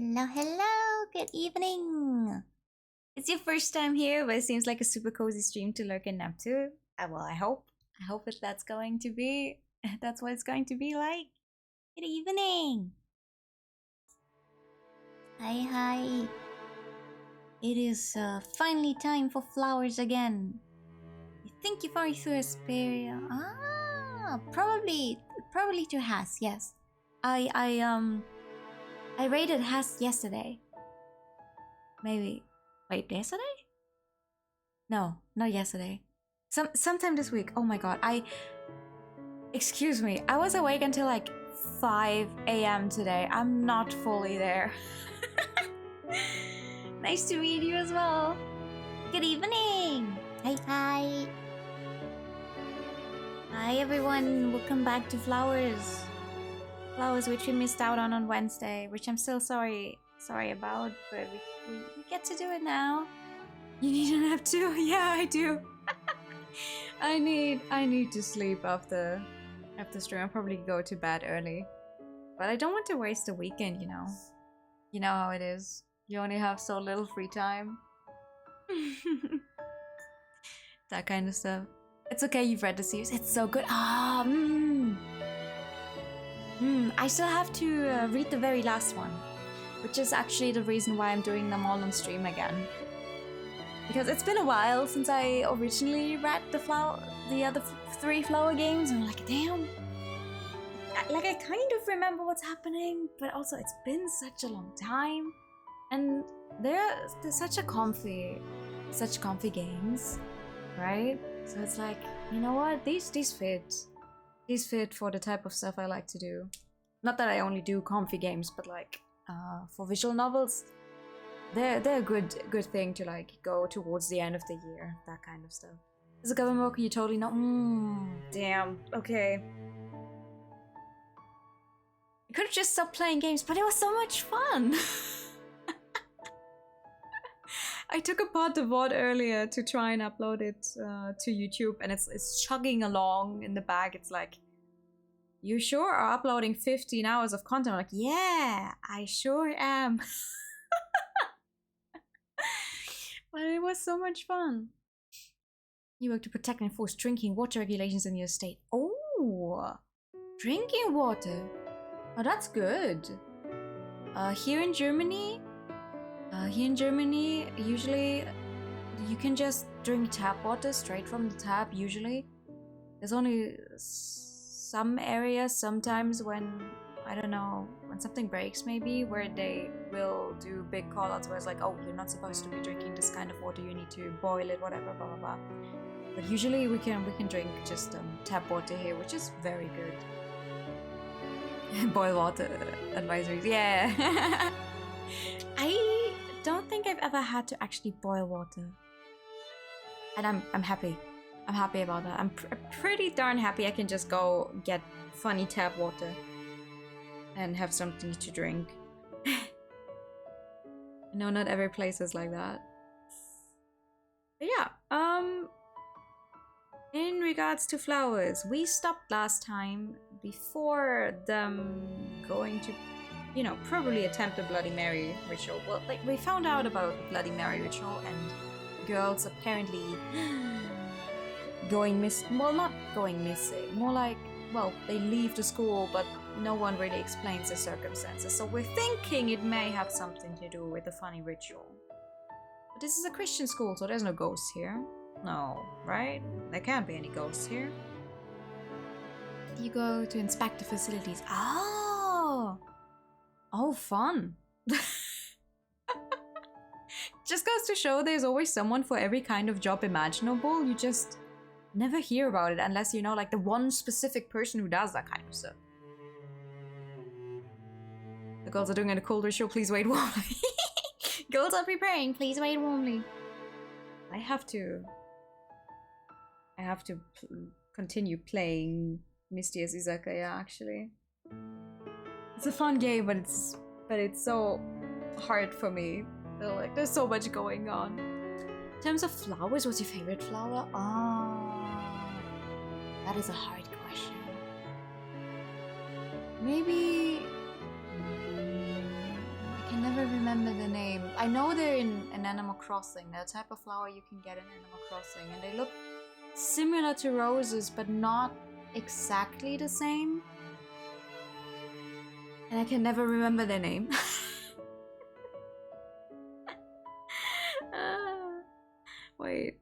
Hello, hello, good evening. It's your first time here, but it seems like a super cozy stream to lurk and nap to. Well, I hope that's going to be, that's what it's going to be like. Good evening. Hi. It is finally time for flowers again. You think you've already threw a spear? Probably to Has, yes. I raided Has yesterday. Maybe. Wait, yesterday? No, not yesterday. Sometime this week. Oh my god. Excuse me. I was awake until like 5 a.m. today. I'm not fully there. Nice to meet you as well. Good evening. Hi. Hi everyone. Welcome back to Flowers. Flowers which we missed out on Wednesday, which I'm still sorry about, but we get to do it now. You need a nap too? Yeah, I do. I need to sleep after stream. I'll probably go to bed early, but I don't want to waste the weekend. You know how it is. You only have so little free time. That kind of stuff. It's okay. You've read the series. It's so good. I still have to read the very last one, which is actually the reason why I'm doing them all on stream again. Because it's been a while since I originally read the other 3 flower games, and I'm like, damn. I kind of remember what's happening, but also it's been such a long time, and they're such comfy games, right? So it's like, you know what? These fit. These fit for the type of stuff I like to do. Not that I only do comfy games, but like for visual novels, they're a good thing to like go towards the end of the year, that kind of stuff. Is a government you totally know? Damn. Okay. I could have just stopped playing games, but it was so much fun. I took apart the VOD earlier to try and upload it to YouTube, and it's chugging along in the back. It's like, you sure are uploading 15 hours of content? I'm like, yeah, I sure am. But it was so much fun. You work to protect and enforce drinking water regulations in your state. Oh, drinking water. Oh, that's good. Here in Germany, usually you can just drink tap water straight from the tap, usually. There's only some areas sometimes when, I don't know, when something breaks maybe, where they will do big call-outs where it's like, oh, you're not supposed to be drinking this kind of water, you need to boil it, whatever, blah blah blah. But usually we can drink just tap water here, which is very good. Boil water advisories, yeah. I don't think I've ever had to actually boil water, and I'm happy. I'm happy about that. I'm pretty darn happy I can just go get funny tap water and have something to drink. I know not every place is like that. But yeah, in regards to flowers, we stopped last time before them going to, you know, probably attempt a Bloody Mary ritual. Well, like, we found out about the Bloody Mary ritual, and girls apparently going missing. Well, not going missing. More like, well, they leave the school, but no one really explains the circumstances. So we're thinking it may have something to do with the funny ritual. But this is a Christian school, so there's no ghosts here. No, right? There can't be any ghosts here. You go to inspect the facilities. Oh, fun. Just goes to show there's always someone for every kind of job imaginable. You just never hear about it unless you know like the one specific person who does that kind of stuff. The girls are doing a cold ritual, please wait warmly. Girls are preparing, please wait warmly. I have to continue playing Misty as Izakaya, actually. It's a fun game, but it's so hard for me. Like, there's so much going on. In terms of flowers, what's your favorite flower? That is a hard question. Maybe I can never never remember the name. I know they're in an Animal Crossing. They're a type of flower you can get in Animal Crossing. And they look similar to roses, but not exactly the same. And I can never remember their name. Wait.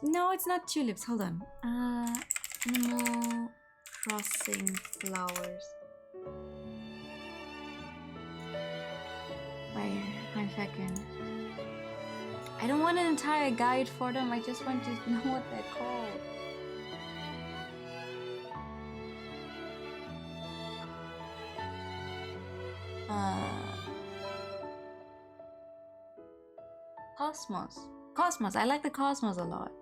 No, it's not tulips. Hold on. Animal Crossing flowers. Wait, 1 second. I don't want an entire guide for them. I just want to know what they're called. Cosmos. I like the cosmos a lot.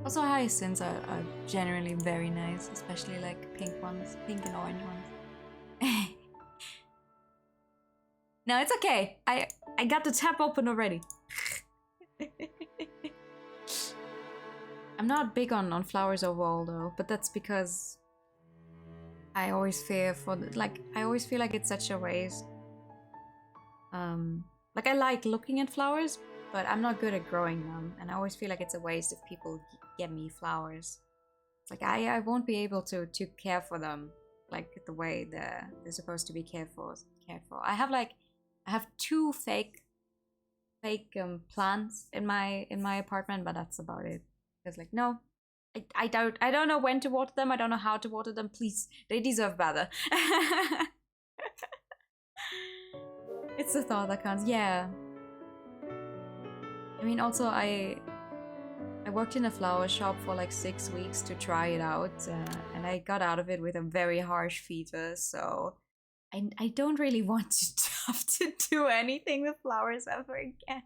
Also, hyacinths are generally very nice, especially like pink ones, pink and orange ones. No, it's okay. I got the tab open already. I'm not big on flowers overall though, but that's because I always fear for I always feel like it's such a waste. Like I like looking at flowers, but I'm not good at growing them, and I always feel like it's a waste if people get me flowers. Like I won't be able to care for them like the way they're supposed to be cared for. I have 2 fake plants in my apartment, but that's about it. Because like no, I don't know when to water them. I don't know how to water them. Please, they deserve better. It's the thought that counts. Yeah. I mean, also I worked in a flower shop for like 6 weeks to try it out, and I got out of it with a very harsh fever. So I don't really want to have to do anything with flowers ever again.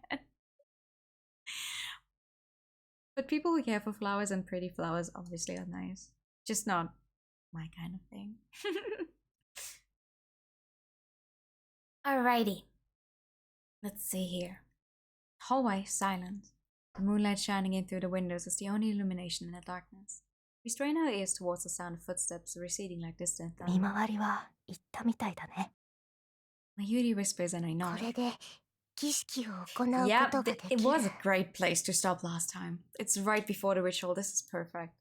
But people who care for flowers and pretty flowers obviously are nice. Just not my kind of thing. Alrighty. Let's see here. Hallway silent. The moonlight shining in through the windows is the only illumination in the darkness. We strain our ears towards the sound of footsteps receding like distant thunder. 見回りは行ったみたいだね。 Mayuri whispers and I こ nod. れで儀式を行う Yeah, ことができ it る。 was a great place to stop last time. It's right before the ritual. This is perfect.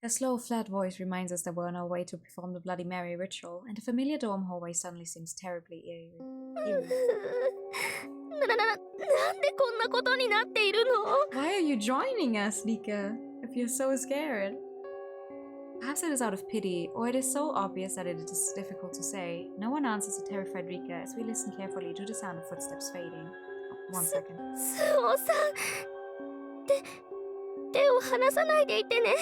A slow, flat voice reminds us that we're on our way to perform the Bloody Mary ritual, and the familiar dorm hallway suddenly seems terribly eerie. なんでこんなことになっているの？ Why are you joining us, Nika, if you're so scared? Perhaps it is out of pity, or it is so obvious that it is difficult to say. No one answers a terrified Rika as we listen carefully to the sound of footsteps fading. 1 second. スオさん。手を離さないでいてね。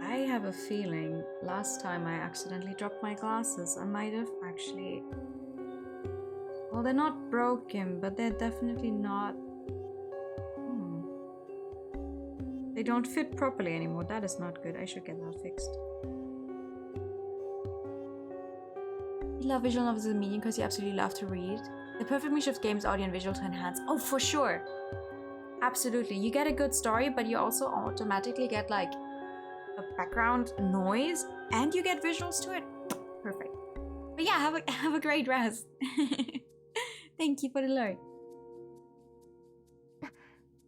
I have a feeling last time I accidentally dropped my glasses. I might have actually... Well, they're not broken, but they're definitely not... They don't fit properly anymore. That is not good. I should get that fixed. You love visual novels as a medium because you absolutely love to read. The perfect mix of games, audio, and visual to enhance. Oh, for sure! Absolutely. You get a good story, but you also automatically get like a background noise, and you get visuals to it. Perfect. But yeah, have a great rest. Thank you for the alert.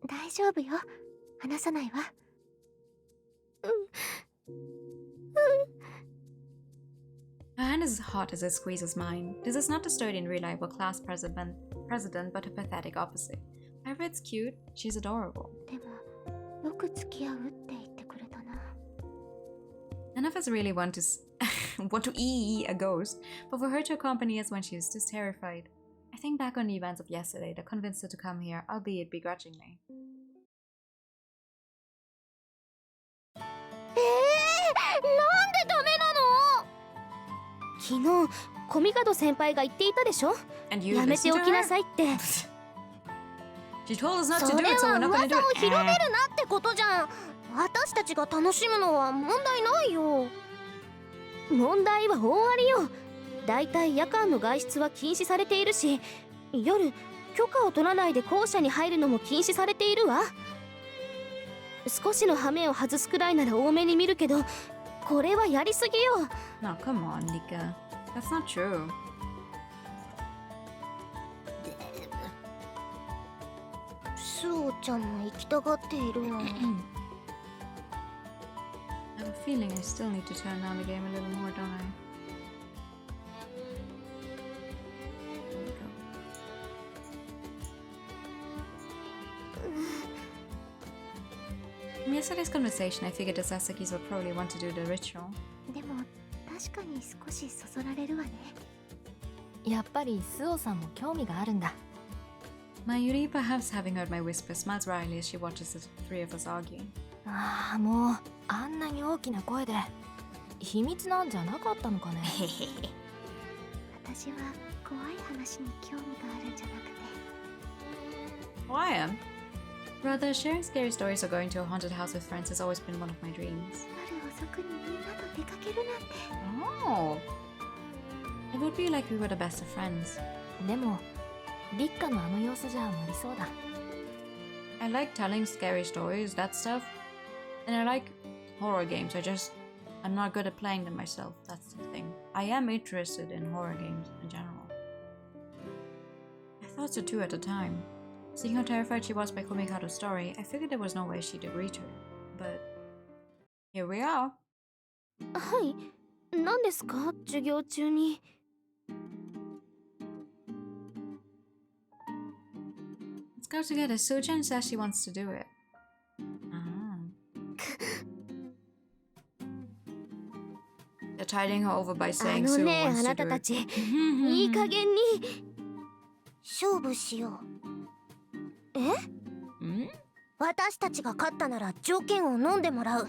大丈夫よ。話さないわ。Her hand is hot as it squeezes mine. This is not the sturdy and reliable class president, but a pathetic opposite. However, it's cute. She's adorable. でも、よく付き合うって言ってくれたな。 None of us really want to a ghost, but for her to accompany us when she is just terrified. I think back on the events of yesterday that convinced her to come here, albeit begrudgingly. なんでダメなの？昨日、コミカド先輩が言っていたでしょ？ やめておきなさいって。She told us not to そ do れ it, so は we're not 噂 gonna do を it. 広めるなってことじゃん。私たちが楽しむのは問題ないよ。問題は大ありよ。だいたい夜間の外出は禁止されているし、夜許可を取らないで校舎に入るのも禁止されているわ。少しの羽目を外すくらいなら多めに見るけど、これはやりすぎよ。 No, come on, Nika. That's not true. スオちゃんも行きたがっているの。I have a feeling I still need to turn down the game a little more, don't I? There we go. In yesterday's conversation, I figured the Sasakis would probably want to do the ritual. でも確かに少しそそられるわね。やっぱりスオさんも興味があるんだ。Mayuri, perhaps having heard my whisper, smiles wryly as she watches the three of us argue. ああ、もうあんなに大きな声で秘密なんじゃなかったのかね。私は怖い話に興味があるんじゃなくて。Oh, I am. Rather, sharing scary stories or going to a haunted house with friends has always been one of my dreams. 夜遅くにみんなと出かけるなんて。Oh! It would be like we were the best of friends. でも立花のあの様子じゃ無理そうだ。I like telling scary stories, that stuff. And I like horror games. I'm not good at playing them myself. That's the thing. I am interested in horror games in general. I thought so too at the time. Seeing how terrified she was by Komikado's story, I figured there was no way she'd agree to it. But here we are. はい、何ですか授業中に。Let's go together. Sujin says she wants to do it. They're tiding her over by あ saying の Sue ね、あ wants な to た do た it. ちいい加減に勝負しよう。え？ Hmm? 私たちが勝ったなら条件を飲んでもらう。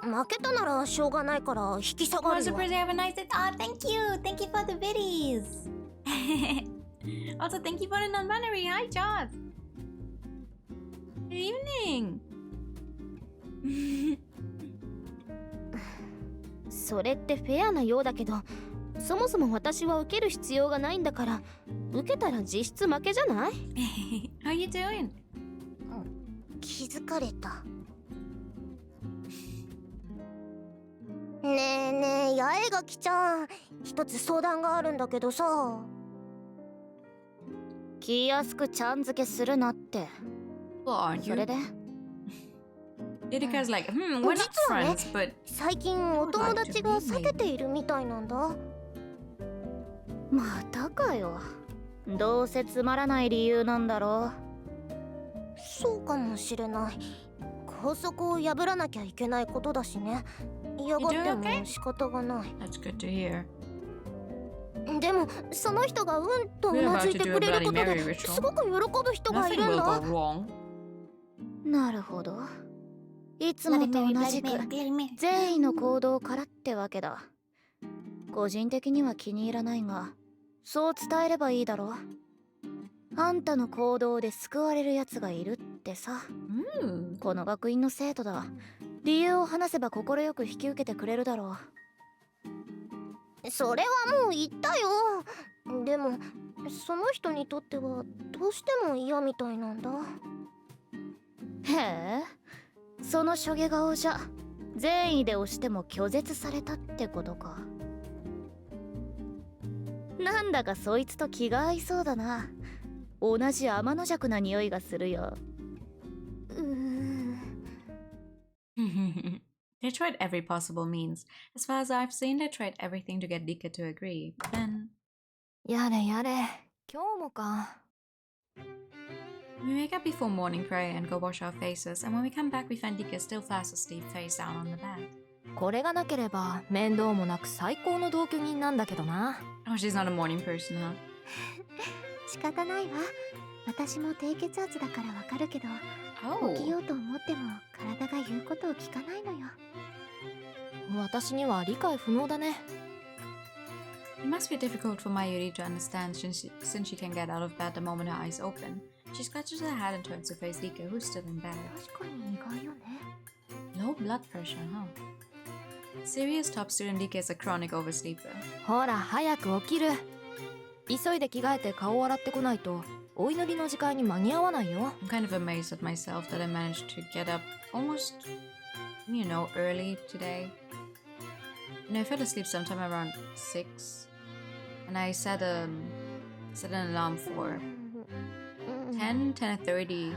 負けたならしょうがないから引き下がるよ。 Have a nice day. Oh, thank you. Thank you for the biddies. Also, thank you for the non-binary. Hi, Josh. Good evening. それってフェアなようだけど、そもそも私は受ける必要がないんだから、受けたら実質負けじゃない？ How you doing? 気づかれた。ねえねえ、八重垣ちゃん、一つ相談があるんだけどさ。気安くちゃん付けするなって。Well, aren't そ you? れでYurika's like, we're not 実はね、 friends, but 最近お友達が避けているみたいなんだ。またかよ。どうせつまらない理由なんだろう。そうかもしれない。校則を破らなきゃいけないことだしね。嫌がっても仕方がない。 that's good to hear. でもその人がうんとうなずいてくれることですごく喜ぶ人がい Nothing るん will だ。 go wrong. なるほど。いつもと同じく善意の行動からってわけだ。個人的には気に入らないが、そう伝えればいいだろう。あんたの行動で救われるやつがいるってさ。この学院の生徒だ。理由を話せば快く引き受けてくれるだろう。それはもう言ったよ。でもその人にとってはどうしても嫌みたいなんだ。へえ、そのしょげ顔じゃ善意で押しても拒絶されたってことか。なんだかそいつと気が合いそうだな。同じ天の弱な匂いがするよ。They tried every possible means. As far as I've seen, they tried everything to get Dika to agree. But then やれやれ、今日もか。we wake up before morning prayer and go wash our faces, and when we come back, we find Dika still fast asleep, face down on the bed. これがなければ面倒もなく最高の同居人なんだけどな。Oh, she's not a morning person, huh? 仕方ないわ。私も低血圧だからわかるけど、起き Oh. ようと思っても体が言うことを聞かないのよ。私には理解不能だね。It must be difficult for Mayuri to understand since she can get out of bed the moment her eyes open. She scratches her head and turns to face Dika, who's still in bed. 確かに意外よね。 Low blood pressure, huh? Serious top student Dika is a chronic oversleeper. ほら早く起きる。急いで着替えて顔を洗ってこないとお祈りの時間に間に合わないよ。 I'm kind of amazed at myself that I managed to get up almost, early today. I fell asleep sometime around 6, and I set an alarm for 10:30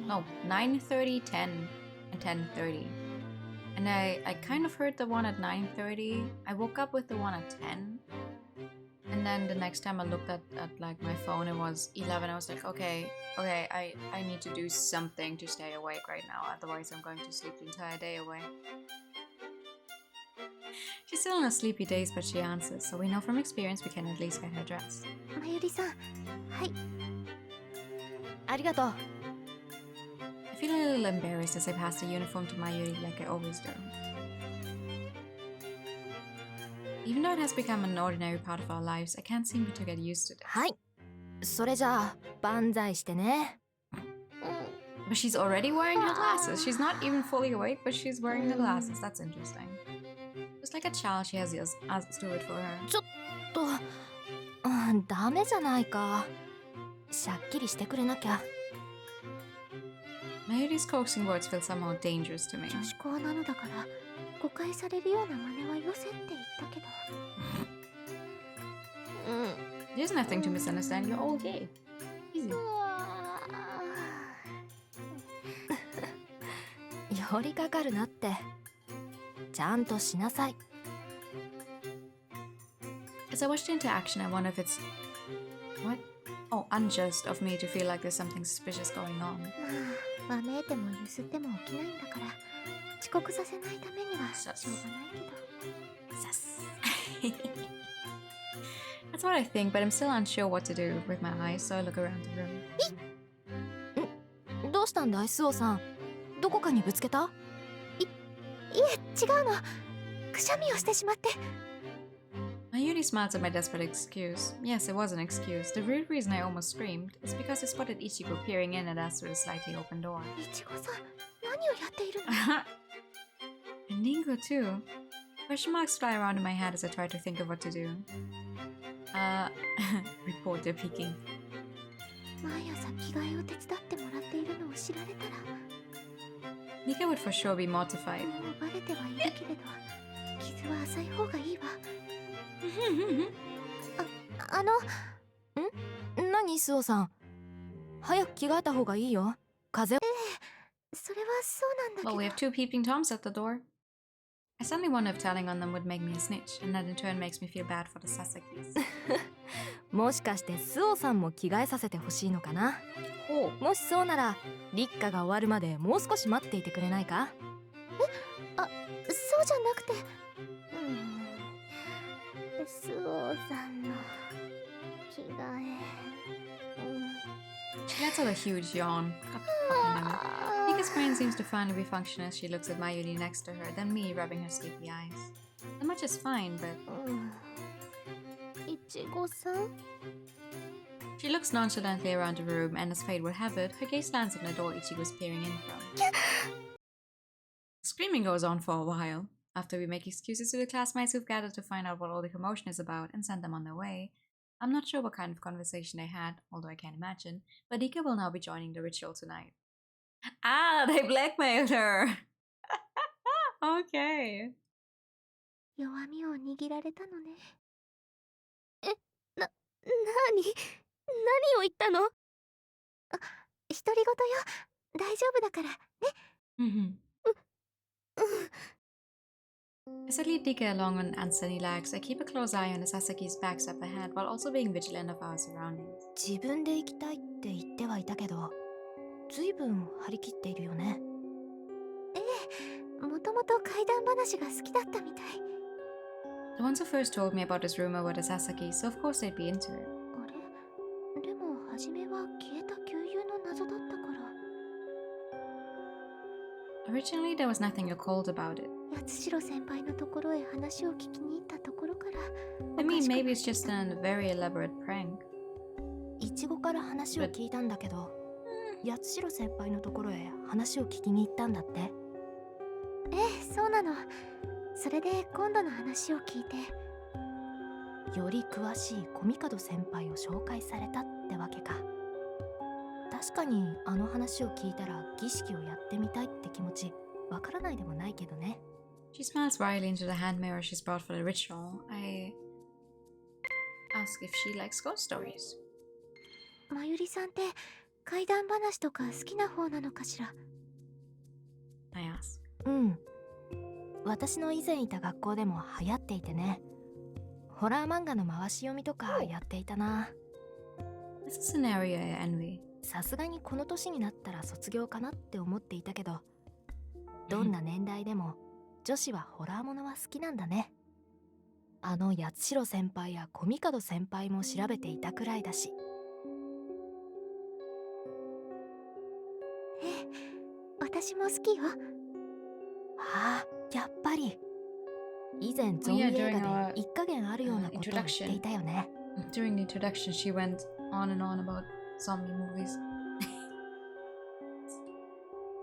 No, 9:30, 10, and 10:30. And I kind of heard the one at 9:30. I woke up with the one at 10. And then the next time I looked at like my phone, it was 11. I was like, okay, I need to do something to stay awake right now. Otherwise, I'm going to sleep the entire day away. She's still on her sleepy days, but she answers. So we know from experience we can at least get her dressed. まゆりさん、はい。ありがとう。I feel a little embarrassed as I pass the uniform to Mayuri like I always do. Even though it has become an ordinary part of our lives, I can't seem to get used to this. はい。それじゃあ、万歳してね。But she's already wearing her glasses. She's not even fully awake, but she's wearing the glasses. That's interesting. Just like a child, she has us do it for her. ちょっと、ダメじゃないか。しゃっきりしてくれなきゃ。Mayuri's coaxing words feel somehow dangerous to me. 女子校なのだから誤解されるような真似はよせって言ったけど。There's nothing to misunderstand. You're all gay. Easy. 寄りかかるなって。ちゃんとしなさい。As I watch the interaction, I wonder if it's... What? Oh, unjust of me to feel like there's something suspicious going on. まあ、わめいてもゆすっても起きないんだから遅刻させないためにはしょうがないけど。Sus. That's what I think, but I'm still unsure what to do with my eyes, so I look around the room. どうしたんだい、スオさん。どこかにぶつけた？いえ、違うの。くしゃみをしてしまって。Mayuri smiles at my desperate excuse. Yes, it was an excuse. The real reason I almost screamed is because I spotted Ichigo peering in at us through the slightly open door. いちごさん、何をやっているの？ And Ningo too. Question marks fly around in my head as I try to think of what to do. Reporter peeking. 毎朝着替えを手伝ってもらっているのを知られたら。Nika would for sure be mortified. もうバレてはいるけれど、傷は浅い方がいいわ。何スオさん。早く着替えた方がいいよ。風邪。それはそうなんだけど。 Well, we have two peeping toms at the door. I suddenly wonder if telling on them would make me a snitch, and that in turn makes me feel bad for the Sasakis. もしかしてスオさんも着替えさせてほしいのかな。もしそうなら立夏が終わるまでもう少し待っていてくれないか？そうじゃなくて、スオさんの着替え。She lets out a huge yawn. Nika's brain seems to finally be functioning as she looks at Mayuri next to her, then me rubbing her sleepy eyes. The much is fine, but... いちごさん？ She looks nonchalantly around the room, and as fate would have it, her gaze lands on the door Ichigo's peering in from. Screaming goes on for a while. After we make excuses to the classmates who've gathered to find out what all the commotion is about and send them on their way, I'm not sure what kind of conversation they had, although I can't imagine, but Nika will now be joining the ritual tonight. Ah, they blackmailed her! Okay. 弱みを握られたのね。何を言ったの？独り言よ。大丈夫だからね。As I lead Nika along on unsteady legs, I keep a close eye on the Sasaki's backs up ahead while also being vigilant of our surroundings. 自分で行きたいって言ってはいたけど、ずいぶん張り切っているよね。もともと怪談話が好きだったみたい。The ones who first told me about this rumor were the Sasaki, so of course they'd be into it. あれ？でも初めは消えた旧友の謎だったから。Originally, there was nothing occult about it. 八代先輩のところへ話を聞きに行ったところから。I mean, maybe it's just a very elaborate prank. いちごから話を聞いたんだけど、八代先輩のところへ話を聞きに行ったんだって。そうなの。それで今度の話を聞いて。より詳しい小帝先輩を紹介されたってわけか。確かにあの話を聞いたら儀式をやってみたいって気持ちわからないでもないけどね。She smiles wryly into the hand mirror she's brought for the ritual. I ask if she likes ghost stories. まゆりさんって怪談話とか好きな方なのかしら。 I ask. うん。私の以前いた学校でも流行っていてね。ホラー漫画の回し読みとかやっていたな。This is an area I envy. さすがにこの年になったら卒業かなって思っていたけど、どんな年代でも女子はホラーものは好きなんだね。あの八代先輩や小見門先輩も調べていたくらいだし。私も好きよ。ああ、やっぱり。以前ゾンビ映画で一加減あるようなことを言っていたよね。During the introduction, she went on and on about zombie movies.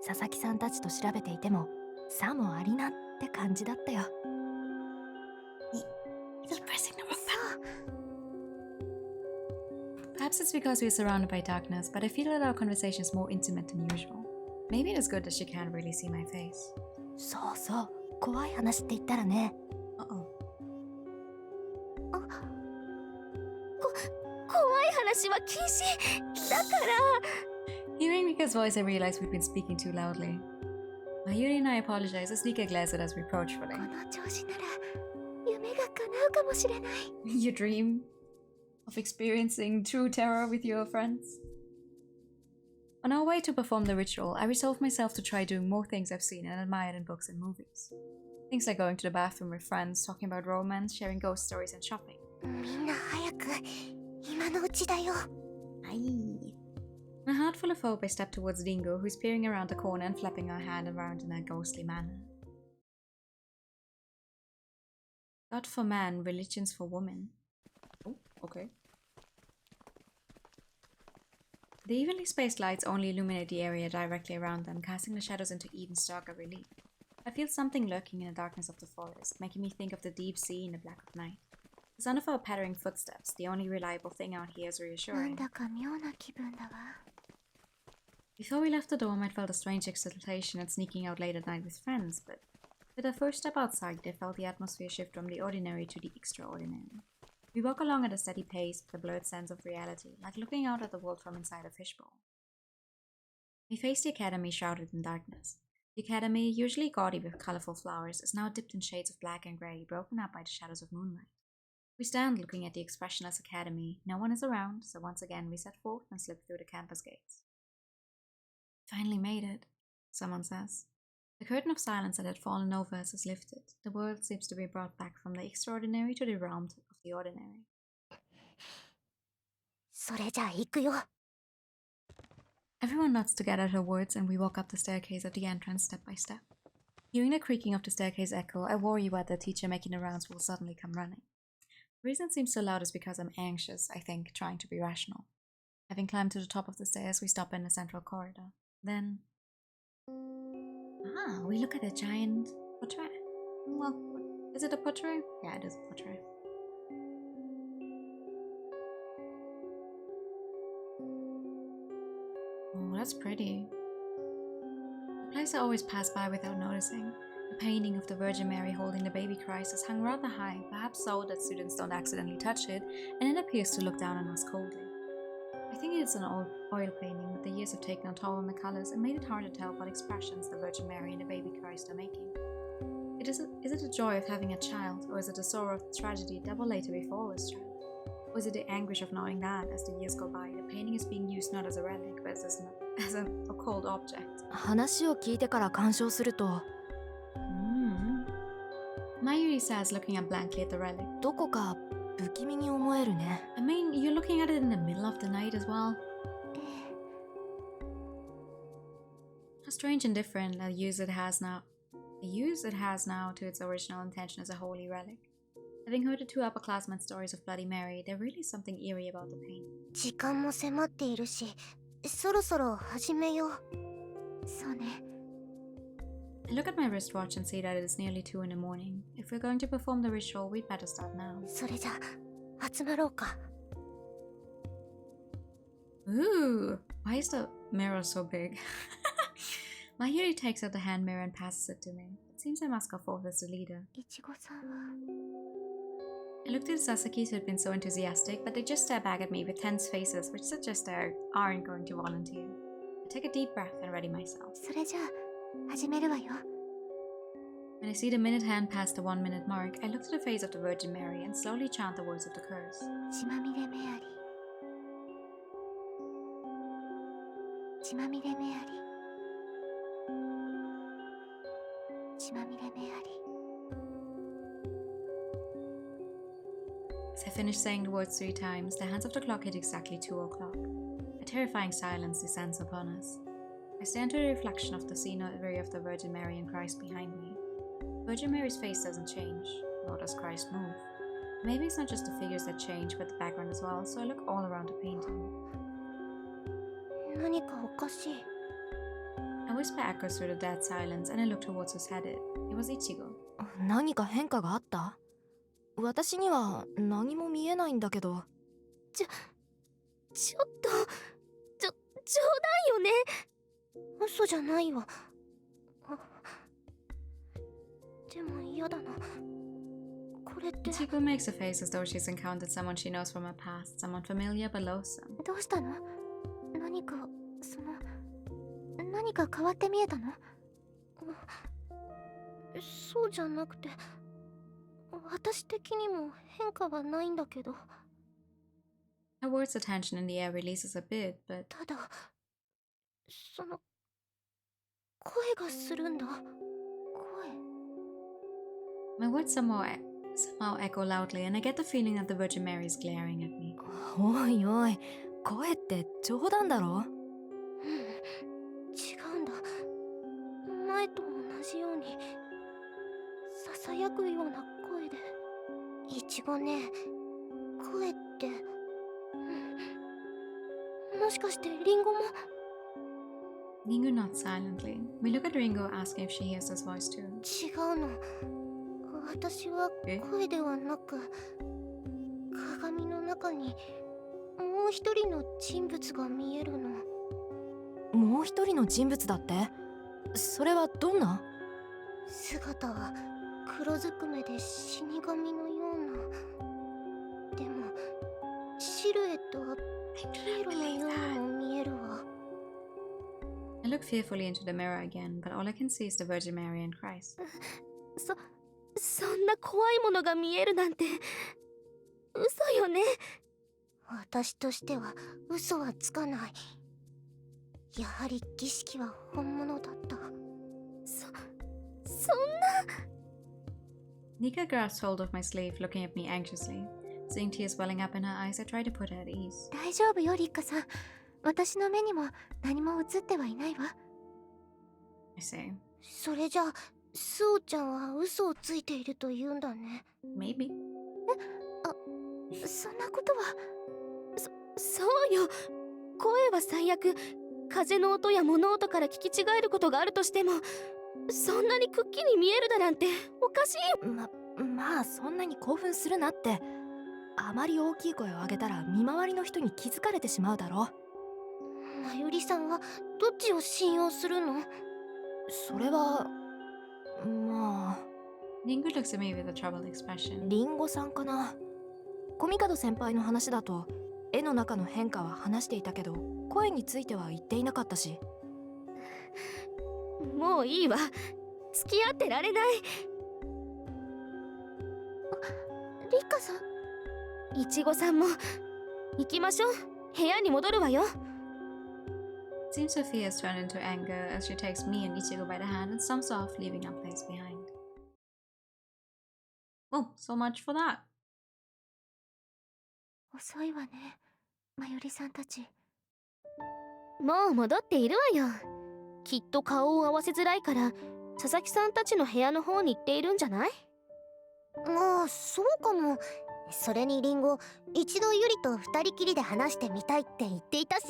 佐々木さんたちと調べていてもさもありなんって感じだったよ。Keep pressing the wrong button. Perhaps it's because we're surrounded by darkness, but I feel that our conversation is more intimate than usual. Maybe it is good that she can't really see my face. そうそう、怖い話って言ったらね。Uh-oh. 怖い話は禁止だから。 Hearing Mika's voice, I realized we'd been speaking too loudly. Mayuri and I apologize as Nika glares at us reproachfully. この調子なら夢が叶うかもしれない。 You dream of experiencing true terror with your friends? On our way to perform the ritual, I resolved myself to try doing more things I've seen and admired in books and movies. Things like going to the bathroom with friends, talking about romance, sharing ghost stories, and shopping. みんな早く、今のうちだよ。My heart full of hope, I stepped towards Dingo, who's peering around the corner and flapping her hand around in a ghostly manner. God for man, religions for women. Oh, okay. The evenly spaced lights only illuminate the area directly around them, casting the shadows into even starker relief. I feel something lurking in the darkness of the forest, making me think of the deep sea in the black of night. The sound of our pattering footsteps, the only reliable thing out here, is なん reassuring. だか妙な気分だわ。 Before we left the dorm, I'd felt a strange excitation at sneaking out late at night with friends, but with our first step outside, I felt the atmosphere shift from the ordinary to the extraordinary. We walk along at a steady pace with a blurred sense of reality, like looking out at the world from inside a fishbowl. We faced the academy shrouded in darkness. The academy, usually gaudy with colorful flowers, is now dipped in shades of black and grey, broken up by the shadows of moonlight. We stand looking at the expressionless academy. No one is around, so once again we set forth and slip through the campus gates. Finally made it, someone says. The curtain of silence that had fallen over us is lifted. The world seems to be brought back from the extraordinary to the realm of the ordinary. それじゃあ行くよ。 Everyone nods together at her words, and we walk up the staircase at the entrance step by step. Hearing the creaking of the staircase echo, I worry whether the teacher making the rounds will suddenly come running. The reason it seems so loud is because I'm anxious, I think, trying to be rational. Having climbed to the top of the stairs, we stop in the central corridor. Then... we look at a giant portrait. Well, is it a portrait? Yeah, it is a portrait. Oh, that's pretty. A place I always pass by without noticing. A painting of the Virgin Mary holding the baby Christ is hung rather high, perhaps so that students don't accidentally touch it, and it appears to look down on us coldly. I think it's an old oil painting, but the years have taken a toll on the colors and made it hard to tell what expressions the Virgin Mary and the baby Christ are making. Is it the joy of having a child, or is it the sorrow of the tragedy that will later befall this child? Or is it the anguish of knowing that, as the years go by, the painting is being used not as a relic, but as an occult object? 話を聞いてから鑑賞すると、Mayuri says, looking up blankly at the relic. どこか不気味に思えるね。I mean, you're looking at it in the middle of the night as well. How strange and different a use it has now to its original intention as a holy relic. Having heard the two upperclassmen stories of Bloody Mary, there really is something eerie about the painting. 時間も迫っているし、そろそろ始めよう。そうね。 I look at my wristwatch and see that it is nearly 2 in the morning. If we're going to perform the ritual, we'd better start now. それじゃ集まろうか。 Ooh, why is the mirror so big? Mayuri takes out the hand mirror and passes it to me. It seems I must go forth as the leader. いちごさんは I looked at the Sasakis who had been so enthusiastic, but they just stare back at me with tense faces, which suggest they aren't going to volunteer. I take a deep breath and ready myself. それじゃあ始めるわよ。 When I see the minute hand past the 1 minute mark, I look to the face of the Virgin Mary and slowly chant the words of the curse. 血まみれメアリー。血まみれメアリー。血まみれメアリー。 As I finish saying the words 3 times, the hands of the clock hit exactly 2 o'clock. A terrifying silence descends upon us. I stare into the reflection of the scenery of the Virgin Mary and Christ behind me. Virgin Mary's face doesn't change, nor does Christ move. Maybe it's not just the figures that change, but the background as well, so I look all around the painting. 何かおかしい。 A whisper echoes through the dead silence, and I look towards who's headed. It was Ichigo. 何か変化があった？私には何も見えないんだけど。ちょっと冗談よね。嘘じゃないわ。でも嫌だな。これって。 Ichigo makes a face as though she's encountered someone she knows from her past, someone familiar but loathsome. どうしたの？何か変わって見えたの？そうじゃなくて、私的にも変化はないんだけど。 Her words, the tension in the air releases a bit, but ただ、声がするんだ。声。 my words somehow echo loudly, and I get the feeling that the Virgin Mary is glaring at me. おいおい、声って冗談だろ？違うんだ。前と同じようにささやくような声で。いちごね、声って、もしかしてリンゴも？ Ringo nods silently. We look at Ringo, asking if she hears this voice too. 違うの。私は声ではなく、鏡の中にもう一人の人物が見えるの。もう一人の人物だって？それはどんな？姿は黒ずくめで死神のような。でもシルエットはピエロのようにも見えるわ。 I look fearfully into the mirror again, but all I can see is the Virgin Mary and Christ. そんな怖いものが見えるなんて嘘よね。私としては嘘はつかない。やはり儀式は本物だった。そんな。 Nika grasps hold of my sleeve, looking at me anxiously. Seeing tears welling up in her eyes, I try to put her at ease. 大丈夫よ、リッカさん。私の目にも何も映ってはいないわ。 I say. それじゃあ、スオちゃんは嘘をついていると言うんだね。 Maybe. そんなことは。そうよ。声は最悪。風の音や物音から聞き違えることがあるとしても、そんなにくっきり見えるだなんておかしい。まあそんなに興奮するなって。あまり大きい声を上げたら見回りの人に気づかれてしまうだろ。まゆりさんはどっちを信用するの？それはまあ。 Ringo looks at me with a troubled expression. リンゴさんかな。コミカド先輩の話だと絵の中の変化は話していたけど、声については言っていなかったし。もういいわ。付き合ってられない。リッカさん。いちごさんも行きましょう。部屋に戻るわよ。 It seems her fear has turned into anger as she takes me and Ichigo by the hand and stomps off, leaving our place behind. Oh, so much for that. 遅いわね、まゆりさんたち。もう戻っているわよ。きっと顔を合わせづらいから佐々木さんたちの部屋の方に行っているんじゃない？ああ、そうかも。それにリンゴ、一度ゆりと二人きりで話してみたいって言っていたし。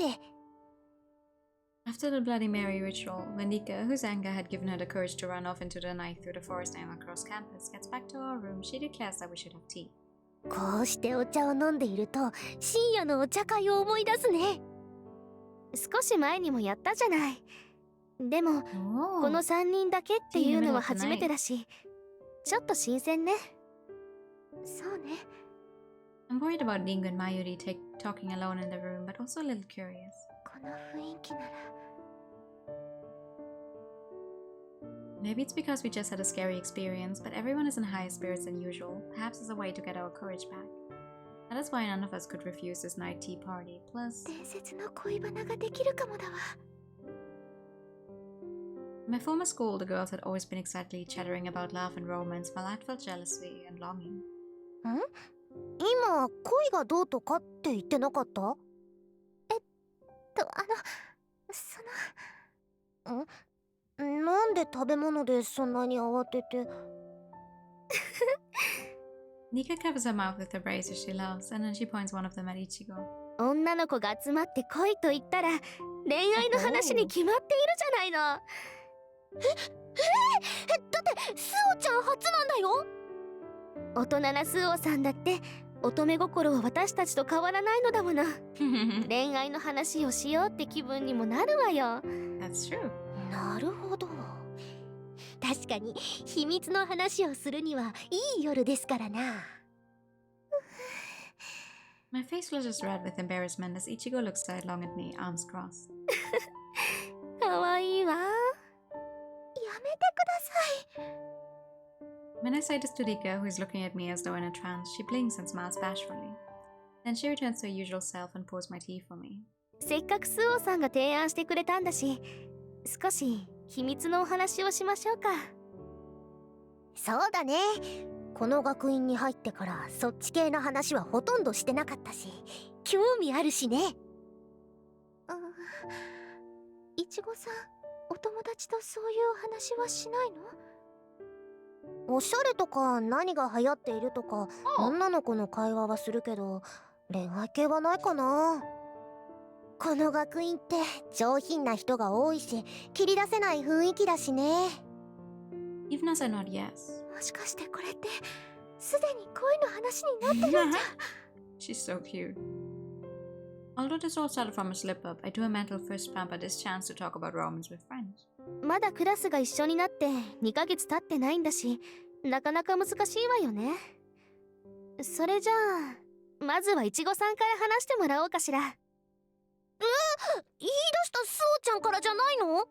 After the Bloody Mary ritual, when Nika, whose anger had given her the courage to run off into the night through the forest and across campus, gets back to our room, she declares that we should have tea. こうしてお茶を飲んでいると深夜のお茶会を思い出すね。少し前にもやったじゃない。でもこの3人だけっていうのは初めてだし、ちょっと新鮮ね。そうね。I'm worried about Ringo and Mayuri talking alone in the room, but also a little curious. この雰囲気なら Maybe it's because we just had a scary experience, but everyone is in higher spirits than usual, perhaps as a way to get our courage back. That is why none of us could refuse this night tea party. Plus, 伝説の恋バナができるかもだわ in my former school, the girls had always been excitedly chattering about love and romance, while I felt jealousy and longing. ん今恋がどうとかって言ってなかったなんで食べ物でそんなに慌てて Nika covers her mouth with the razor she loves, and then she points one of them at Ichigo. 女の子が集まって恋と言ったら恋愛の話に決まっているじゃないのだってスオちゃん初なんだよ大人なスオさんだって乙女心は私たちと変わらないのだもの恋愛の話をしようって気分にもなるわよ That's true. なるほど確かに秘密の話をするにはいい夜ですからな My face flushes red with embarrassment as Ichigo looks sidelong at me, arms crossed. かわいいわやめてください When I say this to Rika, who is looking at me as though in a trance, she blinks and smiles bashfully. Then she returns to her usual self and pours my tea for me. せっかくスオさんが提案してくれたんだし少し秘密のお話をしましょうかそうだねこの学院に入ってからそっち系の話はほとんどしてなかったし興味あるしねいちごさんお友達とそういうお話はしないのおしゃれとか何が流行っているとか女の子の会話はするけど恋愛系はないかなこの学院って上品な人が多いし切り出せない雰囲気だしね Even as I nod yes. もしかしてこれってすでに恋の話になってるんじゃ She's so cute. Although this all started from a slip-up, I do a mental fist bump at this chance to talk about romance with friends. まだクラスが一緒になって2ヶ月経ってないんだしなかなか難しいわよねそれじゃあまずはいちごさんから話してもらおうかしら言い出したスオちゃんからじゃないの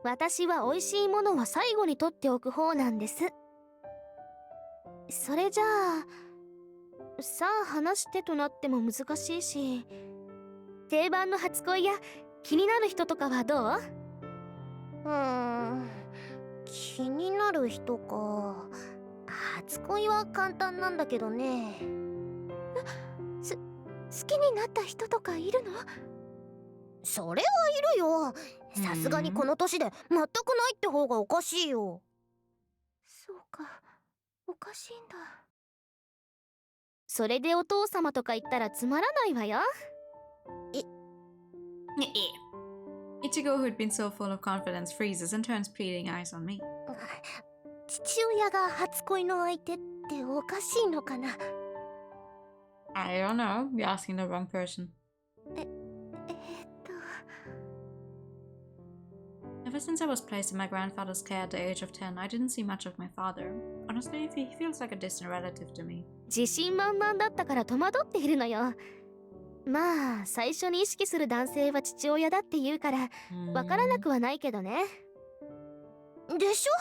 私は美味しいものは最後に取っておく方なんですそれじゃあさあ話してとなっても難しいし定番の初恋や気になる人とかはどう気になる人か初恋は簡単なんだけどね好きになった人とかいるのそれはいるよさすがにこの年で全くないって方がおかしいよそうかおかしいんだそれでお父様とか言ったらつまらないわよIchigo, who had been so full of confidence, freezes and turns pleading eyes on me. 父親が初恋の相手っておかしいのかな I don't know. You're asking the wrong person. Ever since I was placed in my grandfather's care at the age of 10, I didn't see much of my father. Honestly, he feels like a distant relative to me. 自信満々だったから戸惑っているのよまあ最初に意識する男性は父親だって言うからわからなくはないけどねでしょ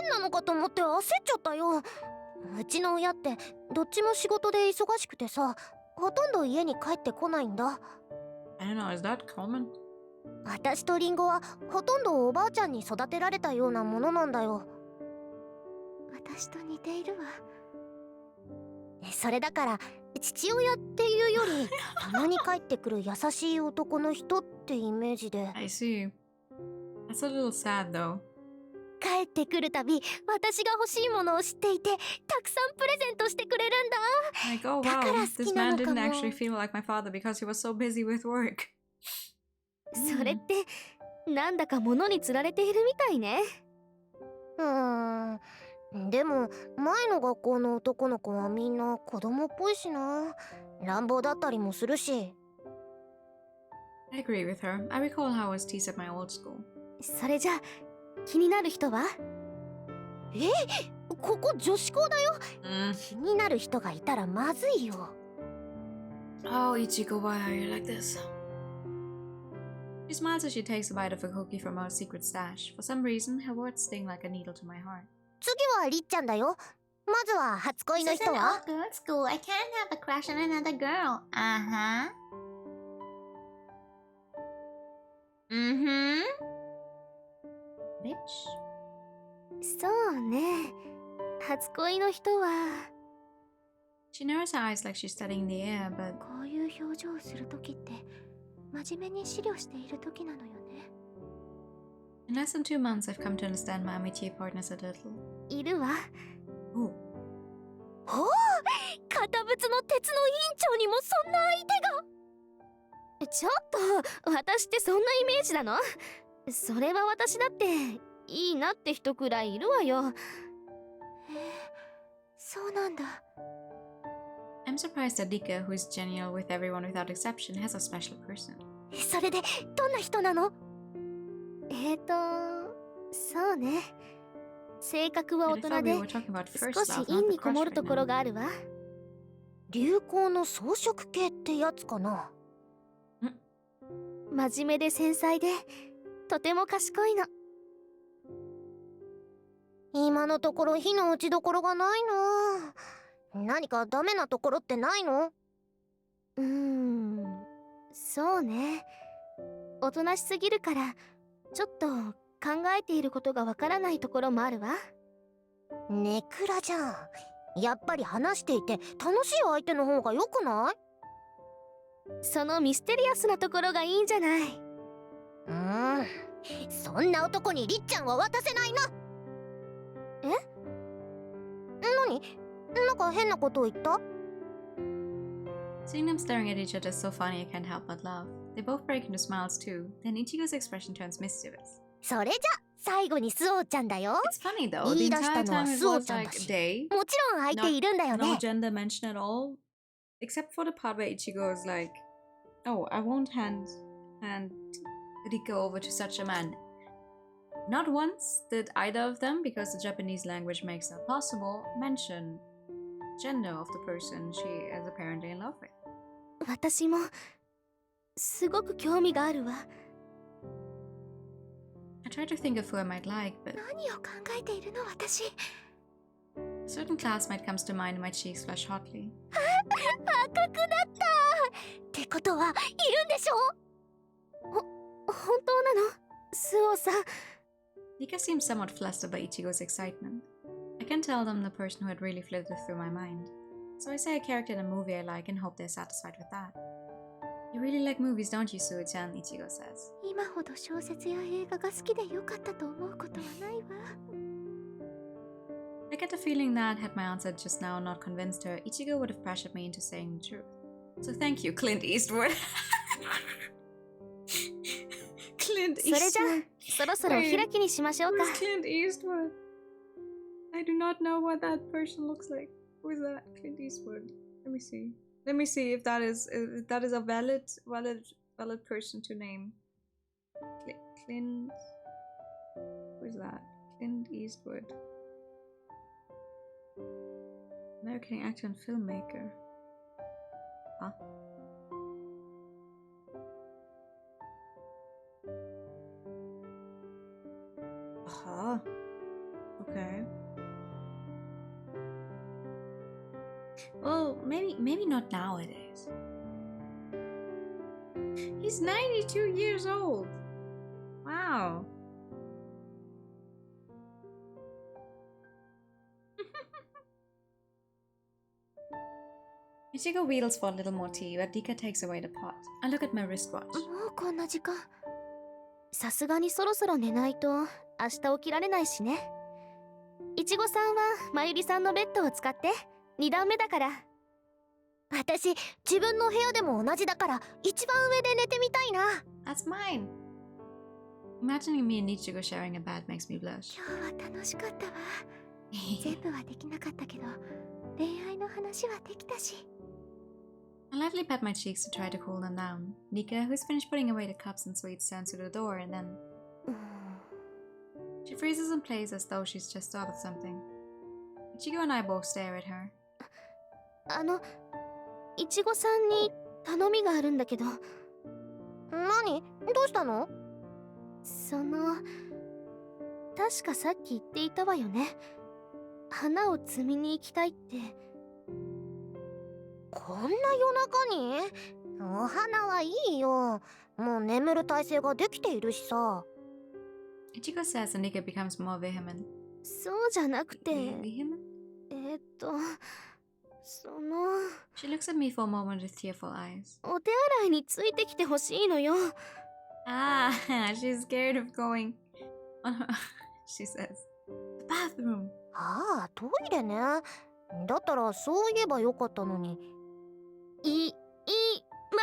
変なのかと思って焦っちゃったようちの親ってどっちも仕事で忙しくてさほとんど家に帰ってこないんだ I don't know, is that common? 私とリンゴはほとんどおばあちゃんに育てられたようなものなんだよ私と似ているわそれだから父親っていうよりたまに帰ってくる優しい男の人ってイメージで I see. That's a little sad though. 帰ってくるたび私が欲しいものを知っていてたくさんプレゼントしてくれるんだ Like, oh wow, this man didn't actually feel like my father because he was so busy with work. それってなんだか物に釣られているみたいねでも前の学校の男の子はみんな子供っぽいしな乱暴だったりもするし I agree with her. I recall how I was teased at my old school. それじゃ気になる人はこここ女子校だよ。 Mm. 気になる人がいたらまずいよ。 Oh, Ichigo, why are you like this? She smiles as she takes a bite of a cookie from her secret stash. For some reason, her words sting like a needle to my heart. 次はりっちゃんだよ。まずは初恋の人は？ good school. I can't have a crush on another girl. Uh-huh. Mm-hmm. Bitch. そうね。初恋の人は She narrows her eyes like she's studying the air, but こういう表情をするときって真面目に資料しているときなのよね。 in less than 2 months, I've come to understand my amitié partners a little. いるわ。 Oh. おお、堅物の鉄の委員長にもそんな相手が。ちょっと、私ってそんなイメージなの？それは私だっていいなって人くらいいるわよ。そうなんだ。 I'm surprised that Dika, who is genial with everyone without exception, has a special person. それでどんな人なの？そうね。性格は大 And I 人 thought we で were talking about first 少し love, 陰 not the にこ crush もる right ところ now. があるわ。流行の装飾系ってやつかな。真面目で繊細でとても賢いの。今のところ火の打ちどころがないな。何かダメなところってないの？そうね。おとなしすぎるからちょっと考えていることがわからないところもあるわ。ネクラじゃん。やっぱり話していて楽しい相手の方が良くない？そのミステリアスなところがいいんじゃない？そんな男にりっちゃんは渡せないな。え？何？なんか変なことを言った？ Seeing them staring at each other is so funny I can't help but laugh. They both break into smiles too. Then Ichigo's expression turns mischievous. それじゃ最後にスオちゃんだよ。 It's funny though. 言 The い出した entire のは time it スオ was ちゃん like だ a し。 day. もちろん相手いるんだよ No ね。 gender mentioned at all. Except for the part where Ichigo is like, oh, I won't hand Rika over to such a man. Not once did either of them, because the Japanese language makes that possible, mention gender of the person she is apparently in love with. 私もすごく興味があるわ。 I try to think of who I might like, but 何を考えているの私。 a certain classmate comes to mind and my cheeks flush hotly. 赤くなったってことはいるんでしょ？本当なの？スオさん。 Rika seems somewhat flustered by Ichigo's excitement. I can tell them the person who had really flitted through my mind. So I say a character in a movie I like and hope they're satisfied with that. You really like movies, don't you, Suo-chan? Ichigo says. 今ほど小説や映画が好きでよかったと思うことはないわ。 I get the feeling that, had my answer just now not convinced her, Ichigo would have pressured me into saying the truth. So thank you, Clint Eastwood. Clint それじゃ Eastwood. そろそろお開きにしましょうか。 Who's Clint Eastwood? I do not know what that person looks like. Who is that? Clint Eastwood. Let me see. Let me see if that is a valid person to name. Clint. Who is that? Clint Eastwood. American actor and filmmaker. Huh? Aha. Okay. Well, maybe not nowadays. He's 92 years old. Wow. Ichigo wheedles for a little more tea, but Dika takes away the pot. I look at my wristwatch. もうこんな時間。さすがにそろそろ寝ないと明日起きられないしね。いちごさんはまゆりさんのベッドを使って2段目だから。私自分の部屋でも同じだから一番上で寝てみたいな。 That's mine. Imagining me and Ichigo sharing a bed makes me blush. 今日は楽しかったわ。全部はできなかったけど恋愛の話はできたし。 I lightly pat my cheeks to try to cool them down. Nika, who's finished putting away the cups and sweets, turns to the door and then... She freezes in place as though she's just thought of something. Ichigo and I both stare at her. いちごさんに頼みがあるんだけど。何？どうしたの？確かさっき言っていたわよね。花を摘みに行きたいって。こんな夜中に？お花はいいよ。もう眠る体勢ができているしさ。Ichigo says and Nika becomes more vehement. そうじゃなくて。Vehement? She looks at me for a moment with tearful eyes. お手洗いについてきてほしいのよ。Ah, she's scared of going on her, she says. The bathroom. ああ、トイレね。だったらそう言えばよかったのに。いま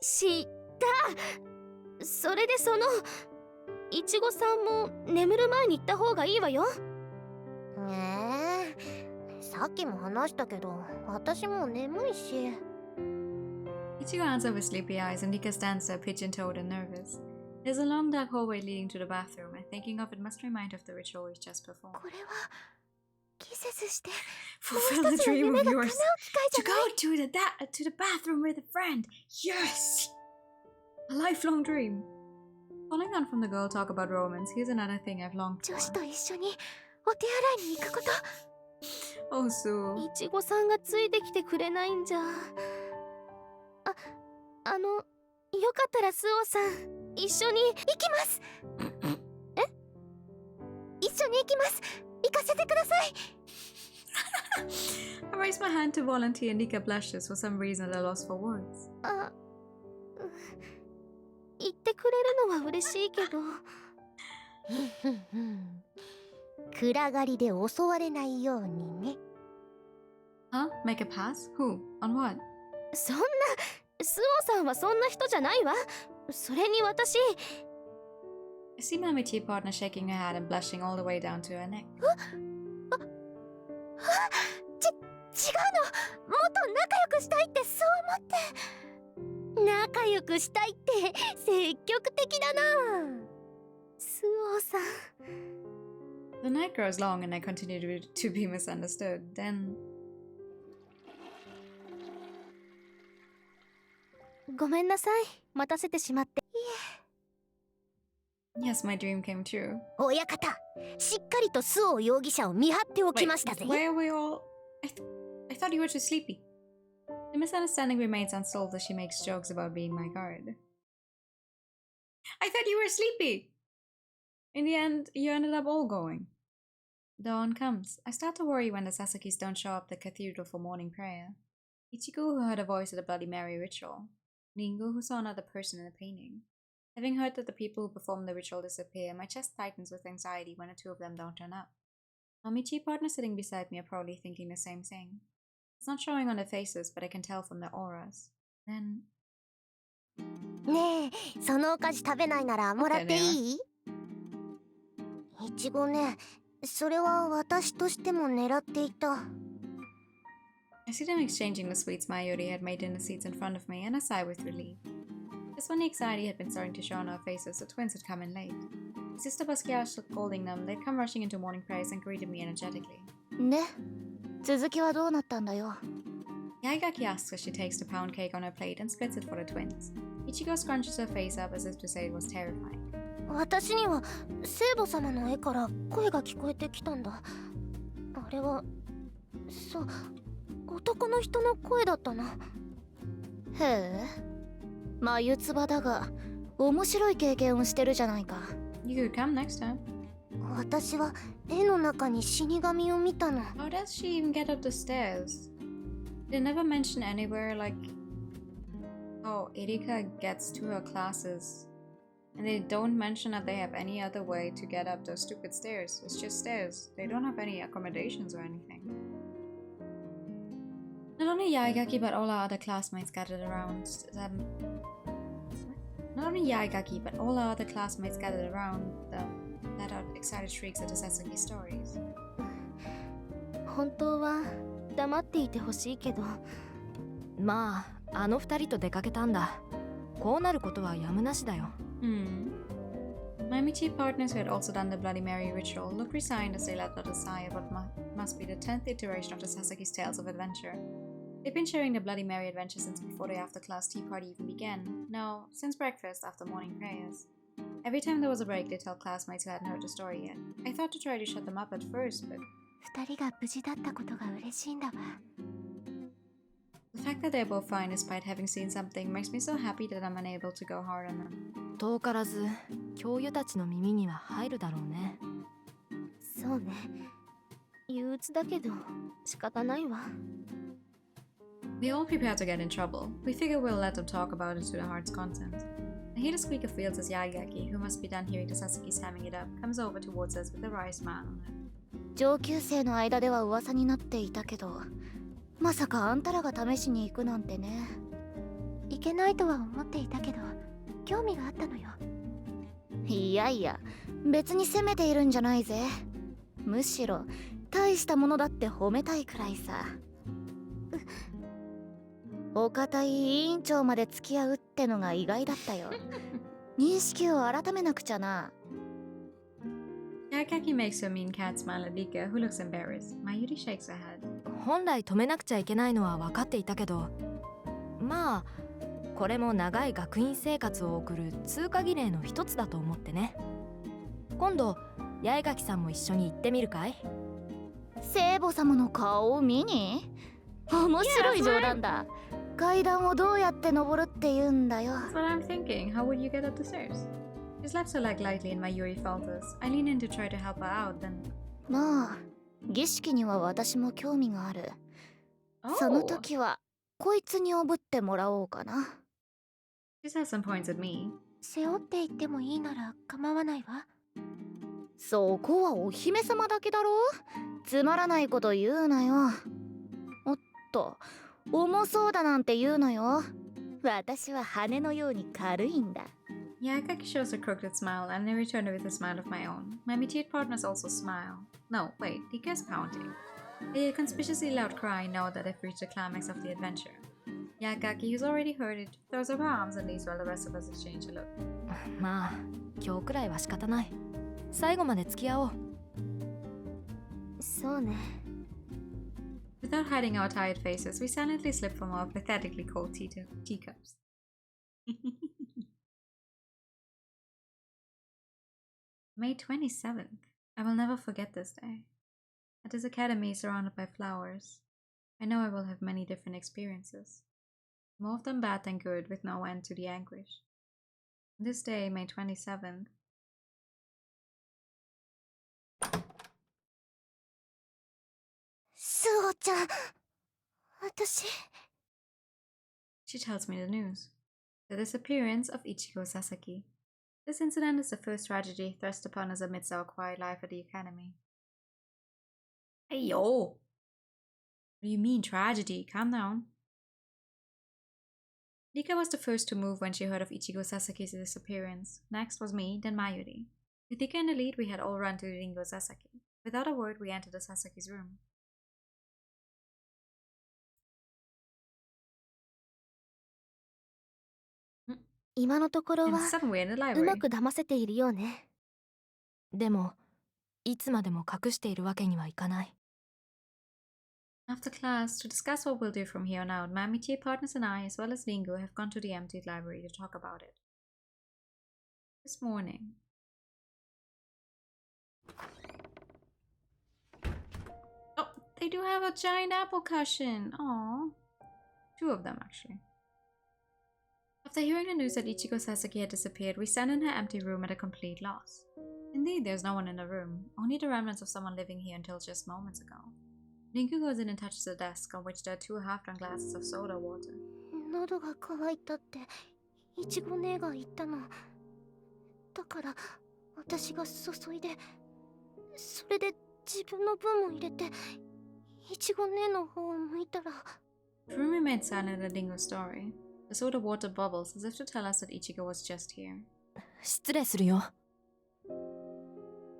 した。それでいちごさんも眠る前に行った方がいいわよ。さっきも話したけど、私もう眠いし。Ichigo answers with sleepy eyes and Nika stands there pigeon-toed and nervous. There's a long dark hallway leading to the bathroom, and thinking of it must remind her of the ritual we've just performed. これは季節して Fulfill the dream of yours to go to the bathroom with a friend. Yes! A lifelong dream. Following on from the girl talk about romance, here's another thing I've longed for. 女子と一緒にお手洗いに行くこと。Oh, Sue. いちごさんがついてきてくれないんじゃ。よかったらスオさん、一緒に行きます。一緒に行きます。行かせてください。I raise my hand to volunteer and Nika blushes for some reason at a loss for words. 言ってくれるのは嬉しいけど。暗がりで襲われないようにね。Huh? Make a pass? Who? On what? そんな、スオさんはそんな人じゃないわ。それに私。I see my tea partner shaking her head and blushing all the way down to her neck. 違うの。もっと仲良くしたいってそう思って。仲良くしたいって積極的だな。スオさん。The night grows long and I continue to be misunderstood. Then... ごめんなさい。待たせてしまって。Yes, my dream came true. 親方、しっかりとスオ容疑者を見張っておきましたぜ。Why are we all... I thought you were too sleepy. The misunderstanding remains unsolved as she makes jokes about being my guard. I thought you were sleepy! In the end, you ended up all going. Dawn comes. I start to worry when the Sasakis don't show up at the cathedral for morning prayer. Ichigo, who heard a voice at the Bloody Mary ritual. Ringo, who saw another person in the painting. Having heard that the people who perform the ritual disappear, my chest tightens with anxiety when the two of them don't turn up. My tea partner sitting beside me are probably thinking the same thing. It's not showing on their faces, but I can tell from their auras. Then... ねえ、そのお菓子食べないならもらっていい？いちごね、それは私としても狙っていた。I see them exchanging the sweet smile Yuri had made in the seats in front of me, and I sigh with relief. Just when the anxiety had been starting to show on our faces, the twins had come in late. Sister Basquiat scolding them, they'd come rushing into morning prayers and greeted me energetically. で、続きはどうなったんだよ。Yaigaki asks as she takes the pound cake on her plate and splits it for the twins. Ichigo scrunches her face up as if to say it was terrifying. 私には聖母様の絵から声が聞こえてきたんだ。あれは、そう、男の人の声だったな。へえ、眉唾だが面白い経験をしてるじゃないか。You could come next time. 私は絵の中に死神を見たの。How does she even get up the stairs? They never mention anywhere like how Erika gets to her classes. And they don't mention that they have any other way to get up those stupid stairs. It's just stairs. They don't have any accommodations or anything. Not only Yaigaki but all our other classmates gathered around them. Not only Yaigaki but all our other classmates gathered around them let out excited shrieks at the Sasaki stories. 本当は黙っていてほしいけど。まあ、あの二人と出かけたんだ。こうなることはやむなしだよ。My immediate partners who had also done the Bloody Mary ritual looked resigned as they let out a sigh at what must be the 10th iteration of the Sasaki's tales of adventure. They'd been sharing the Bloody Mary adventure since before the after-class tea party even began. No, since breakfast after morning prayers. Every time there was a break, they'd tell classmates who hadn't heard the story yet. I thought to try to shut them up at first, but 二人が無事だったことが嬉しいんだわ。 the fact that they're both fine despite having seen something makes me so happy that I'm unable to go hard on them. 遠からず教諭たちの耳には入るだろうね。そうね。憂鬱だけど仕方ないわ。 We all prepare to get in trouble. We figure we'll let them talk about it to the heart's content. I hear the squeak of wheels as Yaigaki, who must be done hearing the Sasaki's hamming it up, comes over towards us with a wry smile on her. 上級生の間では噂になっていたけど、まさかあんたらが試しに行くなんてね。いけないとは思っていたけど、興味があったのよ。いやいや、別に責めているんじゃないぜ。むしろ大したものだって褒めたいくらいさ。お堅い委員長まで付き合うってのが意外だったよ。認識を改めなくちゃな。Yaigaki makes her mean cat smile at Rika, who looks embarrassed. Mayuri shakes her head. 本来止めなくちゃいけないのは分かっていたけど、まあこれも長い学院生活を送る通過儀礼の一つだと思ってね。今度八重垣さんも一緒に行ってみるかい？聖母様の顔を見に？面白い冗談だ。階段をどうやって登るって言うんだよ。 That's what I'm thinking. How would you get up the stairs? She slaps her leg lightly and Mayuri falters. I lean in to try to help her out, then... まあ、儀式には私も興味がある。 Oh! その時は、こいつにおぶってもらおうかな。 She says some points at me. 背負っていってもいいなら構わないわ。そこはお姫様だけだろ。つまらないこと言うなよ。おっと、重そうだなんて言うのよ。私は羽のように軽いんだ。 Yaigaki shows a crooked smile, and I return it with a smile of my own. My immediate partners also smile. No, wait, Rika is pounding. They hear a conspicuously loud cry and know that they've reached the climax of the adventure. Yaigaki, who's already heard it, throws up her arms and leaves while the rest of us exchange a look. まあ今日くらいは仕方ない。最後まで付き合おう。そうね。 Without hiding our tired faces, we silently slip from our pathetically cold teacups. May 27th. I will never forget this day. At this academy surrounded by flowers, I know I will have many different experiences. More of them bad than good, with no end to the anguish. This day, May 27th. Suo-chan, 私。 She tells me the news. The disappearance of Ichigo Sasaki. This incident is the first tragedy thrust upon us amidst our quiet life at the academy. Hey yo! What do you mean tragedy? Calm down. Rika was the first to move when she heard of Ichigo Sasaki's disappearance. Next was me, then Mayuri. With Rika in the lead, we had all run to Ringo Sasaki. Without a word, we entered the Sasaki's room. 今のところ And は suddenly we're in the うま library. く騙せているようね。でもいつまでも隠しているわけにはいかない。After class, to discuss what we'll do from here on out, my immediate partners and I, as well as Ringo, have gone to the emptied library to talk about it. This morning. Oh, they do have a giant apple cushion. Aww. 2 of them, actually. After hearing the news that Ichigo Sasaki had disappeared, we stand in her empty room at a complete loss. Indeed, there's no one in the room, only the remnants of someone living here until just moments ago. Rinku goes in and touches the desk, on which there are 2 half-drunk glasses of soda water. 喉が渇いたっていちご姉が言ったの。だから私が注いで、それで自分の分も入れていちご姉の方を向いたら。 The room remained silent at Ringo's story. The soda water bubbles as if to tell us that Ichigo was just here. 失礼するよ。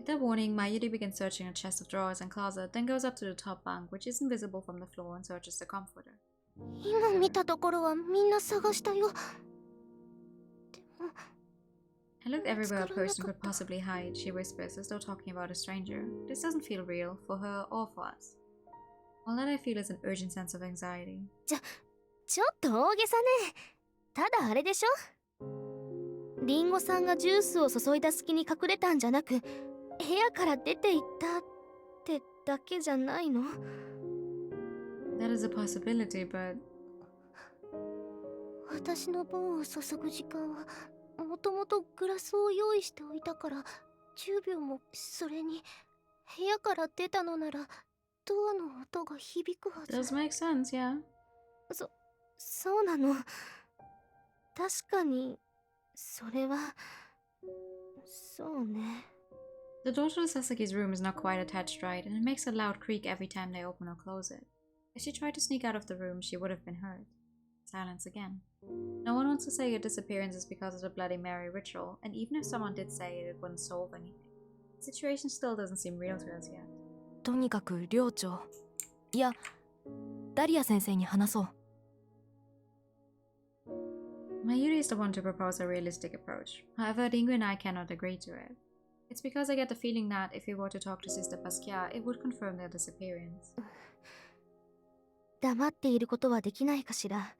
Without warning, Mayuri begins searching a chest of drawers and closet, then goes up to the top bunk, which isn't visible from the floor, and searches the comforter. 今見たところはみんな探したよ。でも I looked everywhere a person could possibly hide, she whispers, as though talking about a stranger. This doesn't feel real, for her or for us. All that I feel is an urgent sense of anxiety. ちょっと大げさね。ただあれでしょ。リンゴさんがジュースを注いだ隙に隠れたんじゃなく、部屋から出て行ったってだけじゃないの？ That is a possibility, but... 私の分を注ぐ時間はもともとグラスを用意しておいたから10秒も。それに部屋から出たのならドアの音が響くはず。 Does make sense, yeah. そうなの。確かにそれはそうね。 The door to Sasaki's room is not quite attached right, and it makes a loud creak every time they open or close it. If she tried to sneak out of the room, she would have been heard. Silence again. No one wants to say her disappearance is because of the Bloody Mary ritual, and even if someone did say it, it wouldn't solve anything. The situation still doesn't seem real to us yet. とにかく寮長、いやダリア先生に話そう。Mayuri is the one to propose a realistic approach. However, Ringo and I cannot agree to it. It's because I get the feeling that if we were to talk to Sister Pasquia, it would confirm their disappearance. 黙っていることはできないかしら。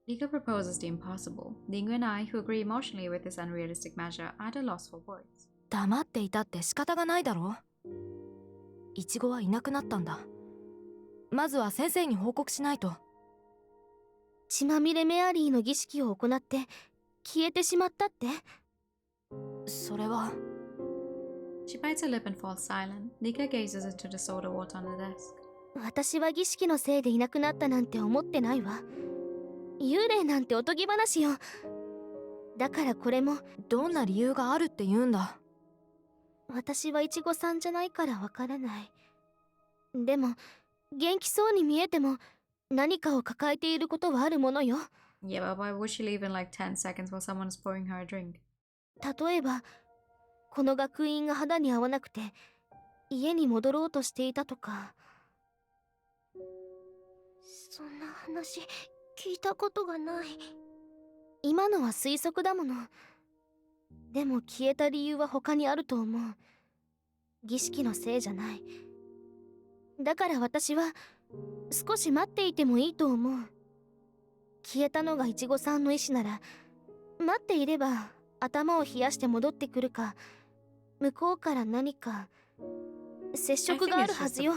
Rika proposes the impossible. Ringo and I, who agree emotionally with this unrealistic measure, are at a loss for words. 黙っていたって仕方がないだろ。イチゴはいなくなったんだ。まずは先生に報告しないと。血まみれメアリーの儀式を行って消えてしまったって？それは。 She bites her lip and falls silent. Rika gazes into the soda water on the desk. 私は儀式のせいでいなくなったなんて思ってないわ。幽霊なんておとぎ話よ。だからこれもどんな理由があるって言うんだ。私はイチゴさんじゃないからわからない。でも元気そうに見えても何かを抱えていることはあるものよ。Yeah, but why would she leave in like 10 seconds while someone is pouring her a drink? 例えばこの学院が肌に合わなくて家に戻ろうとしていたとか。そんな話聞いたことがない。今のは推測だもの。でも消えた理由は他にあると思う。儀式のせいじゃない。だから私は少し待っていてもいいと思う。消えたのがイチゴさんの意思なら待っていれば頭を冷やして戻ってくるか、向こうから何か接触があるはずよ。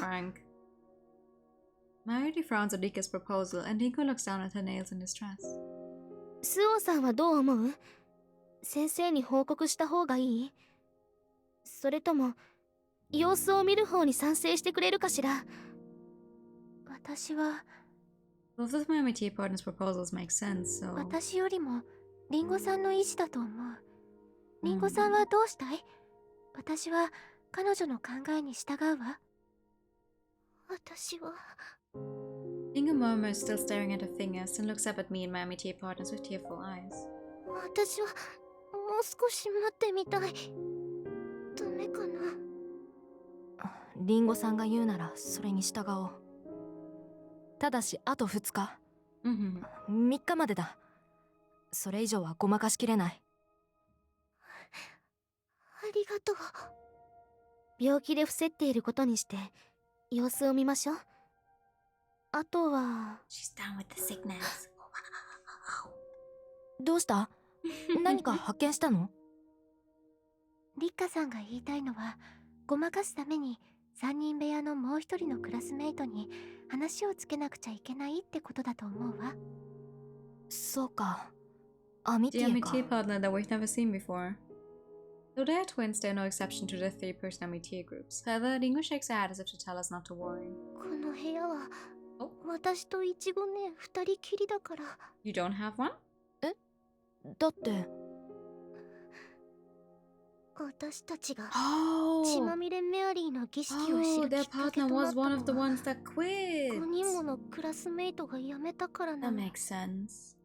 Mayuri frowns at Rika's proposal and Ringo looks down at her nails in distress. スオさんはどう思う？先生に報告した方がいい？それとも様子を見る方に賛成してくれるかしら？私は Both of Miami Tea Partners' proposals make sense, so... 私よりもリンゴさんの意思だと思う。リンゴさんはどうしたい？私は彼女の考えに従うわ。私は Ringo murmurs, still staring at her fingers, and looks up at me and Miami Tea Partners with tearful eyes. 私はもう少し待ってみたい。ダメかな？リンゴさんが言うならそれに従おう。ただしあと2日。3日までだ。それ以上はごまかしきれない。ありがとう。病気で伏せっていることにして様子を見ましょう。あとは She's down with the sickness. どうした？何か発見したの？リッカさんが言いたいのはごまかすために3人部屋のもう一人のクラスメイトに話をつけなくちゃいけないってことだと思うわ。そうか。アミテ The ィエか。 Amitié partner that we've never seen before. Though they are twins, they are no exception to the three-person Amitié groups. However, Ringo shakes her head as if to tell us not to worry. この部屋はお私とイチゴね2人きりだから。 You don't have one? だって。私たちが Oh! 血まみれメアリーの儀式を知 Oh, るき their っかけ partner となっ was た one of the のは ones that quit. 5人ものクラスメイトが辞めたからな That の。 makes sense.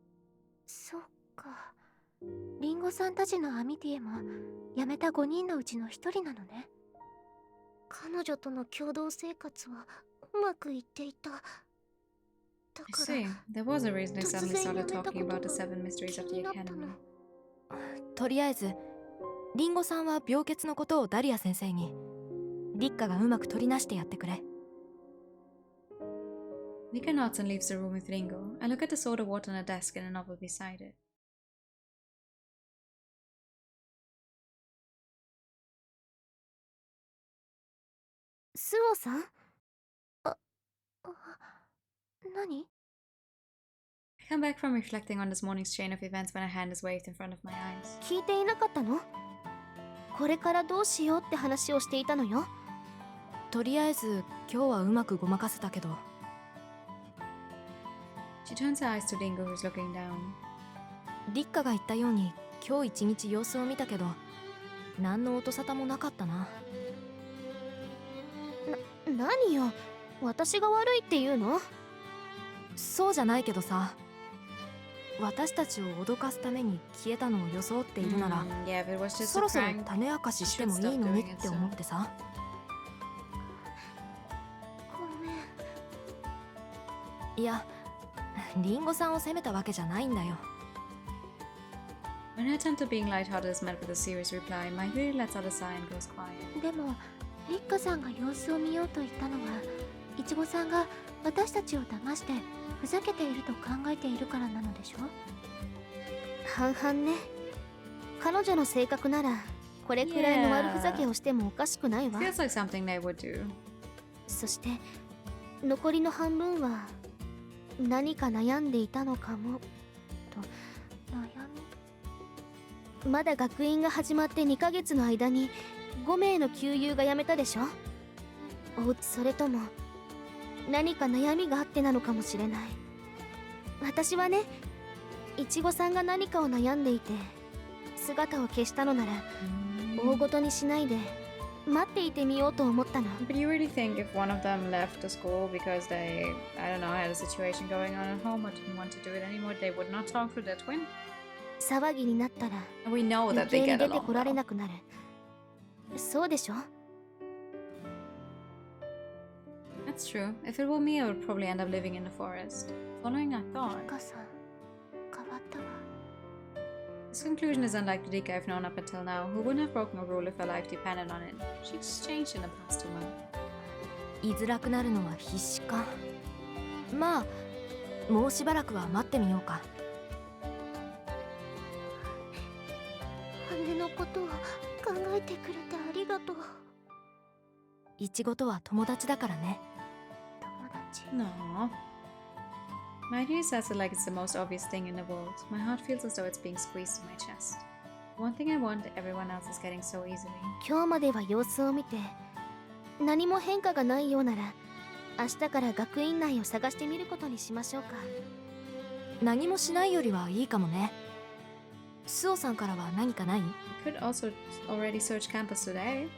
そっか。リンゴさんたちのアミティエも辞めた5人のうちの1人なのね。彼女との共同生活はうまくいっていた。だ I から see. There was a reason they 突 suddenly 然辞め started たこ talking と about the が seven mysteries 気 of に the なったの。 academy. とりあえずリンゴさんは病欠のことをダリア先生に、リッカがうまく取りなしてやってくれ。 Nika nods and leaves the room with Ringo. I look at the soda water on a desk and a novel beside it. スオさん？何？ I come back from reflecting on this morning's chain of events when a hand is waved in front of my eyes. 聞いていなかったの？これからどうしようって話をしていたのよ。とりあえず今日はうまくごまかせたけど。 She turns her eyes to Ringo, who's looking down. リッカが言ったように今日一日様子を見たけど、何の音沙汰もなかったな。何よ、私が悪いって言うの？そうじゃないけどさ、私たちを脅かすために消えたのを装っているなら、Yeah, if it was just そ a ろそろ prank, 種明かししてもいいのにって思ってさ。ごめん。いや、リンゴさんを責めたわけじゃないんだよ。 when her attempt at being lighthearted is met with a serious reply, my theory lets out a sigh and goes quiet. でもリッカさんが様子を見ようと言ったのは、イチゴさんが私たちを騙してふざけていると考えているからなのでしょ？半々ね。彼女の性格ならこれくらいの悪ふざけをしてもおかしくないわ。 Feels like something they would do. そして残りの半分は何か悩んでいたのかもと。悩み？まだ学院が始まって2ヶ月の間に5名の旧友が辞めたでしょ？それとも何か悩みがあってなのかもしれない。私はね、いちごさんが何かを悩んでいて姿を消したのなら大ごとにしないで待っていてみようと思ったの。 But you really think if one of them left the school because they, I don't know, had a situation going on at home or didn't want to do it anymore, they would not talk to their twin? 騒ぎになったら We know 余 that 計 they に get 出て along こられ well. なくなる。そうでしょ？ That's true. If it were me, I would probably end up living in the forest. Following that お thought, 母さん変わったわ。 this conclusion is unlike the Dika I've known up until now, who wouldn't have broken a rule if her life depended on it. She's changed in the past 2 months. 居づらくなるのは必死か。まあもうしばらくは待ってみようか。姉のことを考えてくれてありがとう。イチゴとは友達だからね。友達。 No. My idea says it like it's the most obvious thing in the world. My heart feels as though it's being squeezed in my chest. One thing I want, everyone else is getting so easily. 今日までは様子を見て何も変化がないようなら明日から学院内を探してみることにしましょうか。何もしないよりはいいかもね。スオさんからは何かない？ We could also already search campus today.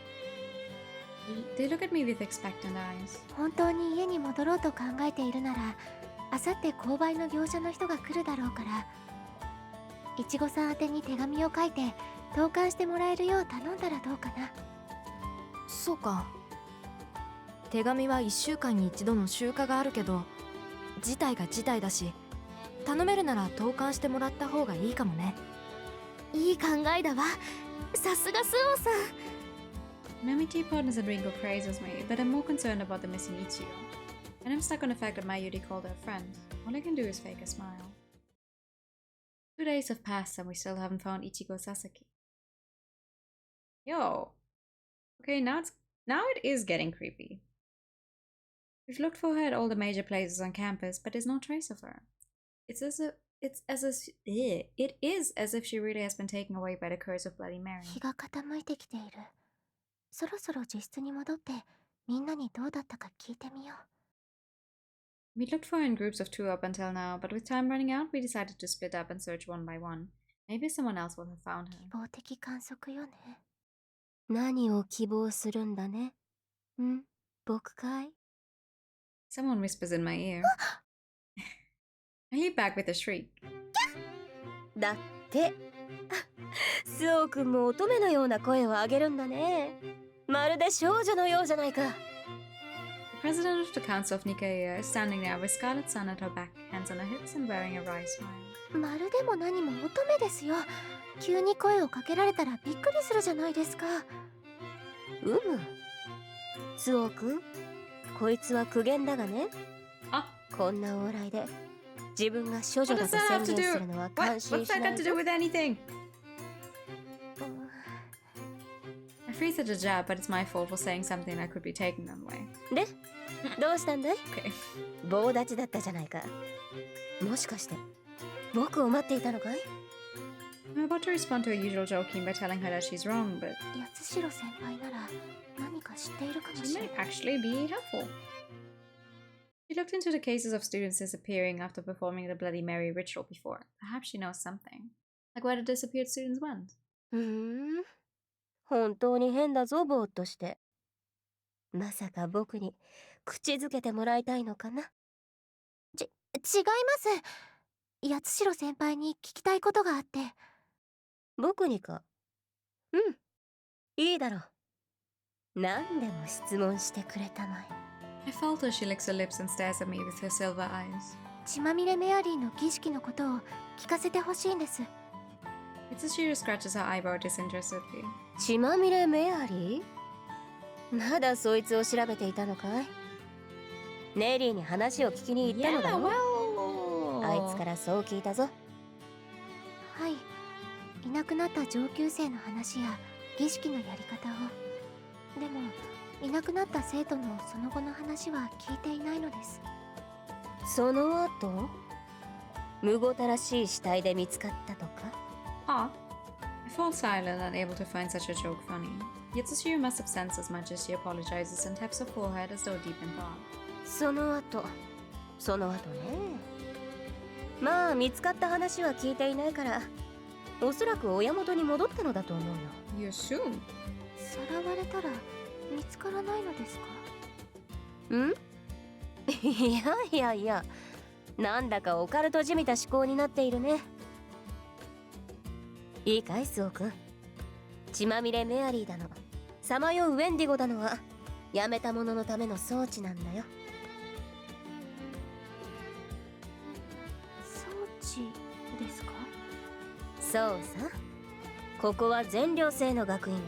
They look at me with expectant eyes. 本当に家に戻ろうと考えているならあさって購買の業者の人が来るだろうから、いちごさん宛てに手紙を書いて投函してもらえるよう頼んだらどうかな。そうか。手紙は1週間に1度の集荷があるけど、事態が事態だし、頼めるなら投函してもらった方がいいかもね。いい考えだわ。さすがスオさん。 Nami Tea partners and Ringo praises me, but I'm more concerned about the missing Ichigo. And I'm stuck on the fact that Mayuri called her a friend. All I can do is fake a smile. 2 days have passed and we still haven't found Ichigo Sasaki. Yo. Okay, now it is getting creepy. We've looked for her at all the major places on campus, but there's no trace of her. It is as if she really has been taken away by the curse of Bloody Mary. 日が傾いてきている。そろそろ自室に戻ってみんなにどうだったか聞いてみよう。 We looked for her in groups of 2 up until now, but with time running out, we decided to split up and search one by one. Maybe someone else will have found her. 希望的観測よね。何を希望するんだね。ん？僕かい？ Someone whispers in my ear. I leap back with a shriek. だってスオ君も乙女のような声を上げるんだね。まるで少女のようじゃないか。president of the Council of Nicaea is standing there with scarlet sun at her back, hands on her hips, and wearing a wry smile. まるでも何も乙女ですよ。急に声をかけられたらびっくりするじゃないですか。スオ君、こいつは苦言だがね。あ、こんな往来で自分が処女だと宣言するのは感心しない。What's that got to do with anything? I freeze at a jab, but it's my fault for saying something that could be taken that way. で、どうしたんだい？ Okay. 棒立ちだったじゃないか。もしかして僕を待っていたのかい？ I'm about to respond to her usual joking by telling her that she's wrong, but 八代先輩なら何か知っているかも she しれない。 might actually be helpful. She looked into the cases of students disappearing after performing the Bloody Mary ritual before. Perhaps she knows something. Like where the disappeared students went. 本当に変だぞ、ぼーっとして。まさか僕に口づけてもらいたいのかな？違います。八代先輩に聞きたいことがあって。僕にか？いいだろう。何でも質問してくれたまえ。I falter as she licks her lips and stares at me with her silver eyes. 血まみれメアリーの儀式のことを聞かせてほしいんです。It's as Shiro scratches her eyebrow disinterestedly. 血まみれメアリー？まだそいつを調べていたのかい？ネリーに話を聞きに行ったのだろ？ well. あいつからそう聞いたぞ。はい。いなくなった上級生の話や儀式のやり方を。でも、いなくなった生徒のその後の話は聞いていないのです。その後？むごたらしい死体で見つかったとか？Ah. I fall silent, unable to find such a joke funny. Yatsushiro must have sensed as much as she apologizes and taps her forehead as though deep in thought. その後ね。まあ見つかった話は聞いていないから、おそらく親元に戻ったのだと思うよ。 You assume? さらわれたら見つからないのですか？いや、なんだかオカルトじみた思考になっているね。いいかい、スオ君。血まみれメアリーだの、さまようウェンディゴだのはやめた者のための装置なんだよ。装置ですか？そうさ、ここは全寮制の学院だ。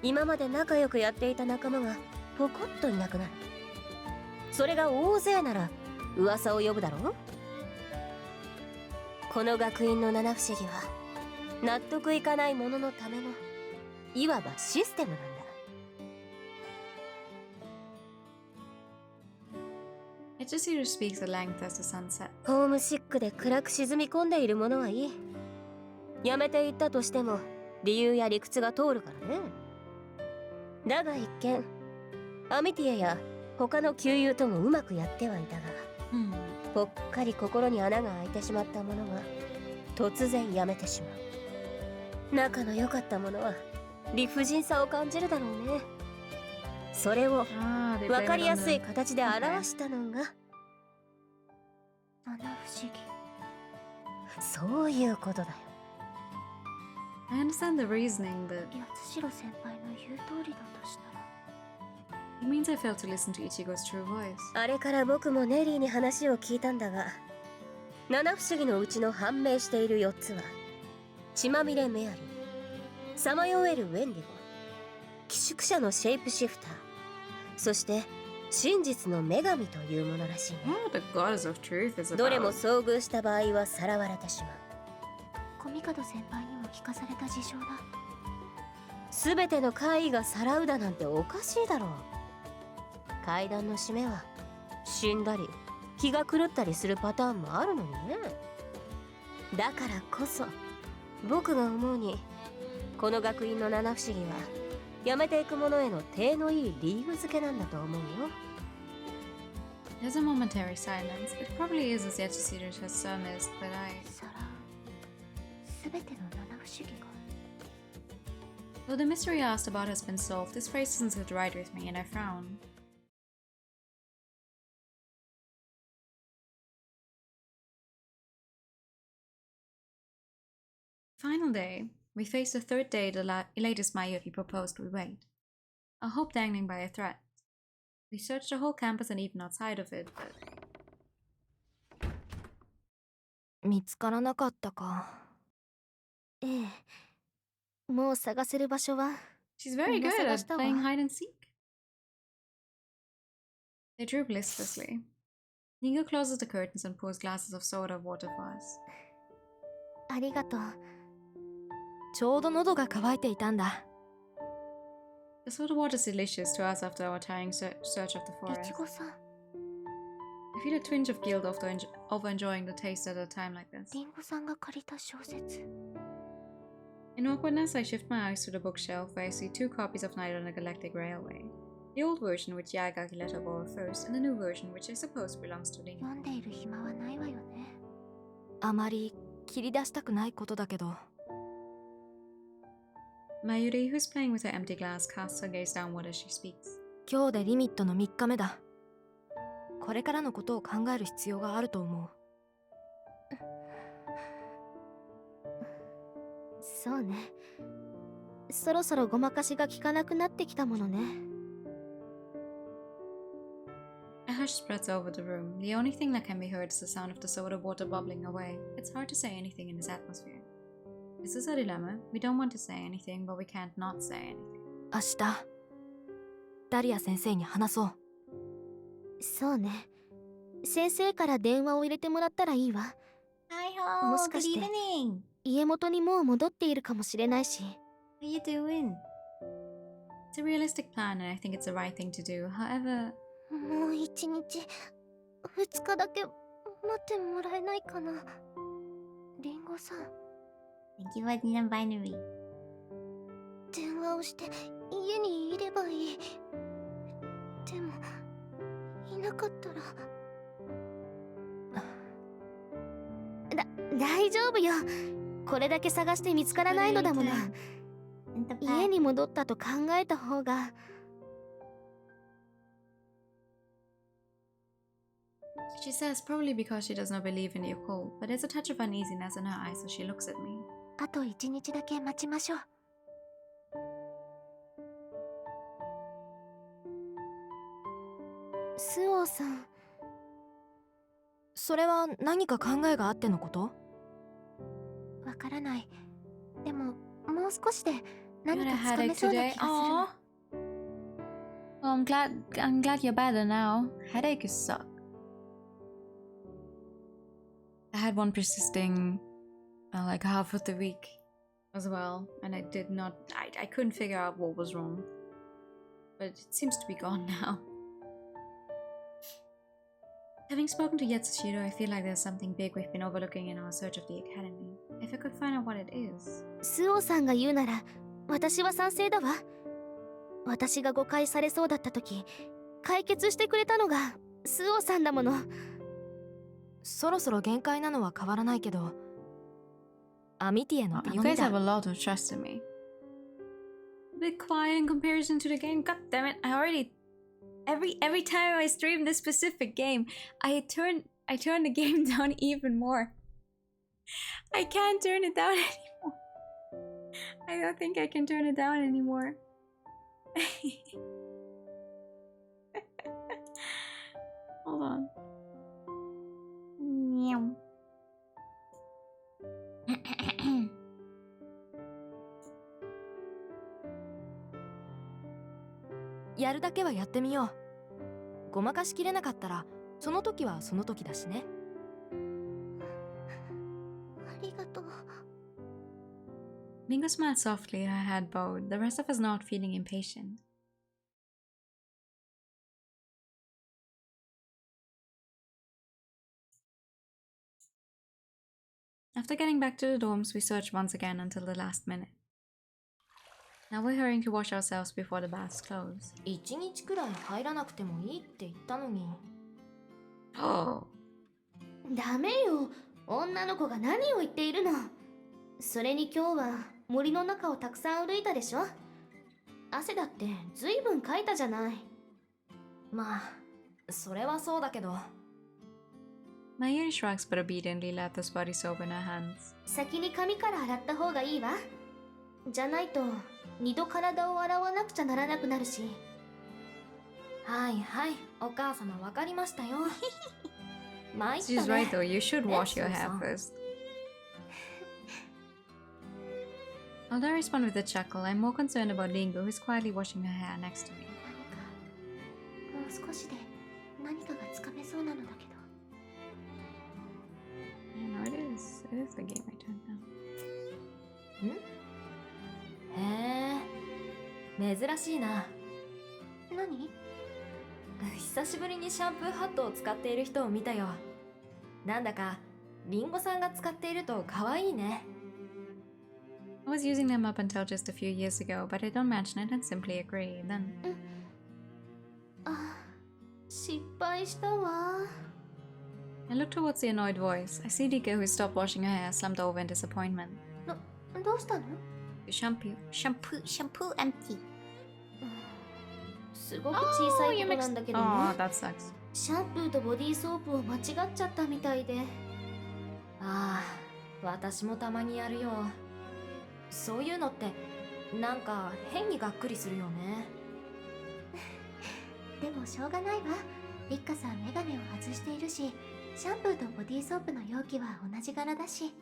今まで仲良くやっていた仲間がポコッといなくなる。それが大勢なら噂を呼ぶだろう。この学院の七不思議は納得いかない者のためのいわばシステムなんだ。Yatsushiro speaks at length as the sun sets. ホームシックで暗く沈み込んでいる者はいい。やめていったとしても理由や理屈が通るからね。だが一見アミティアや他の旧友ともうまくやってはいたが、ぽっかり心に穴が開いてしまった者が突然やめてしまう。仲の良かった者は理不尽さを感じるだろうね。それを分かりやすい形で表したのが七不思議。そういうことだよ。I understand the reasoning, but 八代先輩の言う通りだとしたら。it means I failed to listen to Ichigo's true voice. あれから僕もネリーに話を聞いたんだが、七不思議のうちの判明している4つは血まみれメアリー、さまよえるウェンディゴ、寄宿舎のシェイプシフター、そして真実の女神というものらしいね。 What the goddess of truth is どれ about. も遭遇した場合はさらわれてしまう。コミカド先輩にも聞かされた事情だ。全ての怪異がさらうだなんておかしいだろう。階段の締めは死んだり気が狂ったりするパターンもあるのにね。だからこそ僕が思うに、この学院の七不思議はやめていく者への体のいい理由付けなんだと思うよ。 There's a momentary silence. It probably is as Yatsushiro has surmised, but I... さらう。すべての七不思議が。 Though the mystery I asked about has been solved, this phrase doesn't sit right with me, and I frown. Final day. We face the third day the latest Mayuri proposed we wait. A hope dangling by a thread. We searched the whole campus and even outside of it, but 見つからなかったか。ええ。もう探せる場所は she's very good at 探したわ。 playing hide and seek. They droop listlessly. Nigo closes the curtains and pours glasses of soda water for us. ありがとう。ちょうど喉が渇いていたんだ。The soda water is delicious to us after our tiring search of the い forest. ちごさん、 I feel a twinge of guilt over enjoying the taste at a time like this. リンゴさんが借りた小説。 In awkwardness, I shift my eyes to the bookshelf where I see 2 copies of Night on the Galactic Railway. The old version which Yaga Kileta bore first, and the new version which I suppose belongs to Ling. 読んでいる暇はないわよね。あまり切り出したくないことだけど。Mayuri, who's playing with her empty glass, casts her gaze downward as she speaks. 今日でリミットの3日目だ。これからのことを考える必要があると思う。そうね。そろそろごまかしが効かなくなってきたものね。A hush spreads over the room. The only thing that can be heard is the sound of the soda water bubbling away. It's hard to say anything in this atmosphere. This is a dilemma. We don't want to say anything, but we can't not say anything. 明日、ダリア先生に話そう。そうね。先生から電話を入れてもらったらいいわ。 Hi ho, もしか good して evening. 家元にもう戻っているかもしれないし。 How you doing? It's a realistic plan, and I think it's the right thing to do. However, もう1日、2日だけ待ってもらえないかな。リンゴさん、 Thank you for the non-binary. 電話をして家にいればいい。でも、いなかったら。大丈夫よ。これだけ探して見つからないのだもの。 And the 家 pack. に戻ったと考えた方が。 she says probably because she does not believe in the occult, but there's a touch of uneasiness in her eyes as she looks at me. あと1日だけ待ちましょう。スオさん、それは何か考えがあってのこと？わからない。でも、もう少しで You 何 had か a つかめ headache そうな today? 気がするの。 Aww. Well, I'm glad you're better now. Headaches suck. I had one persisting like half of the week as well, and I couldn't figure out what was wrong. But it seems to be gone now. Having spoken to Yatsushiro, I feel like there's something big we've been overlooking in our search of the academy. If I could find out what it is. スオさんが言うなら、私は賛成だわ。私が誤解されそうだった時、解決してくれたのがスオさんだもの。そろそろ限界なのは変わらないけど、アミティエの You 頼み guys have だ。 a lot of trust in me. A bit quiet in comparison to the game. God damn it! I already every time I stream this specific game, I turn the game down even more. I can't turn it down anymore. I don't think I can turn it down anymore. Hold on. Meow. やるだけはやってみよう。ごまかしきれなかったら、その時はその時だしね。ありがとう。 Mingo smiled softly, her head bowed, the rest of us not feeling impatient. After getting back to the dorms, we searched once again until the last minute. Now we're hurrying to wash ourselves before the baths close. 1日くらい入らなくてもいいって言ったのに。Oh. ダメよ。女の子が何を言っているの。それに今日は森の中をたくさん歩いたでしょ。汗だってずいぶんかいたじゃない。まあ、それはそうだけど。Mayuri shrugs but obediently lathers body soap in her hands. 先に髪から洗った方がいいわ。じゃないと2度体を洗わなくちゃならなくなるし。はいはい、お母様わかりましたよ。参ったね。 She's right though, you should wash your hair そうそう。 first. Although I respond with a chuckle, I'm more concerned about Ringo, who's quietly washing her hair next to me. もう少しで何かがつかめそうなのだけど。 Yeah, no, it is the game I turned down. へえ、珍しいな。何？久しぶりにシャンプーハットを使っている人を見たよ。なんだかリンゴさんが使っていると可愛いね。I was using them up until just a few years ago, but I don't mention it and simply agree. Then あ、失敗したわ。 I look towards the annoyed voice. I see Rika, who stopped washing her hair, slumped over in disappointment. どうしたの？ To shampoo. Shampoo empty. すごく小さいことなんだけどね。 Oh, that sucks. シャンプーとボディーソープを間違っちゃったみたいで。ああ、私もたまにやるよ。そういうのってなんか変にがっくりするよね。でもしょうがないわ。リッカさんメガネを外しているし、シャンプーとボディーソープの容器は同じ柄だし。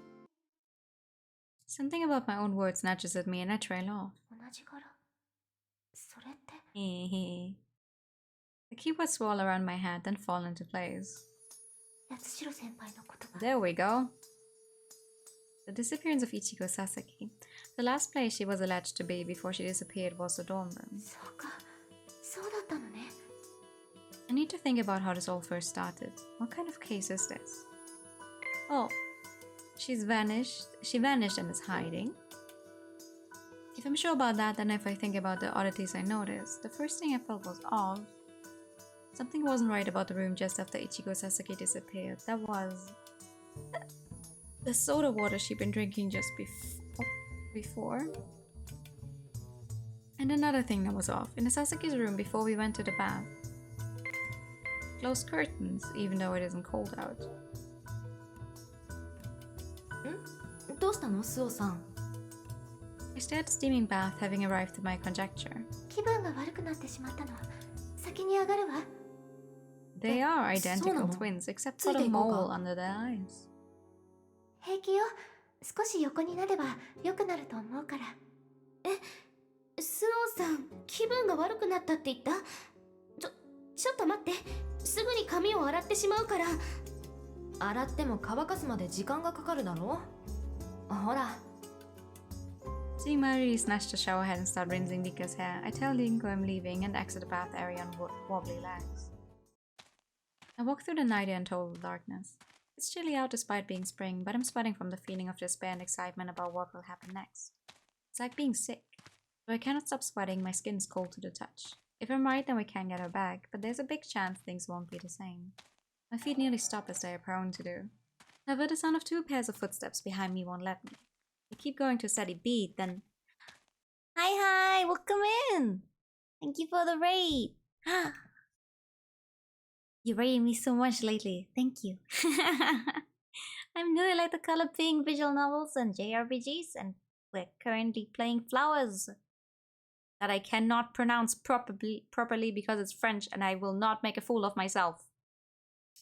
Something about my own words nudges at me and I trail off. 同じ柄？それって。 Hehe. The keywords swirl around my head, then fall into place. 八代先輩の言葉。 There we go. The disappearance of Ichigo Sasaki. The last place she was alleged to be before she disappeared was the dorm room. そうか、そうだったのね。 I need to think about how this all first started. What kind of case is this? Oh, she vanished and is hiding. If I'm sure about that, then if I think about the oddities I noticed, the first thing I felt was odd. Something wasn't right about the room just after Ichigo Sasaki disappeared. That was the soda water she'd been drinking just before. And another thing that was off. In the Sasaki's room before we went to the bath. Closed curtains, even though it isn't cold out. どうしたの、スオさん。 I stared at the steaming bath, having arrived at my conjecture. 気分が悪くなってしまったの。先に上がるわ。 They are identical no. twins, except for the Tsude mole ikoうか。 under their eyes. 平気よ。少し横になれば良くなると思うから。スオさん、気分が悪くなったって言った？ちょっと待って。すぐに髪を洗ってしまうから。洗っても乾かすまで時間がかかるだろ。ほら。 Seeing Marie snatch the shower head and start rinsing Rika's hair, I tell Rinko I'm leaving and exit the bath area on wobbly legs. I walk through the night in total darkness. It's chilly out despite being spring, but I'm sweating from the feeling of despair and excitement about what will happen next. It's like being sick. Though I cannot stop sweating, my skin is cold to the touch. If I'm right, then we can get her back, but there's a big chance things won't be the same. My feet nearly stop as they are prone to do. However, the sound of 2 pairs of footsteps behind me won't let me. They keep going to a steady beat, then... Hi, welcome in. Thank you for the raid. You raided me so much lately. Thank you. I'm new. I like the color pink visual novels and JRPGs, and we're currently playing Flowers that I cannot pronounce properly because it's French, and I will not make a fool of myself.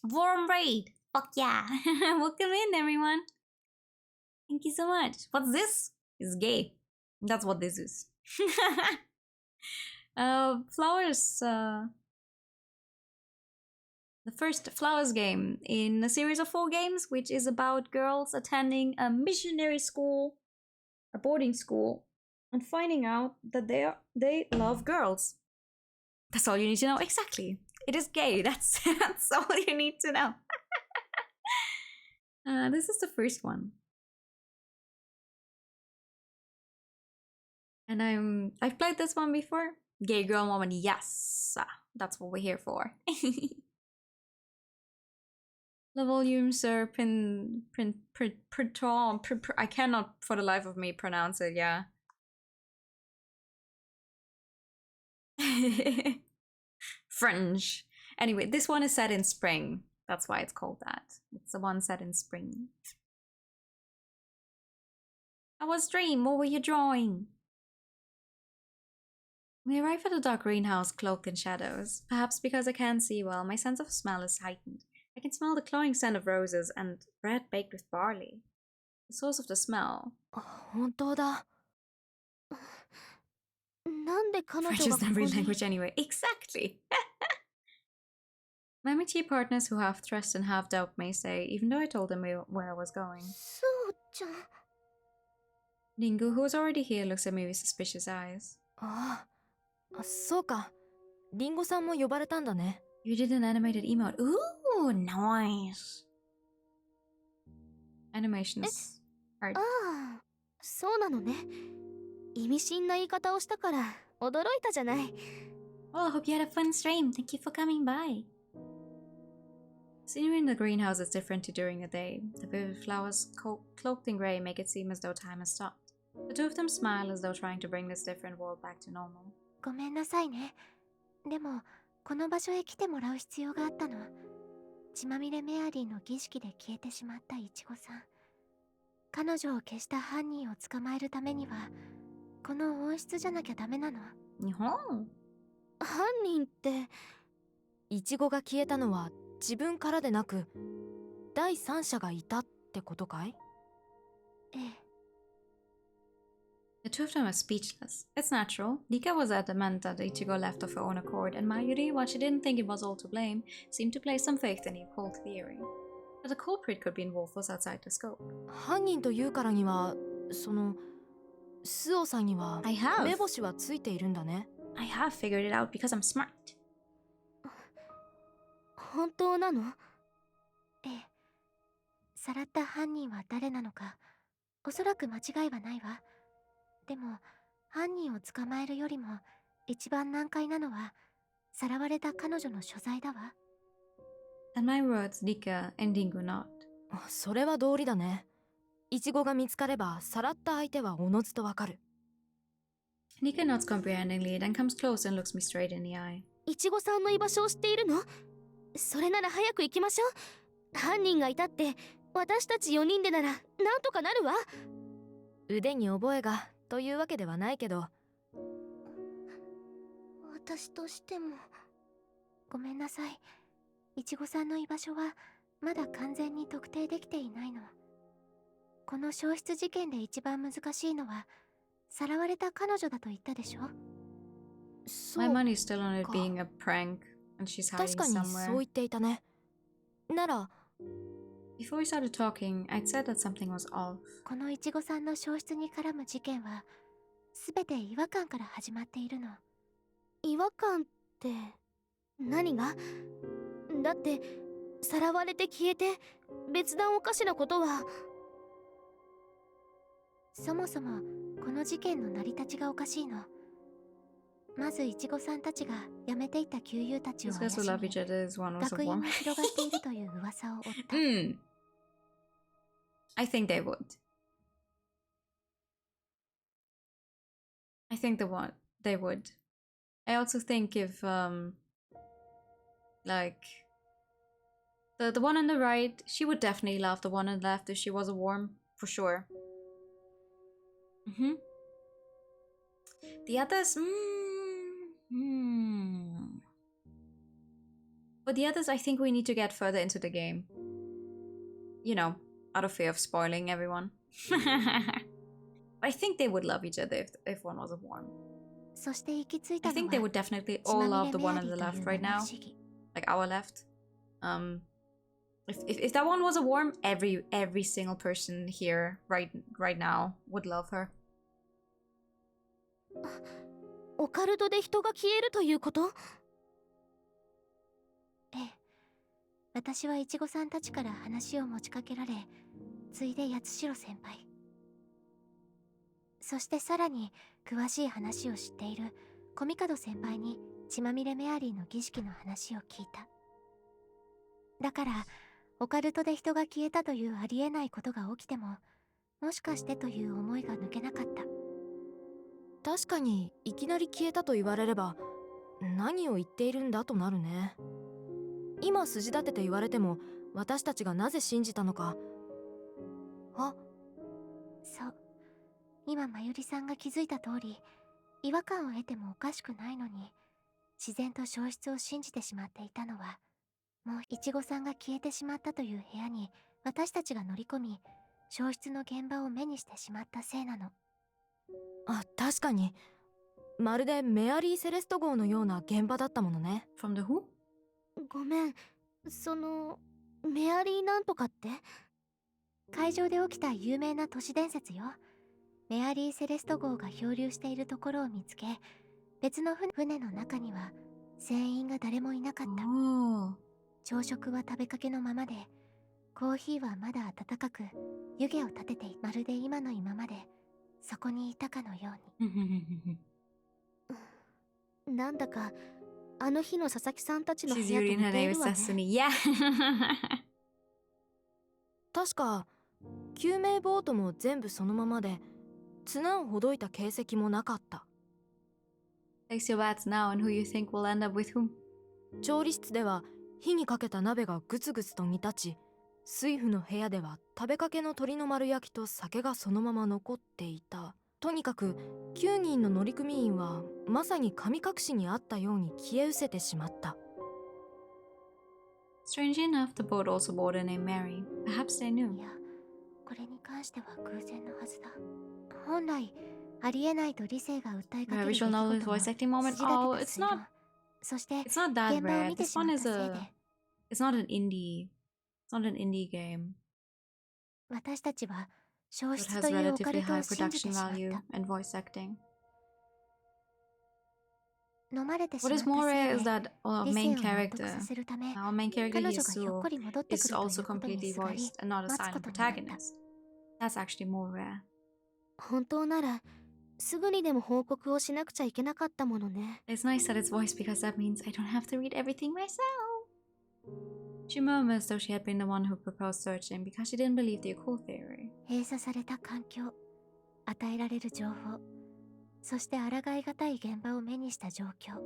Warm raid. Fuck yeah. Welcome in, everyone. Thank you so much. What's this? It's gay. That's what this is. Flowers. The first Flowers game in a series of 4 games, which is about girls attending a missionary school, a boarding school, and finding out that they love girls. That's all you need to know. Exactly. It is gay. That's all you need to know. This is the first one. And I've played this one before. Gay girl moment, yes. That's what we're here for. The volumes are Printemps. I cannot for the life of me pronounce it, yeah. French. Anyway, this one is set in spring. That's why it's called that. It's the one set in spring. How was dream? What were you drawing? We arrive at a dark greenhouse cloaked in shadows. Perhaps because I can't see well, my sense of smell is heightened. I can smell the cloying scent of roses and bread baked with barley. The source of the smell. 本当だ。なんで彼女 French が is こ not こ real に language anyway. Exactly! My MIT partners who half trust and half doubt may say, even though I told them where I was going. そうちゃん Ringu, who was already here, looks at me with suspicious eyes. ああ、そうか。リンゴさんも呼ばれたんだね。You did an animated emote. Ooh, nice! Animations. Art. ああそうなのね意味深な言い方をしたから驚いたじゃない Well, I hope you had a fun stream. Thank you for coming by. Scenery in the greenhouse is different to during the day. The vivid flowers cloaked in grey make it seem as though time has stopped. The two of them smile as though trying to bring this different world back to normal. ごめんなさいねでもこの場所へ来てもらう必要があったの血まみれメアリーの儀式で消えてしまったイチゴさん彼女を消した犯人を捕まえるためにはこの温室じゃなきゃダメなのNihon. 犯人ってイチゴが消えたのは自分からでなく第三者がいたってことかい？ええ The two of them are speechless. It's natural. Nika was adamant that Ichigo left of her own accord, and Mayuri, while she didn't think it was all to blame, seemed to place some faith in the occult theory. That the culprit could be involved was outside the scope. 犯人というからにはそのスオさんには I have. 目星はついているんだね。I have figured it out because I'm smart. 本当なのええさらった犯人は誰なのかおそらく間違いはないわでも犯人を捕まえるよりも一番難解なのはさらわれた彼女の所在だわ And my words, Nika and Dingu nod. それは道理だね。イチゴが見つかればさらった相手はおのずとわかる。Nika nods comprehendingly, then comes close and looks me straight in the eye. イチゴさんの居場所を知っているのそれなら早く行きましょう犯人がいたって私たち4人でならなんとかなるわ腕に覚えがというわけではないけど。私としてもごめんなさいいちごさんの居場所はまだ完全に特定できていないのこの消失事件で一番難しいのはさらわれた彼女だと言ったでしょ My そう money's still on it か。 being a prank, and she's 確 hiding かにそう somewhere. 言っていたね。なら Before we started talking, I'd said that something was off. このいちごさんの消失に絡む事件は全て違和感から始まっているの違和感って何がだってさらわれて消えて別段おかしなことはそもそもこの事件の成り立ちがおかしいのまずいちごさんたちが辞めていた旧友たちを These 怪 guys し who love み each other is one was a 学院 worm. に広がっているという噂を追った I think they would. I think they would. I also think if like the one on the right, she would definitely love the one on the left if she was a worm, for sure. The others, But the others, I think we need to get further into the game. You know, out of fear of spoiling everyone. I think they would love each other if one was a worm. そして行き着いた I の think they は would definitely 血 all ま love み the れメ one ア on リ the ーとい left う right 七 now, 不思議 like our left. If that one was a worm, every single person here right now would love her. オカルトで人が消えるということええ私はイチゴさんたちから話を持ちかけられついで八代先輩そしてさらに詳しい話を知っているコミカド先輩に血まみれメアリーの儀式の話を聞いただからオカルトで人が消えたというありえないことが起きてももしかしてという思いが抜けなかった確かにいきなり消えたと言われれば何を言っているんだとなるね。今筋立てて言われても私たちがなぜ信じたのか。あ、そう今まゆりさんが気づいた通り違和感を得てもおかしくないのに、自然と消失を信じてしまっていたのは、もういちごさんが消えてしまったという部屋に私たちが乗り込み、消失の現場を目にしてしまったせいなの。あ、確かにまるでメアリー・セレスト号のような現場だったものね。 From the who? ごめん、メアリーなんとかって？海上で起きた有名な都市伝説よ。メアリー・セレスト号が漂流しているところを見つけ、別の船の中には船員が誰もいなかった。Oh. 朝食は食べかけのままで、コーヒーはまだ温かく湯気を立ててまるで今の今までそこにいたかのように。なんだかあの日の佐々木さんたちの部 She's 屋と reading 似 her てい name る with わね。 Destiny. Yeah. 確か救命ボートも全部そのままで、綱をほどいた形跡もなかった。 Place your bets now on who you think will end up with whom. 調理室では火にかけた鍋がグツグツと煮立ち、水夫の部屋では食べかけの鶏の丸焼きと酒がそのまま残っていた。とにかく9人の乗組員はまさに神隠しにあったように消え失せてしまった。 Strangely enough, the boat also bore the name Mary. Perhaps they knew. いや、これに関しては偶然のはずだ。本来ありえないと理性が訴えかけ My る出来 visual 事 novel も voice acting moment. 筋立て Oh, た it's 推論。 not. そして It's not that 現場を rare. 見て This しま one った is せいで、 It's not an indie. It's not an indie game. 私たちは消 It 失 has というオカ relatively ルトを high 信じ production てしまっ value た。 and voice acting. 飲まれてし What まっ is た more せ rare い is で、 that our 理 main 性を納得 character, させるため、 our main character 彼女がひょっ Yasuo, こり戻ってく is るとい also うことに completely すがり、 voiced and not a 待つ silent ことになった。 protagonist. That's actually more rare. 本当ならすぐにでも報告をしなくちゃいけなかったものね。 It's nice that it's voiced because that means I don't have to read everything myself. She murmurs though she had been the one who proposed searching because she didn't believe the occult theory. 閉鎖された環境、与えられる情報、そして抗いがたい現場を目にした状況、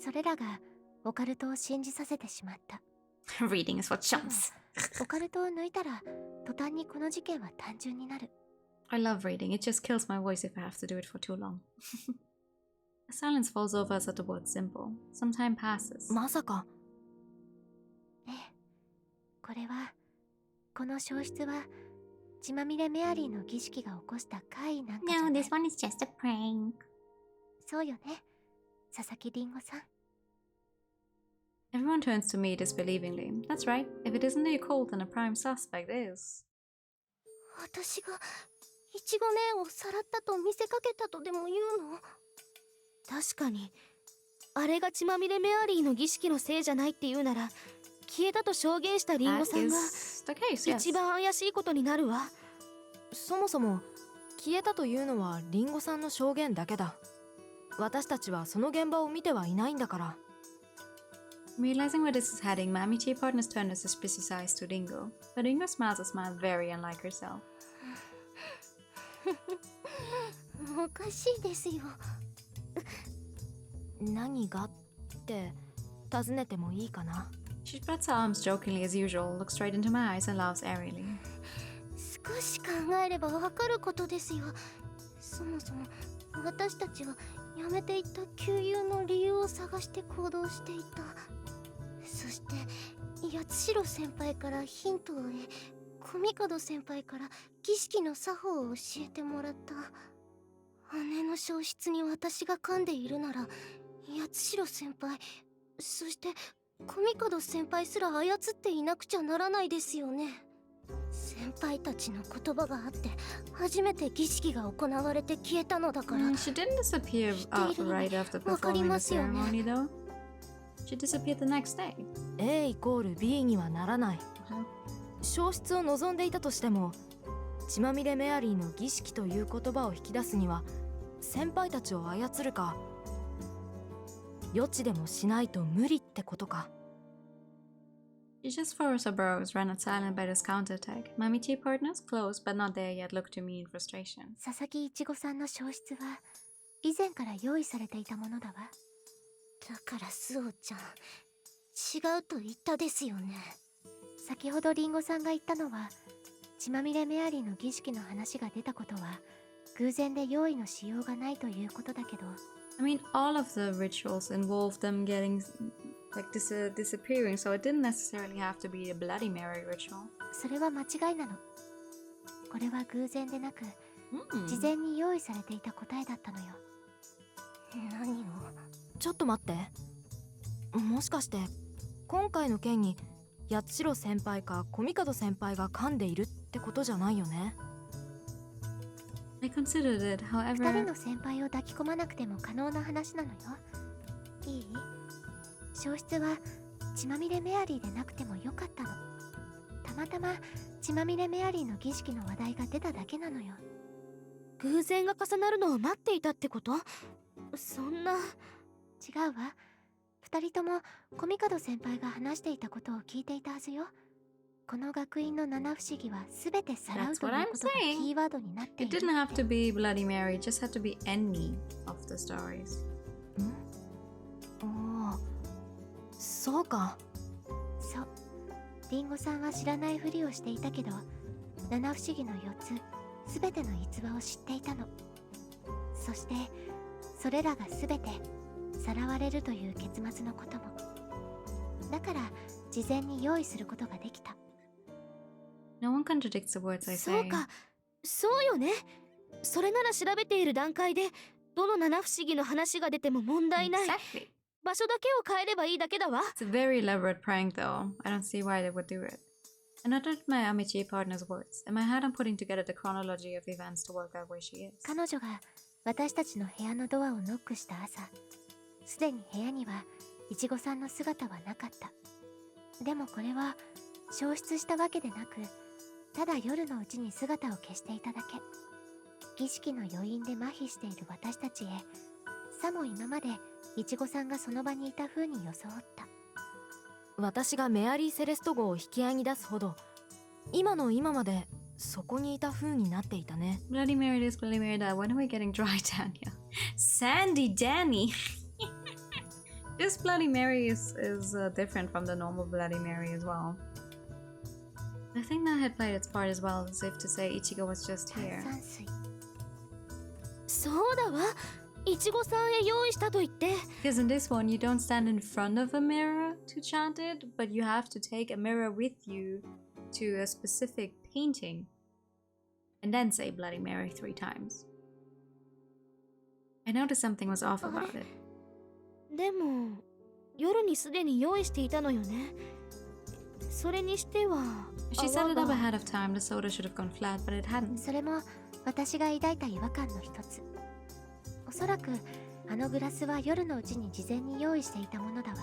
それらがオカルトを信じさせてしまった。 Reading is for でも chumps. オカルトを抜いたら途端にこの事件は単純になる。 I love reading. It just kills my voice if I have to do it for too long. A silence falls over us at the word simple. Some time passes. まさかねえ、これは、この消失は血まみれメアリーの儀式が起こした怪異なんかじゃ No, ない。 this one is just a prank. そうよね、佐々木りんごさん。 Everyone turns to me disbelievingly. That's right. If it isn't the occult, then a prime suspect is. 私がいちご姉をさらったと見せかけたとでも言うの？確かにあれが血まみれメアリーの儀式のせいじゃないっていうなら、消えたと証言したリンゴ That さんが is the case, yes. 一番怪しいことになるわ。そもそも消えたというのはリンゴさんの証言だけだ。私たちはその現場を見てはいないんだから。 Realizing where this is heading, my Amici partners turn a suspicious eyes to Ringo. But Ringo smiles a smile very unlike herself. おかしいですよ。何がって尋ねてもいいかな。 She spreads her arms jokingly as usual, looks straight into my eyes and laughs airily. 少し考えればわかることですよ。そもそも私たちはやめていった給油の理由を探して行動していた。そして八代先輩からヒントを得、小見門先輩から儀式の作法を教えてもらった。姉の消失に私が噛んでいるなら、八代先輩、そして小見門先輩すら操っていなくちゃならないですよね。先輩たちの言葉があって初めて儀式が行われて消えたのだから。 She didn't disappear right after performing the ceremony, though. She disappeared the next day. A イコール B にはならない。消失を望んでいたとしても、血まみれメアリーの儀式という言葉を引き出すには先輩たちを操るか予知でもしないと無理ってことか。 She just furrows her brows, ran at silent by this counterattack. My Amici partners, close but not there yet, look to me in frustration. 佐々木いちごさんの消失は以前から用意されていたものだわ。だからスオちゃん、違うと言ったですよね。先ほどリンゴさんが言ったのは、血まみれメアリーの儀式の話が出たことは偶然で用意のしようがないということだけど、 I mean, all of the rituals involved them getting like disappearing, so it didn't necessarily have to be a Bloody Mary ritual. それは間違いなの。これは偶然でなく、 Hmm. 事前に用意されていた答えだったのよ。何を？ちょっと待って。もしかして今回の件に八代先輩か小帝先輩が噛んでいるってことじゃないよね。I considered it, 二人 however. の先輩を抱き込まなくても可能な話なのよ。いい？消失は血まみれメアリーでなくてもよかったの。たまたま血まみれメアリーの儀式の話題が出ただけなのよ。偶然が重なるのを待っていたってこと？そんな。違うわ。二人とも小帝先輩が話していたことを聞いていたはずよ。この学院の七不思議は全てさらう That's とい what う I'm ことが saying. キーワードになってい It る。 didn't have to be Bloody Mary, it just had to be any of the stories. おお、そうか。そう。リンゴさんは知らないふりをしていたけど、七不思議の4つ全ての逸話を知っていたの。そしてそれらが全てさらわれるという結末のことも。だから事前に用意することができた。 No one contradicts the words I そ say. うか、そうよね。それなら調べている段階でどの七不思議の話が出ても問題ない。 Exactly. 場所だけを変えればいいだけだわ。 It's a very elaborate prank, though. I don't see why they would do it. I noted my Amici partner's words. In my head, I'm putting together the chronology of events to work out where she is. 彼女が私たちの部屋のドアをノックした朝、すでに部屋にはいちごさんの姿はなかった。でもこれは消失したわけでなく、ただ夜のうちに姿を消していただけ。儀式の余韻で麻痺している私たちへ、さも今までいちごさんがその場にいた風に装った。私がメアリー・セレスト号を引き合いに出すほど今の今までそこにいた風になっていたね。 Bloody Mary this, Bloody Mary that. When are we getting dry, Daniel? Sandy Danny! This Bloody Mary is different from the normal Bloody Mary as well. I think that had played its part as well, as if to say Ichigo was just 炭 here. 酸水。そうだわ。いちごさんへ用意したと言って。 Because in this one, you don't stand in front of a mirror to chant it, but you have to take a mirror with you to a specific painting and then say Bloody Mary 3 times. I noticed something was off about it. でも夜にすでに用意していたのよね。それにしては She set it up ahead of time, the soda should have gone flat, but it hadn't. それも私が抱いた違和感の一つ。おそらくあのグラスは夜のうちに事前に用意していたものだわ。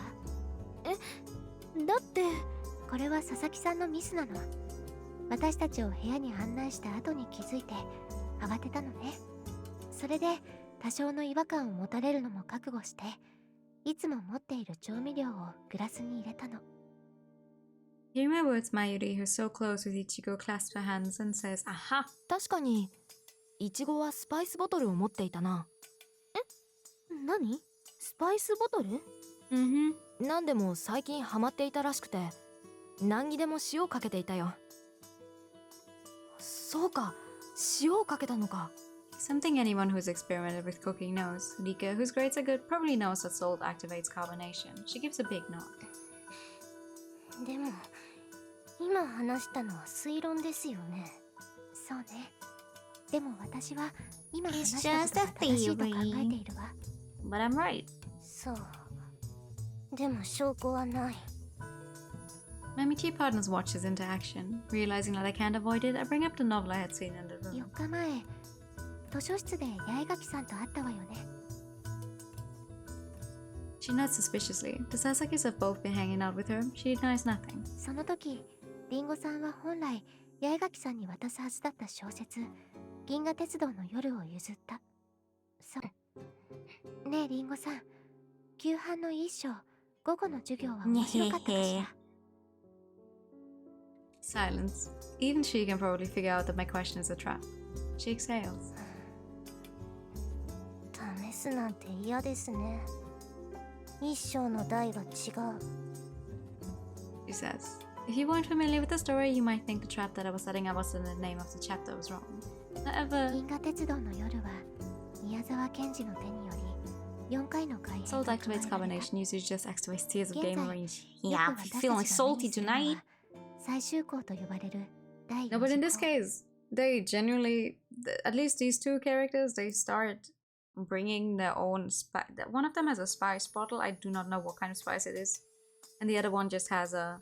だってこれは佐々木さんのミスなの。私たちを部屋に案内した後に気づいて慌てたのね。それで多少の違和感を持たれるのも覚悟して、いつも持っている調味料をグラスに入れたの。 Hearing my words, Mayuri, who's so close with Ichigo, clasps her hands and says, Aha! 確かにイチゴはスパイスボトルを持っていたな。何？スパイスボトル？ Mm-hmm. なんでも最近ハマっていたらしくて何にでも塩かけていたよ。そうか、塩をかけたのか。 Something anyone who's experimented with cooking knows. Rika, whose grades are good, probably knows that salt activates carbonation. She gives a big nod. でも今話したのは推論ですよね。そうね。でも私は今話したことが正しいと考えているわ。 But I'm right. そう。でも証拠はない。 My Michi partners watch this interaction. Realizing that I can't avoid it, I bring up the novel I had seen in the 4 room. 日前、図書室で八重垣さんと会ったわよね。 She nods suspiciously. The Sasakis have both been hanging out with her. She denies nothing. その時、リンゴさんは本来八重垣さんに渡すはずだった小説「銀河鉄道の夜」を譲った。そう。ねえリンゴさん、旧版の一章午後の授業は面白かったかしら？ Silence. Even she can probably figure out that my question is a trap. She exhales. 試すなんて嫌ですね。一章の題は違う。 She says. If you weren't familiar with the story, you might think the trap that I was setting up was in the name of the chapter was wrong. However, 銀河鉄道の夜は宮沢賢治の手により4回の改変 Salt が加え activates られた carbonation, usage just activates tears of 現 game 在 range. よ Yeah, く I'm 私た feeling ちが目 salty にするの tonight. は最終項と呼ばれる第 No, 4 but in 次 this 項 case, they genuinely, at least these two characters, they start bringing their own spice. One of them has a spice bottle. I do not know what kind of spice it is. And the other one just has a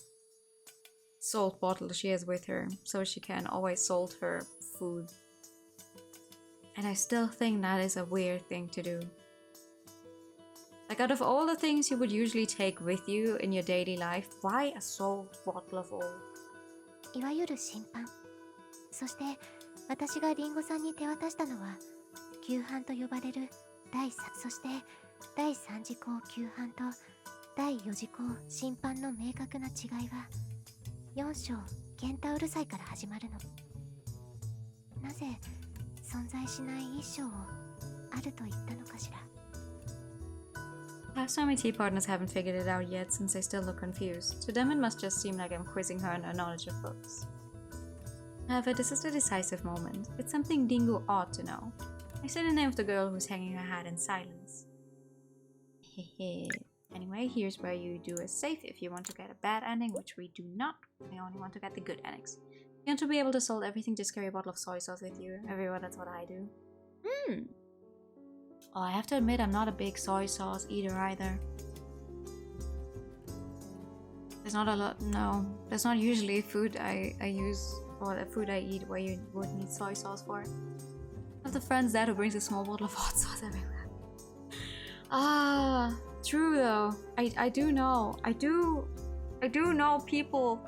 salt bottle she has with her, so she can always salt her food. And I still think that is a weird thing to do. Like, out of all the things you would usually take with you in your daily life, why a salt bottle of all? いわゆる審判そして私がリンゴさんに手渡したのは旧版と呼ばれる第3そして第3次項旧版と第4次項審判の明確な違いは4章ケンタウル祭から始まるのなぜ存在しない1章をあると言ったのかしら Perhaps my tea partners haven't figured it out yet since they still look confused. To them it must just seem like I'm quizzing her on her knowledge of books. However, this is the decisive moment. It's something Dingo ought to know. I say the name of the girl who's hanging her head in silence. Hehe. Anyway, here's where you do a save if you want to get a bad ending, which we do not. We only want to get the good endings. You want to be able to solve everything, just carry a bottle of soy sauce with you. Everyone, that's what I do. Oh, I have to admit, I'm not a big soy sauce eater either. There's not a lot, no. There's not usually food I use, or the food I eat where you would need soy sauce for. I have the friend's dad who brings a small bottle of hot sauce everywhere. Ah, true though. I do know. I do know people.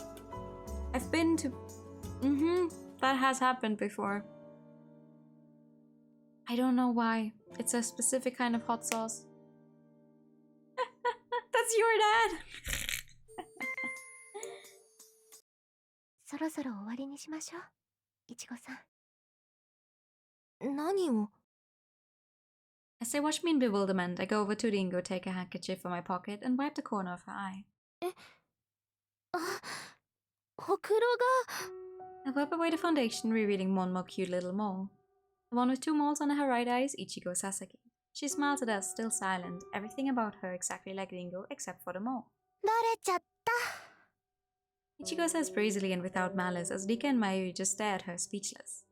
I've been to... that has happened before. I don't know why. It's a specific kind of hot sauce. That's your dad! そろそろ終わりにしましょういちごさん何を As they watch me in bewilderment, I go over to Ringo, take a handkerchief from my pocket, and wipe the corner of her eye. あほくろ I wipe away the foundation, revealing one more cute little mole. The one with 2 moles under her right eye is Ichigo Sasaki. She smiles at us, still silent, everything about her exactly like Ringo except for the mole. バレちゃった Ichigo says breezily and without malice as Rika and Mayuri just stare at her speechless.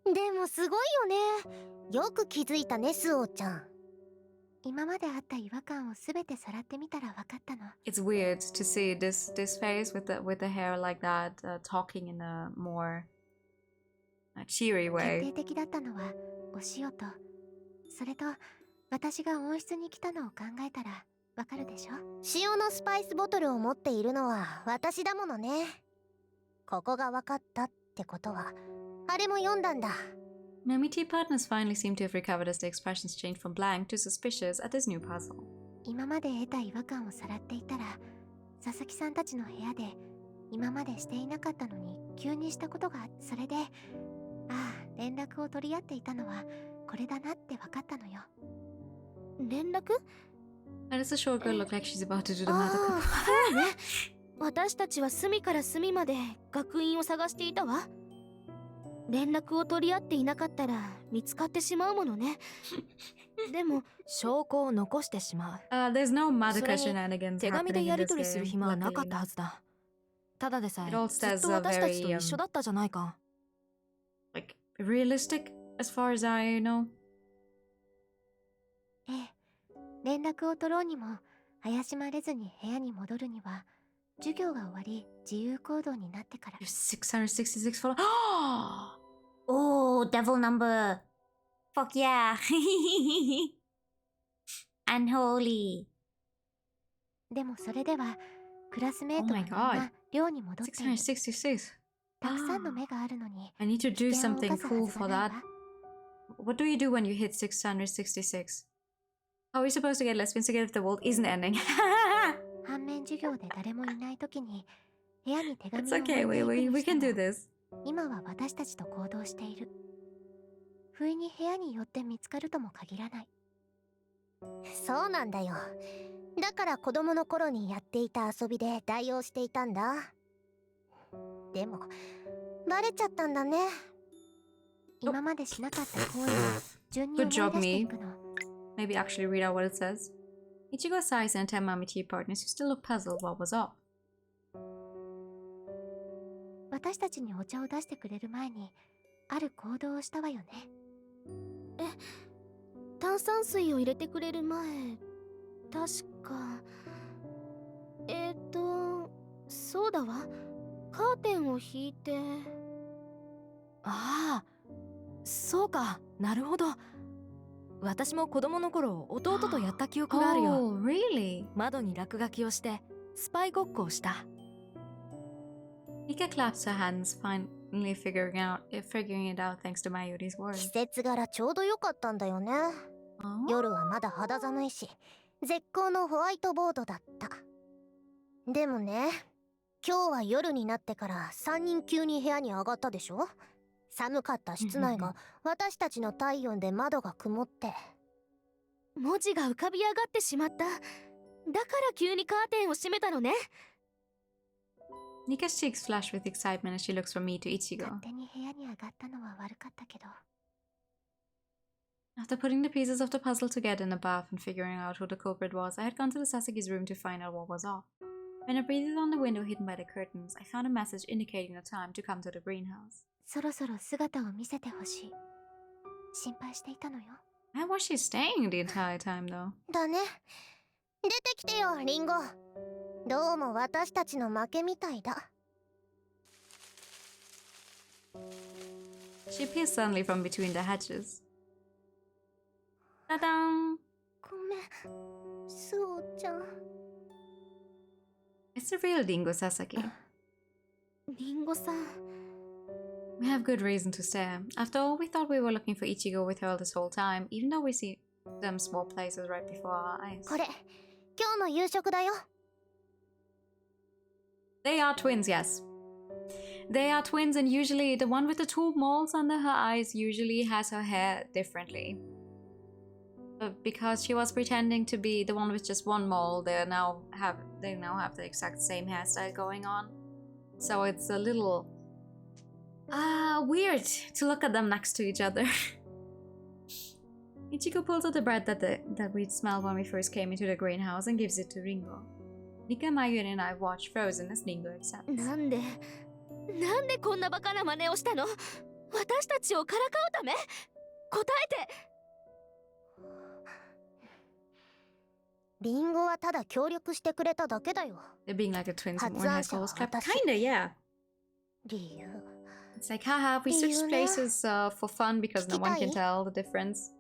でもすごいよねよく気づいたねスオちゃん今まであった違和感をすべてさらってみたら分かったの It's weird to see this face with the hair like that, talking in a more cheery 決 way. 定的だったのはお塩とそれと私が温室に来たのを考えたらわかるでしょ塩のスパイスボトルを持っているのは私だものねここが分かったってことはあれも読んだんだ My tea partners finally seem to have recovered as their expressions changed from blank to suspicious at this new puzzle. 今まで得た違和感をさらっていたら佐々木さんたちの部屋で今までしていなかったのに急にしたことがそれでああ連絡を取り合っていたのはこれだなって分かったのよ連絡 Why does the short girl look like she's about to do the あ math? あそうね私たちは隅から隅まで学院を探していたわ連絡を取り合っていなかったら見つかってしまうものねでも証拠を残してしまう There's no Madoka それに shenanigans 手紙で happening や in り this 取りする game. 暇はなかった Luckily. はずだただでさえ It all ずっ says と私たちと very, 一緒だったじゃないか like, realistic as far as I know. ええ連絡を取ろうにも怪しまれずに部屋に戻るには授業が終わり自由行動になってから There's 666 followers. Oh, devil number. Fuck yeah. Unholy. でもそれではクラスメート Oh が my みん god. な寮に戻っている666. たくさんの目があるのに I need to 危 do 険を something 冒すは cool ず for がない that. わ What do you do when you hit 666? How are we supposed to get lesbians together if the world isn't ending? 反面授業で誰もいない時に部屋に手紙を It's 置いて okay, いく we にして can do も this. 今は私たちと行動している不意に部屋に寄って見つかるとも限らないそうなんだよだから子供の頃にやっていた遊びで代用していたんだ。でもバレちゃったんだね。今までしなかった行為を順に Good 思い job, 出してい me. くの。 Maybe actually read out what it says. Ichigo sighs and Temami tea partners who still look puzzled what was off. 私たちにお茶を出してくれる前にある行動をしたわよね。炭酸水を入れてくれる前、確かそうだわ。カーテンを引いて。ああ、そうか、なるほど。私も子供の頃弟とやった記憶があるよ。Oh, really? 窓に落書きをしてスパイごっこをした。Nika claps her hands, finally figuring it out thanks to Mayuri's 季 words. 節柄ちょうど良かったんだよね。 Oh? 夜はまだ肌寒いし絶好のホワイトボードだった。でもね、今日は夜になってから3人急に部屋に上がったでしょ。寒かった室内が私たちの体温で窓が曇って。文字が浮かび上がってしまった。だから急にカーテンを閉めたのね。 Nika's cheeks flash with excitement as she looks from me to 勝 Ichigo. 手に部屋に上がったのは悪かったけど。 After putting the pieces of the puzzle together in a bath and figuring out who the culprit was, I had gone to the Sasaki's room to find out what was off. When I breathed on the window hidden by the curtains, I found a message indicating the time to come to the greenhouse. そろそろ姿を見せてほしい。心配していたのよ。 Why was she staying the entire time though? だね。出てきてよ、リンゴ。どうも私たちの負けみたいだ。 She appears suddenly from between the hedges. Ta-da! ごめん、スオちゃん。 It's the real Dingo Sasaki. リンゴさん。 We have good reason to stare. After all, we thought we were looking for Ichigo with her this whole time, even though we see them small places right before our eyes. これ、今日の夕食だよ。 They are twins, yes. They are twins, and usually the one with the two moles under her eyes usually has her hair differently. But because she was pretending to be the one with just one mole, they now have the exact same hairstyle going on. So it's a little weird to look at them next to each other. Ichigo pulls out the bread that we'd smelled when we first came into the greenhouse and gives it to Ringo. Nika, Mayuri, and I watch frozen as Ringo accepts. なんでこんなバカな真似をしたの？私たちをからかうため？答えて。リンゴはただ協力してくれただけだよ。 They're being like the twins when high school was clapped. 発案者は私。 Kinda, yeah. 理由。 It's like, haha, we switched places for fun because no one can tell the difference.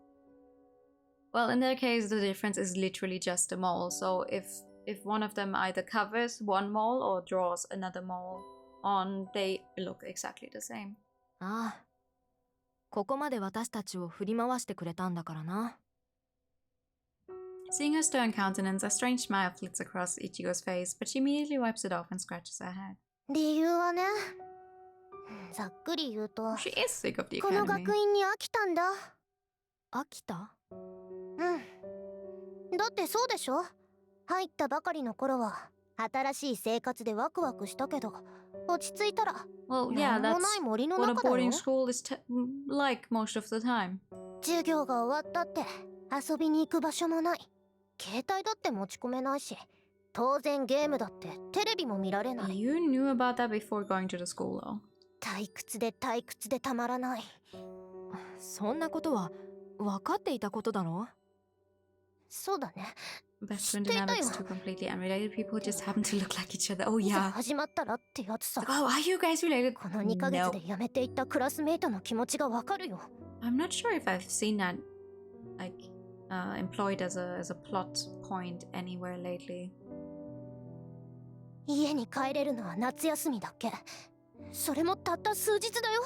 Well, in their case, the difference is literally just a mole. So if one of them either covers one mole or draws another mole on, they look exactly the same. ああ、ここまで私たちを振り回してくれたんだからな。 Seeing her stern countenance, a strange smile flits across Ichigo's face, but she immediately wipes it off and scratches her head. 理由はね、ざっくり言うと、 She is sick of the この academy. 学院に飽きたんだ。飽きた？だってそうでしょ。入ったばかりの頃は新しい生活でワクワクしたけど、落ち着いたら Well, yeah, なんも that's ない森の what a 中だ boarding よ。 school is like most of the time. 授業が終わったって遊びに行く場所もない。携帯だって持ち込めないし、当然ゲームだってテレビも見られない。 You knew about that before going to the school, though. 退屈でたまらない。そんなことは分かっていたことだろ？そうだね。 Best friend dynamics, two completely unrelated people who just happen to look like each other. Oh いざ yeah. 始まったらってやつさ。 Oh, are you guys related? この2ヶ月で辞めていったクラスメイトの気持ちがわかるよ。 I'm not sure if I've seen that, like, employed as a plot point anywhere lately. 家に帰れるのは夏休みだけ。それもたった数日だよ。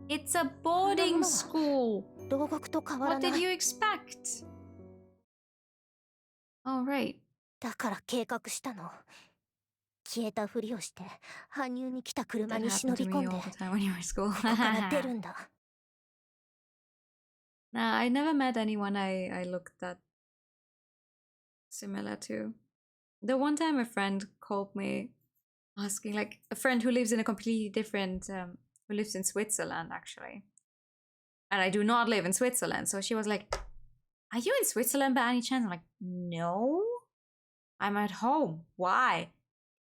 It's a boarding school. 牢獄と変わら What な did い。 you expect? All right. だから計画したの。消えたふりをして搬入に来た車 That に忍 happened び to 込 me んで all the time when you were in school. ここから出るんだ。 Nah, I never met anyone I looked at similar to. The one time a friend called me asking, like a friend who lives in a completely different, who lives in Switzerland actually. And I do not live in Switzerland. So she was like, are you in Switzerland by any chance? I'm like, no, I'm at home. Why?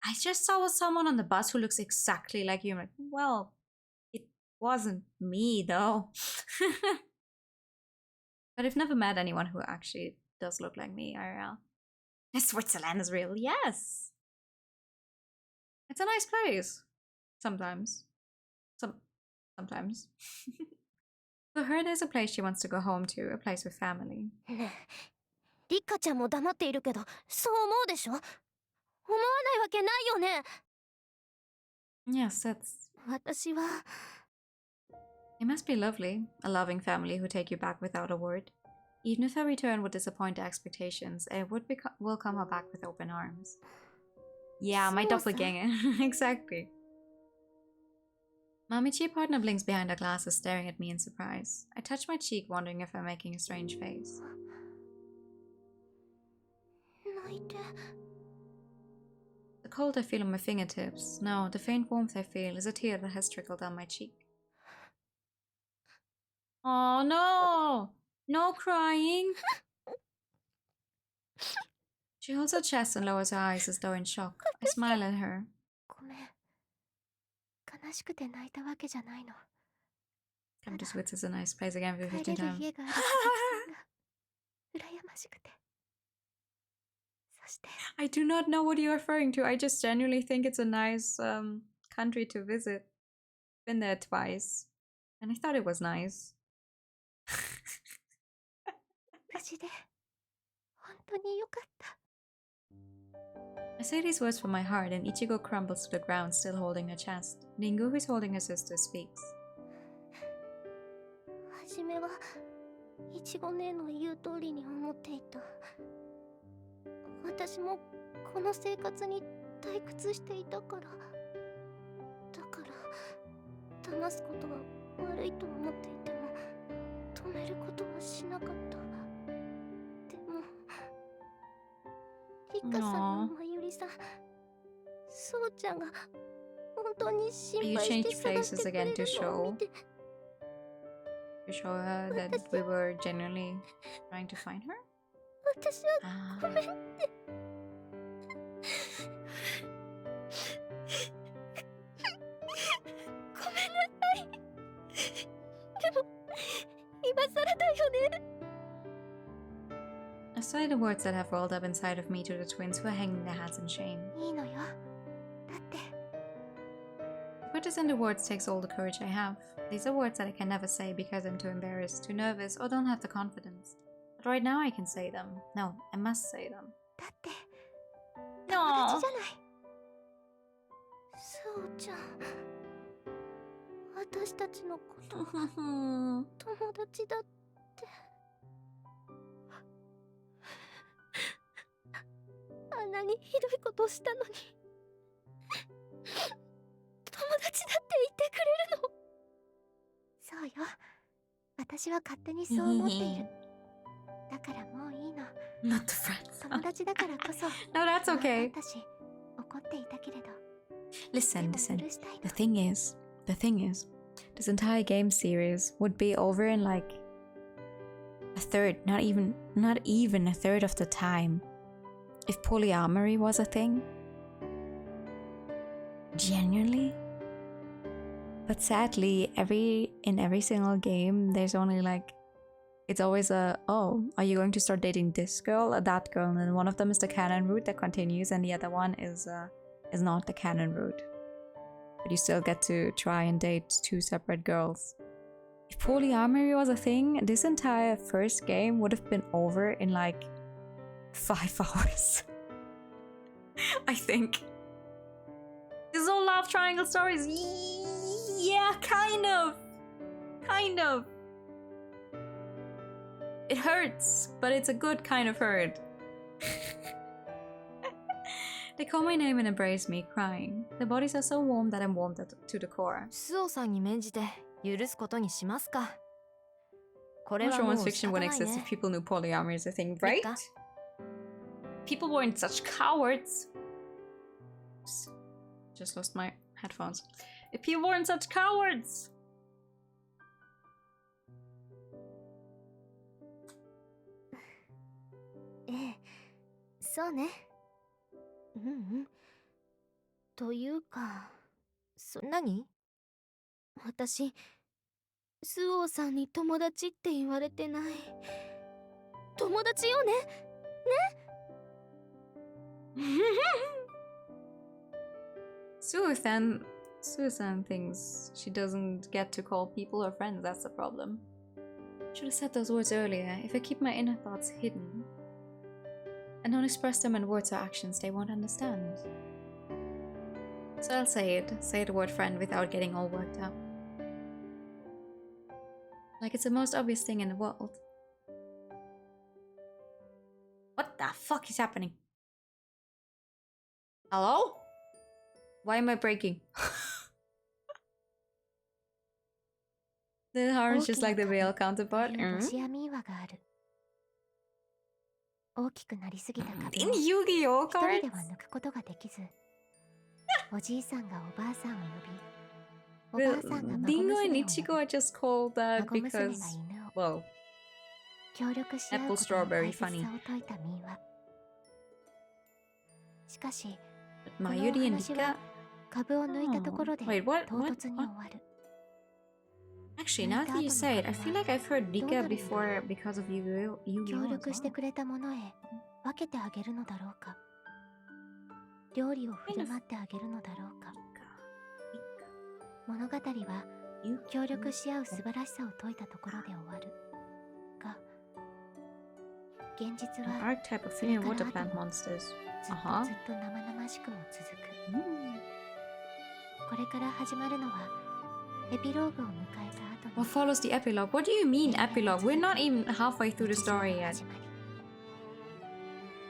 I just saw someone on the bus who looks exactly like you. I'm like, well, it wasn't me though. But I've never met anyone who actually does look like me, IRL. Switzerland is real, yes. It's a nice place. Sometimes. Sometimes. For her, there's a place she wants to go home to, a place with family. ねえリカちゃんも黙っているけどそう思うでしょ思わないわけないよね Yes, that's... 私は It must be lovely, a loving family who take you back without a word. Even if a return would disappoint their expectations, it would welcome her back with open arms. Yeah, my doppelganger. Exactly. Mamichi partner blinks behind her glasses, staring at me in surprise. I touch my cheek, wondering if I'm making a strange face. 泣いて The cold I feel on my fingertips, no, the faint warmth I feel is a tear that has trickled down my cheek. Oh no! No crying! She holds her chest and lowers her eyes as though in shock. I smile at her. ごめん悲しくて泣いたわけじゃないの Come to Switzerland is a nice place again for 帰れ 15 る times. 家がある佐々木さんが羨ましくてそして I do not know what you're referring to. I just genuinely think it's a nice country to visit. Been there twice. And I thought it was nice. 無事で本当によかった I say these words from my heart and Ichigo crumbles to the ground, still holding her chest. Ringu, who is holding her sister, speaks. 初めはいちご姉の言う通りに思っていた私もこの生活に退屈していたからだから騙すことは悪いと思っていても止めることはしなかったでもリカさんのまゆりさんそうちゃんが本当に心配して探してくれるのを見て To show her that we were genuinely trying to find her? 私はごめんってごめんなさいでも今更だよね I say the words that have rolled up inside of me to the twins who are hanging their heads in shame. いいのよだって To put this into words takes all the courage I have. These are words that I can never say because I'm too embarrassed, too nervous, or don't have the confidence. But right now I can say them. No, I must say them. だって友達じゃないそうちゃん私たちのこと友達だってあんなにひどいことをしたのに友達だって言ってくれるのそうよ私は勝手にそう思っているだからもういいの Not the friends. 友達だからこそ No, that's okay. 私怒っていたけれど Listen, でも listen. 許したい The の thing is, this entire game series would be over in like a third, not even a third of the time, if polyamory was a thing. Genuinely. But sadly, in every single game, there's only like, it's always a, oh, are you going to start dating this girl or that girl? And then one of them is the canon route that continues, and the other one is not the canon route. But you still get to try and date two separate girls. If polyamory was a thing, this entire first game would have been over in like 5 hours. I think. This is all love triangle stories. Yeah, kind of. It hurts, but it's a good kind of hurt. They call my name and embrace me, crying. Their bodies are so warm that I'm warmed to the core. スオさんに免じて許すことにしますか。これ Much はもう romance 仕 fiction 方 would ない exist ね if people knew polyamory is a thing, right? people weren't such cowards. Oops. Just lost my headphones. If people weren't such cowards. ええ、そうね。うんうん。というか、何？私、スオさんに友達って言われてない。友達よね。Susan thinks she doesn't get to call people her friends. That's the problem. Should have said those words earlier. If I keep my inner thoughts hidden and don't express them in words or actions, they won't understand. So I'll say it. Say the word friend without getting all worked up. Like it's the most obvious thing in the world. What the fuck is happening? Hello? Why am I breaking? The horn is just like the male counterpart. ロシア民話がある。大きくなりすぎた壁 In を Yu-Gi-Oh! 一人 cards? では抜くことができず、おじいさんがおばあさんを呼び、おばあさんが孫 Dingo 娘 and を呼 Ichigo are just called び、 that 孫娘が because, 犬を well, 協力し合う Apple ことの Strawberry 大切さ funny. を説いた民話。しかし、 But このお Mayuri and 話は Rika. 株を抜いたところで Wait, what? 唐 What? 突に What? 終わる。 Actually, now that you say it, I feel like I've heard Rika before because of Yu-Gi-Oh! 協 as 力して well. くれたものへ分けてあげるのだろうか。料理を振る舞ってあげるのだろうか。物語は協力し合う素晴らしさを説いたところで終わるが、現実 An は archetype of female water plant monsters. ずっと Uh-huh. ずっと生々しくも続く。これから始まるのはエピローグを迎えた後 What follows the epilogue? What do you mean epilogue? We're not even halfway through the story yet. 始まり。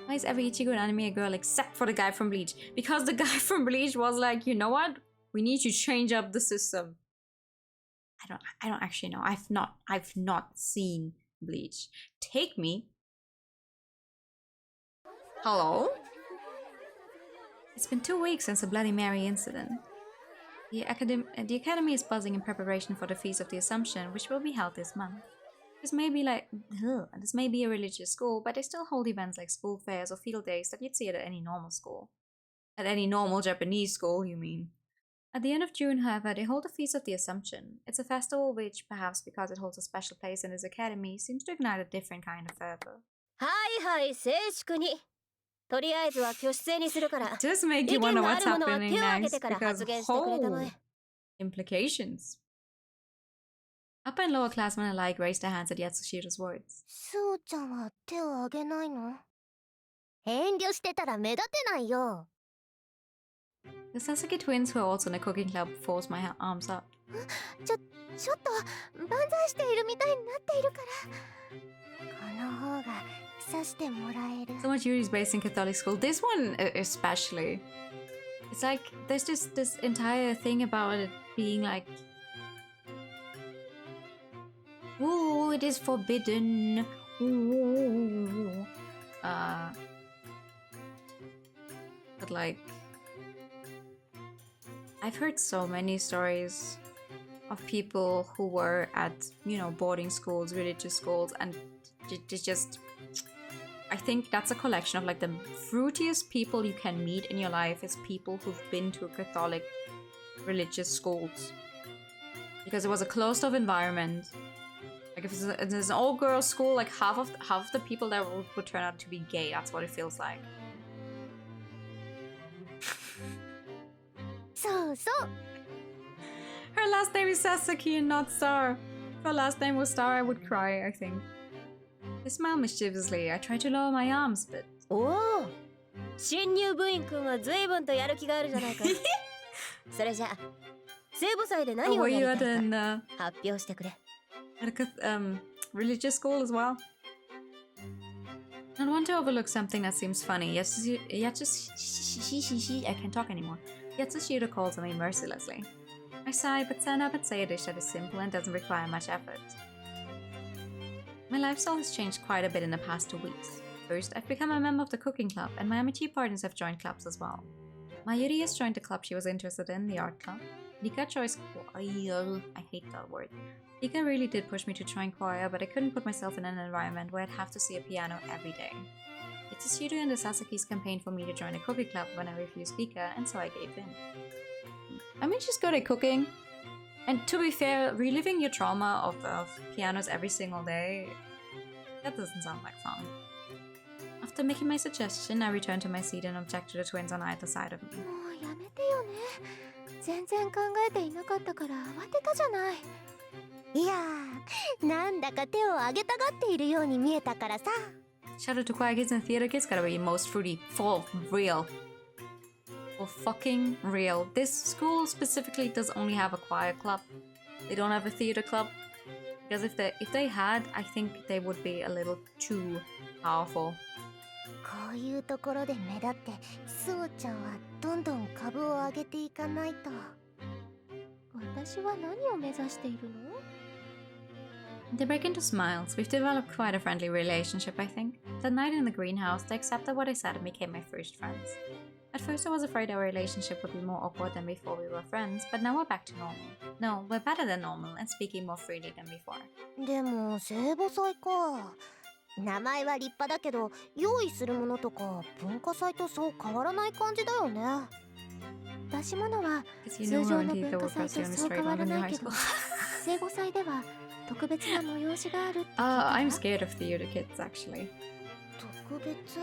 Why is every Ichigo in anime a girl except for the guy from Bleach? Because the guy from Bleach was like, you know what? We need to change up the system. I don't actually know. I've not seen Bleach. Take me. Hello? It's been 2 weeks since the Bloody Mary incident. The academy is buzzing in preparation for the Feast of the Assumption, which will be held this month. This may be a religious school, but they still hold events like school fairs or field days that you'd see at any normal school. At any normal Japanese school, you mean. At the end of June, however, they hold the Feast of the Assumption. It's a festival which, perhaps because it holds a special place in this academy, seems to ignite a different kind of fervor. はいはい、静粛に。とりあえずは挙手制にするから It does make 意 you 見 wonder のあ what's る者は happening 手を挙げ next, てから because 発言してくれたまえ。 implications. Upper and lower classmen alike raised their hands at Yatsushiro's words. スオちゃんは手を挙げないの？遠慮してたら目立てないよ。 The Sasuke twins, who are also in a cooking club, forced my arms up. ちょっと万歳しているみたいになっているから。この方が刺してもらえる。 So much Yuri's based in Catholic school. This one especially. It's like there's just this entire thing about it being like, ooh, it is forbidden. Ooh. But like, I've heard so many stories of people who were at, boarding schools, religious schools, and just, I think that's a collection of like the fruitiest people you can meet in your life is people who've been to Catholic religious schools. Because it was a closed-off environment. Like if it's an all-girls school, like half of the people there would turn out to be gay. That's what it feels like. そうそう。 Her last name is Sasaki and not Star. If her last name was Star, I would cry, I think. I smile mischievously. I try to lower my arms, but... おお、新入部員くんは随分とやる気があるじゃないか。それじゃあ、聖母祭で何 Oh, を were や you り at たい an か発表してくれ。religious school as well? I don't want to overlook something that seems funny. I can't talk anymore. Yatsushiro calls on me mercilessly. I sigh, but stand up and say a dish that is simple and doesn't require much effort. My lifestyle has changed quite a bit in the past 2 weeks. First, I've become a member of the cooking club, and my MT partners have joined clubs as well. Mayuri has joined the club she was interested in, the art club. Nika chose choir. I hate that word. Nika really did push me to join choir, but I couldn't put myself in an environment where I'd have to see a piano every day. Itsushiro and the Sasakis campaigned for me to join a cooking club when I refused Nika, and so I gave in. I mean, she's good at cooking. And to be fair, reliving your trauma of pianos every single day, that doesn't sound like fun. After making my suggestion, I returned to my seat and objected to the twins on either side of me. もうやめてよね。全然考えていなかったから慌てたじゃない。いやー、なんだか手を挙げたがっているように見えたからさ。 Shout out to choir kids and theater kids, gotta be most fruity, for real. For fucking real. This school specifically does only have a choir club. They don't have a theater club. Because if they had, I think they would be a little too powerful. こういうところで目立ってそうちゃんはどんどん株を上げていかないと。私は何を目指しているの？ They break into smiles. We've developed quite a friendly relationship, I think. That night in the greenhouse, they accepted what I said and became my first friends. At first I was afraid our relationship would be more awkward than before we were friends, but now we're back to normal. No, we're better than normal and speaking more freely than before. でも聖母祭か。名前は立派だけど用意するものとか文化祭とそう変わらない感じだよね。出し物は通常の文化祭とそう変わらないけど聖母祭では特別な催しがあるって聞いた。I'm scared of theater kids, actually. 特別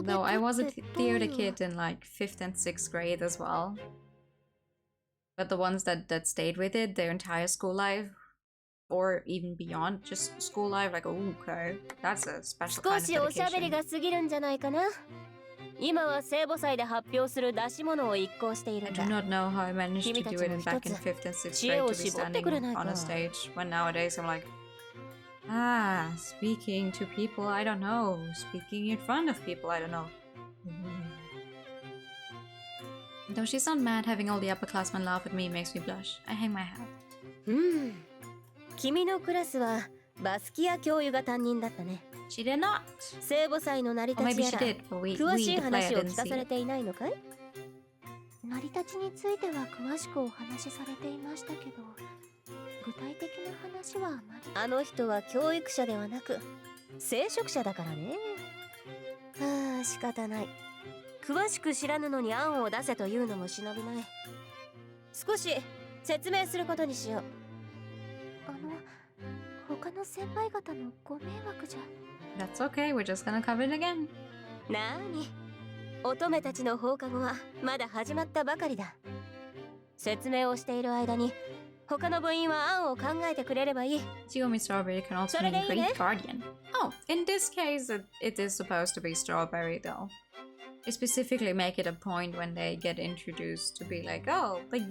No, I was a theater kid in like 5th and 6th grade as well. But the ones that stayed with it their entire school life, or even beyond just school life, like, oh, okay, that's a special kind of 少しおしゃべり dedication. が過ぎるんじゃないかな。今は聖母祭で発表する出し物を一行してい I るん do だ。 not know how I managed to do it in back in 5th and 6th grade to be standing on a stage, when nowadays I'm like, speaking to people, I don't know. Speaking in front of people, I don't know. Though she's not mad, having all the upperclassmen laugh at me makes me blush. I hang my head. 君のクラスはバスキア教諭が担任だったね。 She did not. 聖母祭の成り Or 立 maybe ち she やら did, but we 詳しい the player 話を didn't 聞か see され it. ていないのかい？成り立ちについては詳しくお話しされていましたけど具体的な話はあまり。あの人は教育者ではなく聖職者だからね。はあ、仕方ない。詳しく知らぬのに案を出せというのも忍びない。少し説明することにしよう。他の先輩方のご迷惑じゃ。 That's okay, we're just gonna cover it again. なーに、乙女たちの放課後はまだ始まったばかりだ。説明をしている間に他の部員は案を考えてくれればいい。 Chigomi Strawberry can also mean Great Guardian. Oh, in this case, it is supposed to be Strawberry, though. They specifically make it a point when they get introduced to be like, oh, like,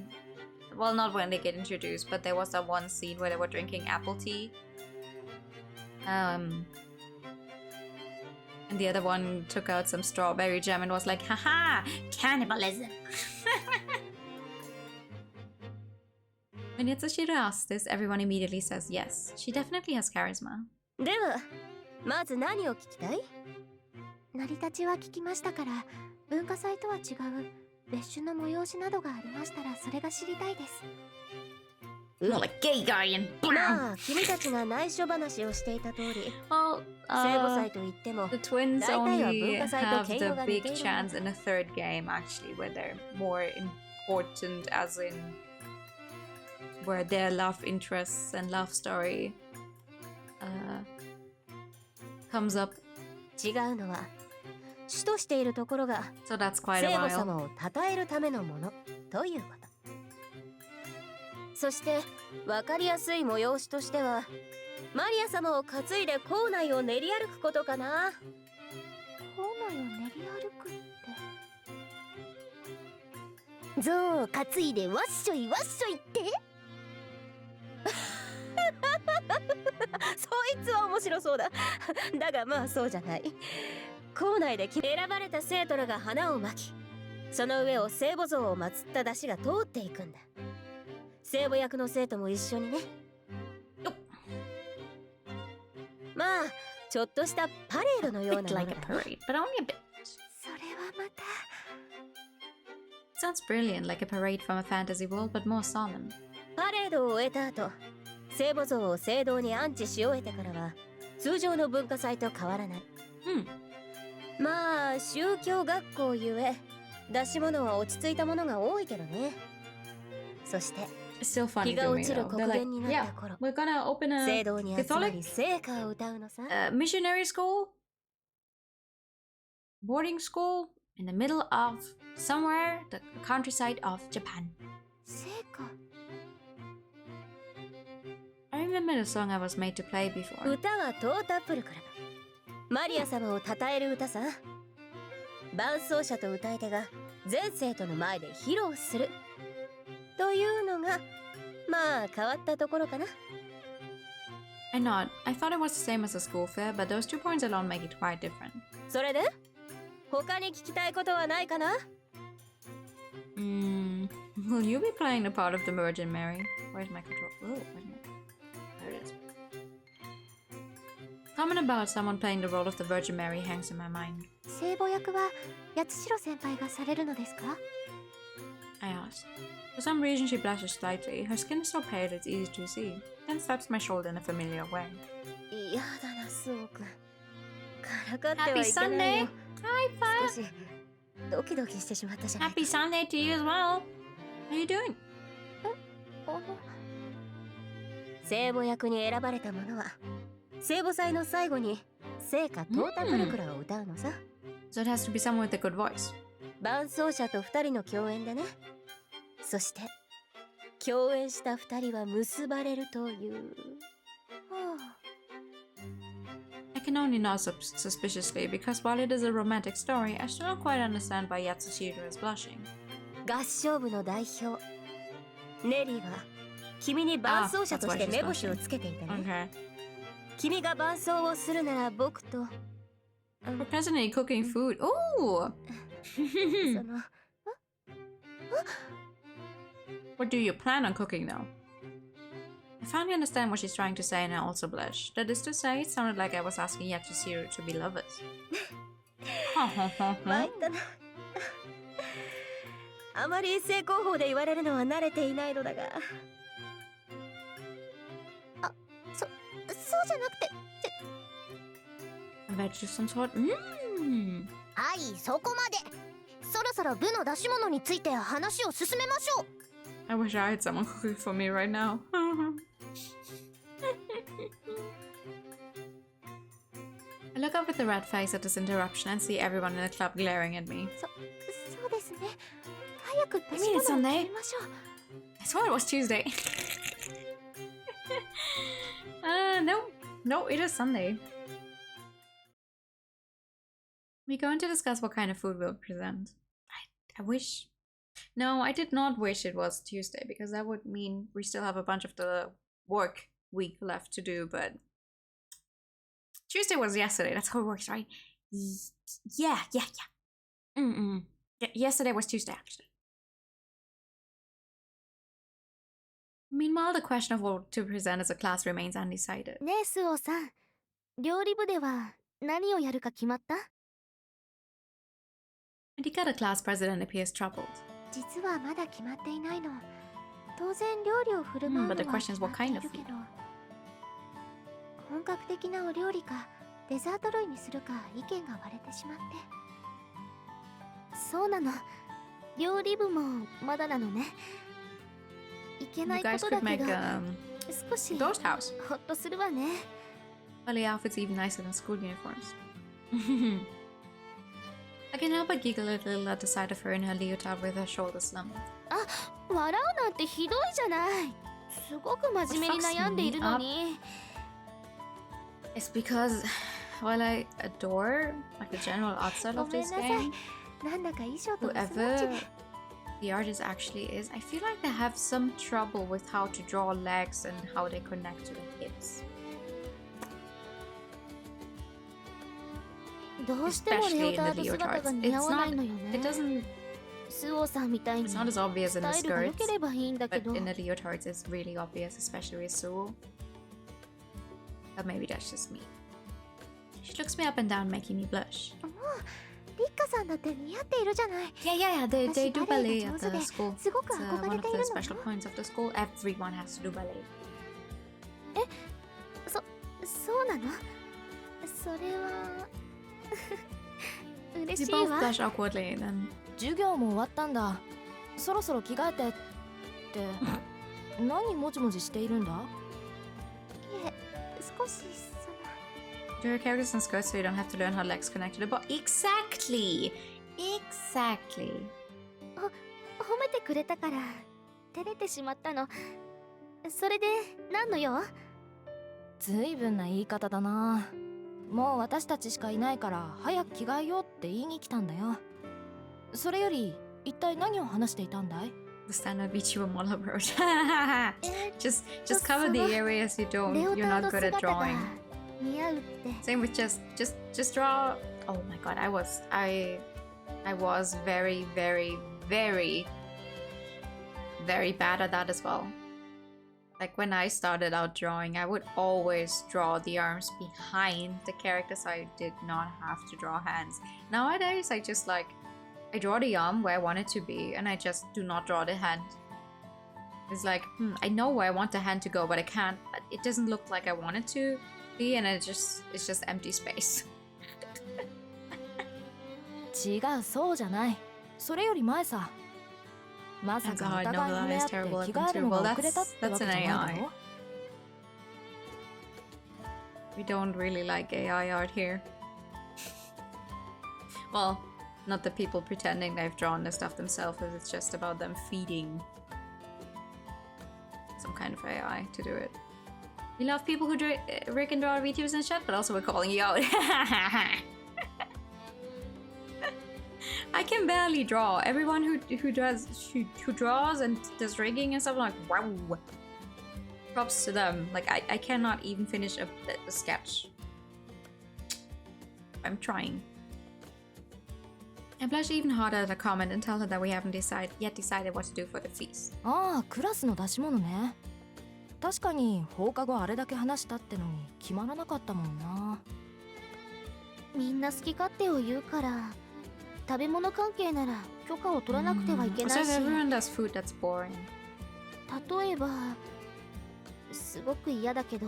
well, not when they get introduced, but there was that one scene where they were drinking apple tea. And the other one took out some strawberry jam and was like, haha, cannibalism. When Yatsushiro asks this, everyone immediately says yes. She definitely has charisma. では、まず何を聞きたい？成り立ちは聞きましたから文化祭とは違う別種の催しなどがありましたらそれが知りたいです。More like gay guardian. まあ、君たちが内緒話をしていた通り、 Well, 聖母祭といっても the twins 大体は only 文化祭と have 敬 the 語が似 big ている。 chance in a third game, actually, where they're more important, as in where their love interests and love story comes up. 違うのは、主としているところが So that's quite 聖 a 母 while. 様を称えるためのものということ。そして分かりやすい催しとしてはマリア様を担いで校内を練り歩くことかな。校内を練り歩くって象を担いでわっしょいわっしょいってそいつは面白そうだ。だがまあそうじゃない。校内で選ばれた生徒らが花をまき、その上を聖母像を祀った出汁が通っていくんだ。聖母役の生徒も一緒にね。まあちょっとしたパレードのよう Bit なもの like だ a ね。 parade, but only a bit. それはまた Sounds brilliant, like a parade from a fantasy world, but more solemn. パレードを終えた後、聖母像を聖堂に安置し終えてからは通常の文化祭と変わらない。まあ宗教学校ゆえ出し物は落ち着いたものが多いけどね。そして It's still funny 日が to 落 me ちる though. 黒 They're like, 源になっ yeah, た頃、 we're gonna open 聖 a 堂に集ま Catholic り聖歌を歌うのさ。 missionary school, boarding school in the middle of somewhere, the countryside of Japan. 聖歌 I remember the song I was made to play before. 歌はトータップルからだ。マリア様を称える歌さ。伴奏者と歌い手が全生徒の前で披露するというのがまあ変わったところかな。 I nod. I thought it was the same as a school fair, but those 2 points alone make it quite different. それで他に聞きたいことはないかな？ Will you be playing the part of the Virgin Mary? Where's my control? Oh, where's my... There it is. Comment about someone playing the role of the Virgin Mary hangs in my mind. 聖母役は八代先輩がされるのですか？ I asked. For some reason she blushes slightly. Her skin is so pale it's easy to see. Then slaps my shoulder in a familiar way. 嫌だな、スオ君。からかってはい Happy けないよ。 Sunday! Hi, 少しドキドキしてしまったじゃないか。 Happy Sunday to you as well! How you doing? 聖母役に選ばれた者は聖母祭の最後に聖歌トータプルクラを歌うのさ。 So it has to be someone with a good voice. 伴奏者と2人の共演でね。そして共演した2人は結ばれるという。I can only nod suspiciously because while it is a romantic story, I still don't quite understand why Yatsushiro is blushing. 合唱部の代表ネリーは君に伴奏者として目星をつけていたね。 Okay. 君が伴奏をするなら僕と We're presently cooking food. Ooh! その What do you plan on cooking though? I finally understand what she's trying to say and I also blush. That is to say, it sounded like I was asking Yatsushiro to be lovers. 参ったな。あまり正攻法で言われるのは慣れていないのだが。そうじゃなくて A veg of some sort? はいそこまで。そろそろ部の出し物について話を進めましょう。 I wish I had someone cooking for me right now. I look up with a red face at this interruption and see everyone in the club glaring at me. そうですね。早く出し I mean, it's 物を Sunday. 決めましょう。 I swear it was Tuesday. No, it is Sunday. We're going to discuss what kind of food we'll present. I wish. No, I did not wish it was Tuesday because that would mean we still have a bunch of the work week left to do, but Tuesday was yesterday. That's how it works, right? Yeah. Yesterday was Tuesday, actually. Meanwhile, the question of what to present as a class remains undecided. ねえスオさん、料理部では何をやるか決まった？ Adika, the class president, appears troubled. 実はまだ決まっていないの。当然料理を振る舞うの But the は question 決 is ま what ってい kind る of け food? ど、本格的なお料理かデザート類にするか意見が割れてしまって。そうなの。料理部もまだなのね。いけな You いこ guys とだ could け make ど、 少 a し ghost house. ほっとするわね。 Well, the outfit's even nicer than school uniforms. I can help but giggle a little at the sight of her in her leotard with her shoulders slumped. 笑うなんてひどいじゃない。すごく真面目に悩んでいるのに。 It's because, while I adore like the general art style of this game, なんだか衣装とミスマッチ whoever で。 the artist actually is, I feel like they have some trouble with how to draw legs and how they connect to the hips. どうしてもレオタード姿が似合わないのよ It ね。 doesn't, スオさんみたいに it's ス not as obvious in タ the イルが良 skirts, ければいいんだけ but ど。 in the leotards it's really obvious, especially with Sue. But maybe that's just me. She looks me up and down, making me blush. もうリッカさんだって似合っているじゃない。 Yeah, they do バレエ ballet が at 上手 the school. ですごく It's 憧 one れ of てい the るの。 special points of the school. Everyone has to do ballet. そうなの？それは嬉 You しい both わ。 blush awkwardly, then 授業も終わったんだ。そろそろ着替えてって何もじもじしているんだ？いえ、少しdo your characters in skirts so you don't have to learn how legs connect to the body. Exactly! Exactly. 褒めてくれたから照れてしまったの。それで何の用？ずいぶんな言い方だな。もう私たちしかいないから早く着替えようって言いに来たんだよ。それより一体何を話していたんだい？ The standard VTuber model approach. just cover the areas you're not good at drawing. 似合うって。 Same with just draw. Oh my god, I was very bad at that as well. Like when I started out drawing, I would always draw the arms behind the character, so I did not have to draw hands. Nowadays, I just I draw the arm where I want it to be, and I just do not draw the hand. It's like, I know where I want the hand to go, but I can't. It doesn't look like I want it to be, and it's just empty space. 違う、そうじゃない。それより前さ。まさ That's か how お I 互 know い that 褒 I'm め合 as って terrible 着 at 替えるの them too. が Well, 遅れたってわ that's けじゃ an ないだ AI. ろ？ We don't really like AI art here. Well, not the people pretending they've drawn the stuff themselves, it's just about them feeding some kind of AI to do it. We love people who rig and draw VTubers in chat, but also we're calling you out. I can barely draw. Everyone who draws and does rigging and stuff, I'm like, wow. Props to them. Like I cannot even finish a sketch. I'm trying. I blush even harder at a comment and tell her that we haven't yet decided what to do for the feast. ああ、クラスの出し物ね。確かに放課後あれだけ話したってのに決まらなかったもんな。みんな好き勝手を言うから食べ物関係なら許可を取らなくてはいけない So し、 everyone does food that's boring. 例えばすごく嫌だけど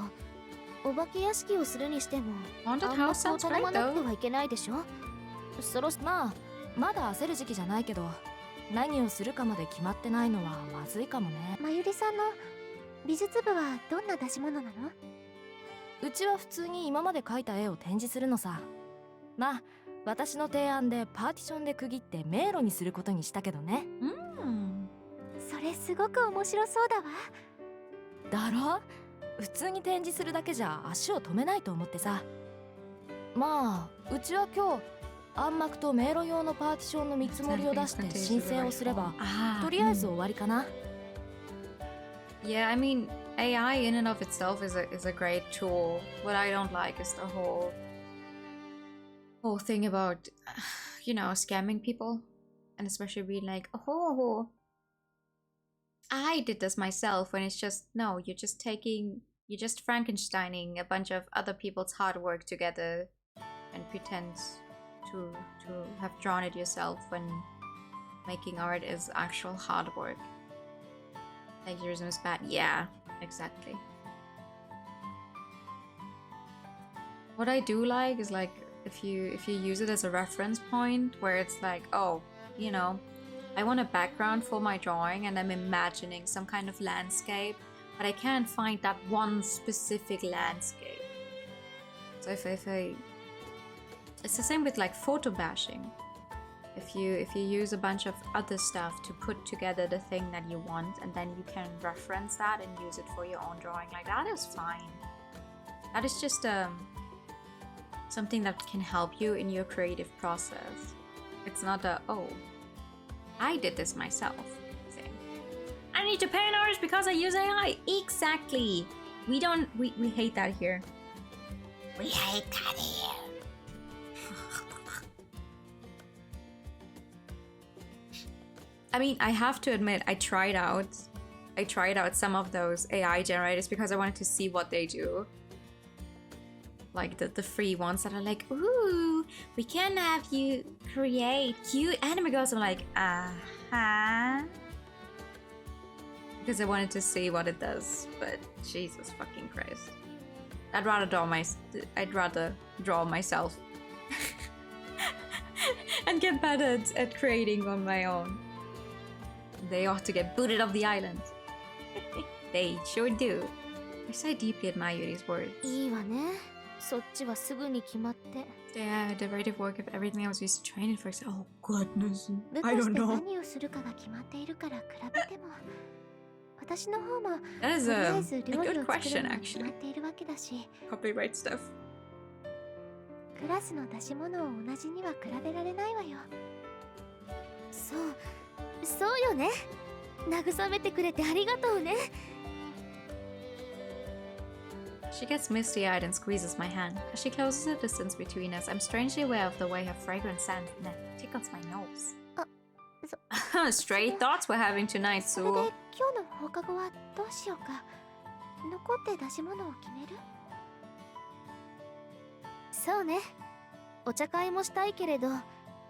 お化け屋敷をするにしても Haunted 暗 house 黙を sounds 頼 great まなくて though. はいけないでしょ。まだ焦る時期じゃないけど、何をするかまで決まってないのはまずいかもね。まゆりさんの美術部はどんな出し物なの？うちは普通に今まで描いた絵を展示するのさ。まあ私の提案でパーティションで区切って迷路にすることにしたけどね。それすごく面白そうだわ。だろ？普通に展示するだけじゃ足を止めないと思ってさ。まあうちは今日暗幕と迷路用のパーティションの見積もりを出して申請をすればとりあえず終わりかな。Yeah, I mean, AI in and of itself is a great tool. What I don't like is the whole thing about, scamming people, and especially being like, oh, I did this myself. When it's just no, you're just Frankensteining a bunch of other people's hard work together, and pretend to have drawn it yourself when making art is actual hard work. Plagiarism is bad. Yeah, exactly. What I do like is like if you use it as a reference point where it's like, oh, I want a background for my drawing and I'm imagining some kind of landscape, but I can't find that one specific landscape. So if it's the same with like photo bashing. If you use a bunch of other stuff to put together the thing that you want, and then you can reference that and use it for your own drawing, like that is fine. That is just something that can help you in your creative process. It's not a, oh, I did this myself thing. I need to pay an artist because I use AI. Exactly. We hate that here. We hate that here. I mean, I have to admit, I tried out some of those AI generators because I wanted to see what they do. like the free ones that are like, ooh, we can have you create cute anime girls. I'm like, because I wanted to see what it does, but Jesus fucking Christ. I'd rather draw myself and get better at creating on my own. They ought to get booted off the island. They sure do. I so deeply admire Yuri's words. いいわね。そっちはすぐに決まって。 Yeah, the rate of work of everything I was used to training for. Oh goodness, 部 I とし don't て know. 何をするかが決まっているから比べても、私の方も That is とりあ a えず good 料理を作る question, のが決ま actually. っているわけだし、 Copyright stuff. クラスの出し物を同じには比べられないわよ。そうよね。慰めてくれてありがとうね。 She gets misty-eyed and squeezes my hand. As she closes the distance between us, I'm strangely aware of the way her fragrant scent tickles my nose. Stray thoughts we're having tonight, それで Sue. 今日の放課後はどうしようか。残って出し物を決める？そうね。お茶会もしたいけれど、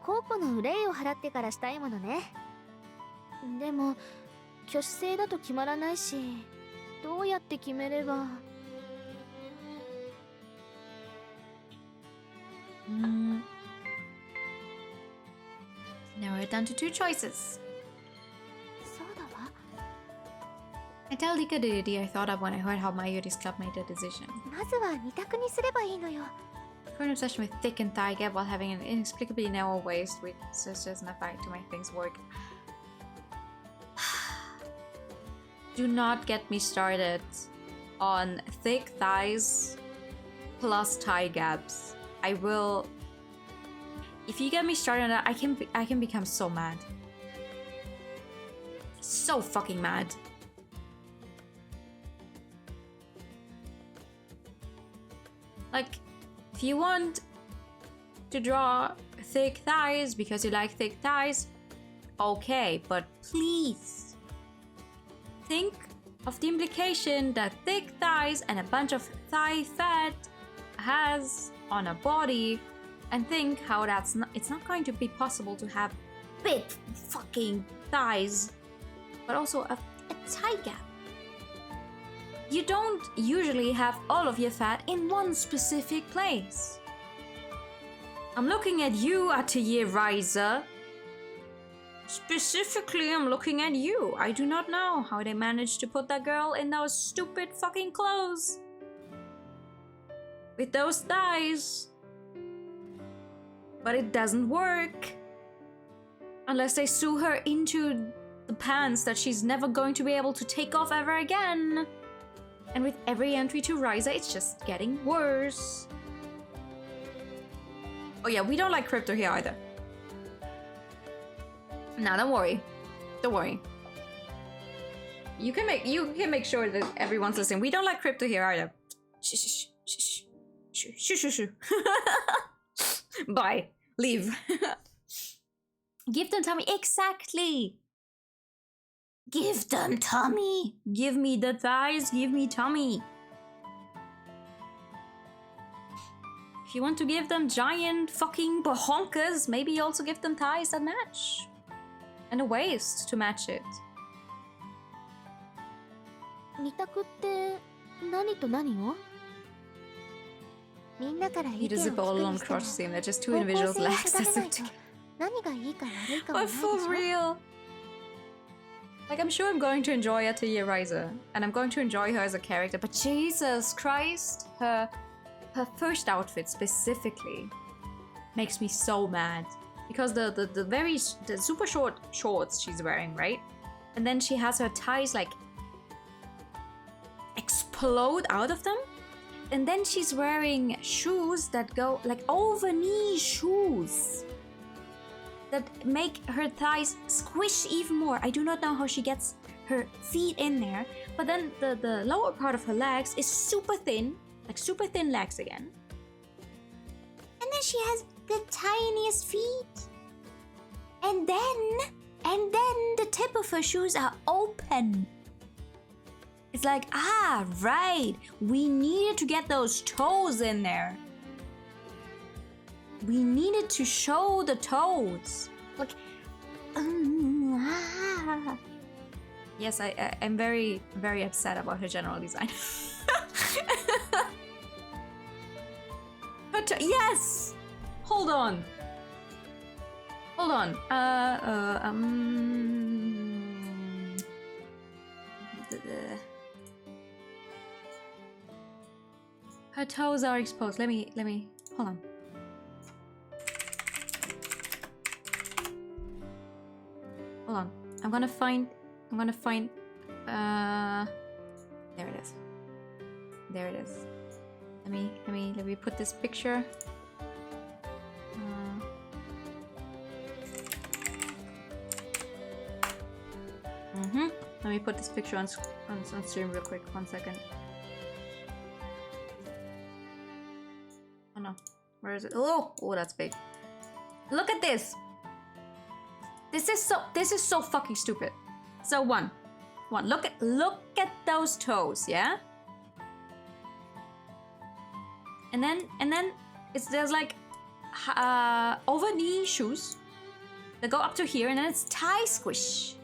コーポの憂いを払ってからしたいものね。でも、挙手制だと決まらないし、どうやって決めれば。Now we're down to 2 choices. そうだわ。 I tell Lika the idea I thought of when I heard how Mayuri's club made the decision. まずは二択にすればいいのよ。 Current obsession with thick and thigh gap while having an inexplicably narrow waist with sisters not to make things work. Do not get me started on thick thighs plus thigh gaps. I will. If you get me started on that, I can become so mad. So fucking mad. Like, if you want to draw thick thighs because you like thick thighs, okay, but please think of the implication that thick thighs and a bunch of thigh fat has on a body, and think how it's not going to be possible to have big fucking thighs, but also a thigh gap. You don't usually have all of your fat in one specific place. I'm looking at you, Atelier Riser. Specifically, I'm looking at you. I do not know how they managed to put that girl in those stupid fucking clothes. With those thighs. But it doesn't work. Unless they sew her into the pants that she's never going to be able to take off ever again. And with every entry to Riser, it's just getting worse. Oh yeah, we don't like crypto here either. Now don't worry. Don't worry. You can make sure that everyone's listening. We don't like crypto here either. Shh, shh, shh, shh, shh, shh, shh. Bye. Leave. Give them tummy. Exactly. Give them tummy. Give me the thighs. Give me tummy. If you want to give them giant fucking bohonkers, maybe also give them thighs that match. And a waist to match it. 二択って何と何を？みんなから意 You 見を just 聞く all に alone しても cross team. They're just two 方向 individuals 性を lacks 定めない as と何がいいか悪いかもない But でし for ょ。 real. Like, I'm sure I'm going to enjoy Atelier Riser, and I'm going to enjoy her as a character, but Jesus Christ, her first outfit specifically makes me so mad. Because the super short shorts she's wearing, right? And then she has her thighs like explode out of them. And then she's wearing shoes that go like over knee shoes that make her thighs squish even more. I do not know how she gets her feet in there. But then the lower part of her legs is super thin, like super thin legs again. And then she has the tiniest feet. And then the tip of her shoes are open. It's like, ah, right. We needed to get those toes in there. We needed to show the toes. Like, yes, I'm very, very upset about her general design. Yes! Hold on. Hold on. Her toes are exposed. Let me, hold on. Hold on. I'm gonna find, there it is. There it is. Let me put this picture. Let me put this picture on stream real quick. 1 second. Oh no, where is it? Oh, that's big. Look at this. This is so fucking stupid. So one. Look at those toes, yeah. And then there's like over knee shoes that go up to here, and then it's tie squish.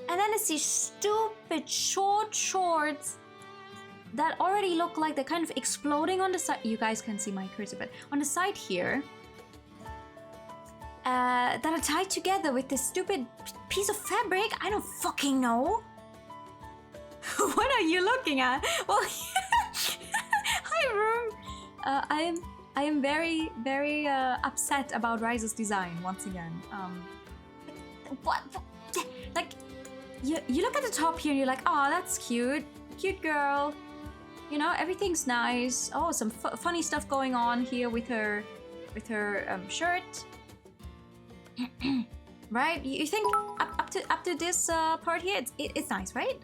And then it's these stupid short shorts that already look like they're kind of exploding on the side. You guys can see my cursor, but on the side here, that are tied together with this stupid piece of fabric. I don't fucking know. What are you looking at? Well, hi, Room. I am very, very upset about Rise's design once again. What? Like, you look at the top here and you're like, oh, that's cute girl. You know, everything's nice. Oh, some funny stuff going on here with her shirt. Right? You think up to this part here, it's nice, right?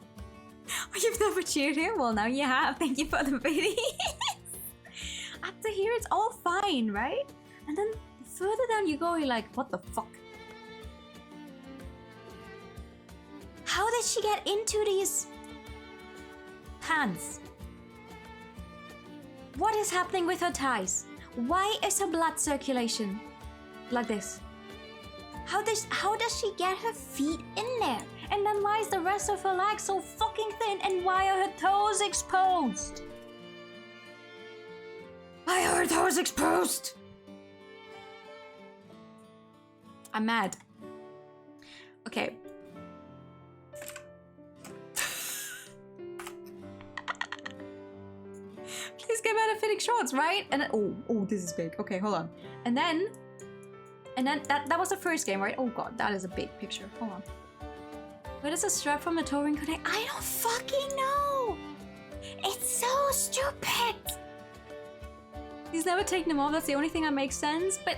You've never cheered him? Well, now you have. Thank you for the video. Up to here, it's all fine, right? And then further down you go, you're like, what the fuck? How did she get into these pants? What is happening with her ties? Why is her blood circulation like this? How does she get her feet in there? And then why is the rest of her leg so fucking thin? And why are her toes exposed? Why are her toes exposed? I'm mad. Okay. Please get better fitting shorts, right? And then, oh, this is big. Okay, hold on. And then that was the first game, right? Oh god, that is a big picture. Hold on. Where does the strap from the toe ring connect? I don't fucking know. It's so stupid. He's never taken them off. That's the only thing that makes sense. But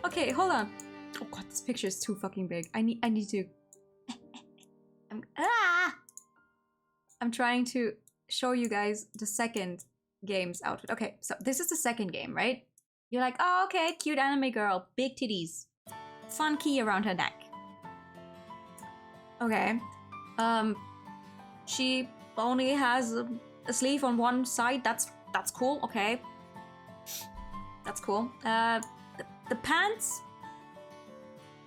okay, hold on. Oh god, this picture is too fucking big. I need to. I'm trying to show you guys the second game's outfit. Okay, so this is the second game, right? You're like, oh, okay, cute anime girl, big titties, fun key around her neck. Okay, she only has a sleeve on one side. That's cool. Okay, that's cool. The pants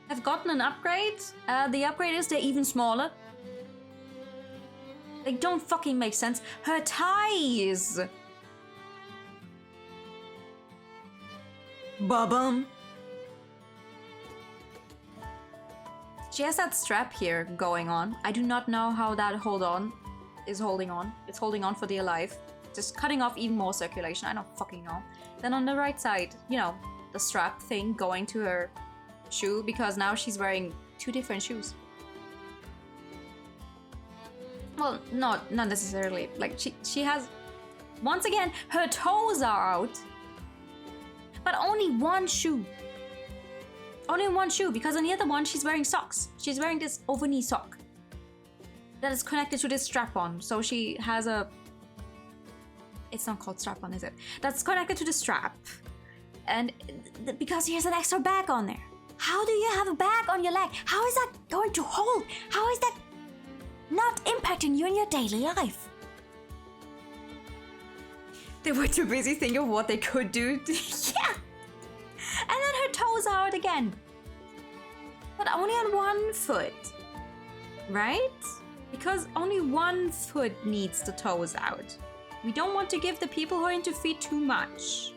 have gotten an upgrade. The upgrade is they're even smaller. They don't fucking make sense. Her ties. Ba-bum. She has that strap here going on. I do not know how that is holding on. It's holding on for dear life. Just cutting off even more circulation. I don't fucking know. Then on the right side, you know, the strap thing going to her shoe, because now she's wearing two different shoes. Well, not necessarily. Like she has, once again, her toes are out. But only one shoe. Only one shoe, because on the other one she's wearing socks. She's wearing this over-knee sock that is connected to this strap-on. So she has a... It's not called strap-on, is it? That's connected to the strap. And because he has an extra bag on there. How do you have a bag on your leg? How is that going to hold? How is that not affecting you in your daily life. They were too busy thinking of what they could do. Yeah! And then her toes are out again. But only on one foot. Right? Because only one foot needs the toes out. We don't want to give the people who are into feet too much.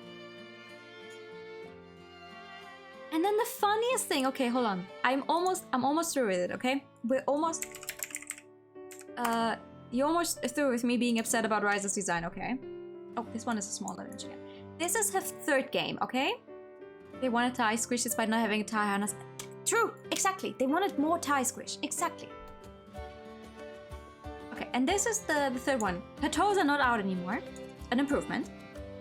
And then the funniest thing, okay, hold on. I'm almost through with it, okay? We're almost... you're almost through with me being upset about Rise's design, okay? Oh, this one is a smaller image again. This is her third game, okay? They wanted tie squish despite not having a tie harness. True, exactly. They wanted more tie squish, exactly. Okay, and this is the third one. Her toes are not out anymore. An improvement.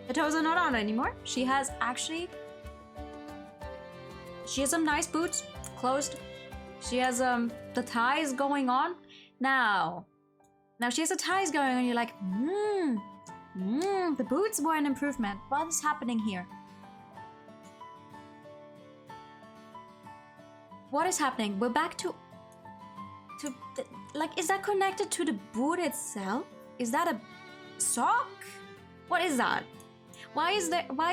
Her toes are not out anymore. She has some nice boots, closed. She has the ties going on. Now she has the ties going on. You're like, the boots were an improvement. What is happening here? What is happening? We're back to the, like, is that connected to the boot itself? Is that a sock? What is that? Why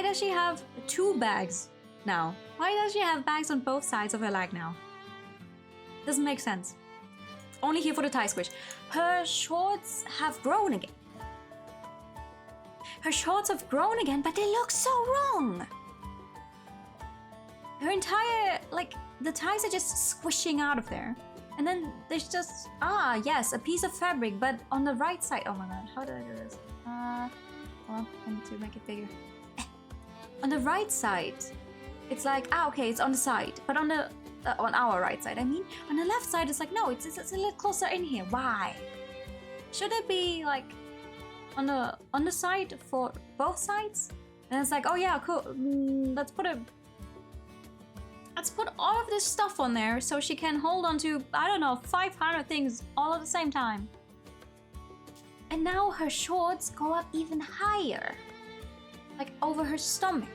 does she have two bags now? Why does she have bags on both sides of her leg now? Doesn't make sense. Only here for the tie squish. Her shorts have grown again. Her shorts have grown again, but they look so wrong. Her entire, like, the ties are just squishing out of there. And then there's just, yes, a piece of fabric, but on the right side. Oh my god, how do I do this? Well, I need to make it bigger. On the right side, it's like, okay, it's on the side. But on the, on our right side, I mean. On the left side, it's like, no, it's a little closer in here. Why? Should it be, like, on the side for both sides? And it's like, oh yeah, cool. Let's put all of this stuff on there so she can hold on to, I don't know, 500 things all at the same time. And now her shorts go up even higher. Like over her stomach.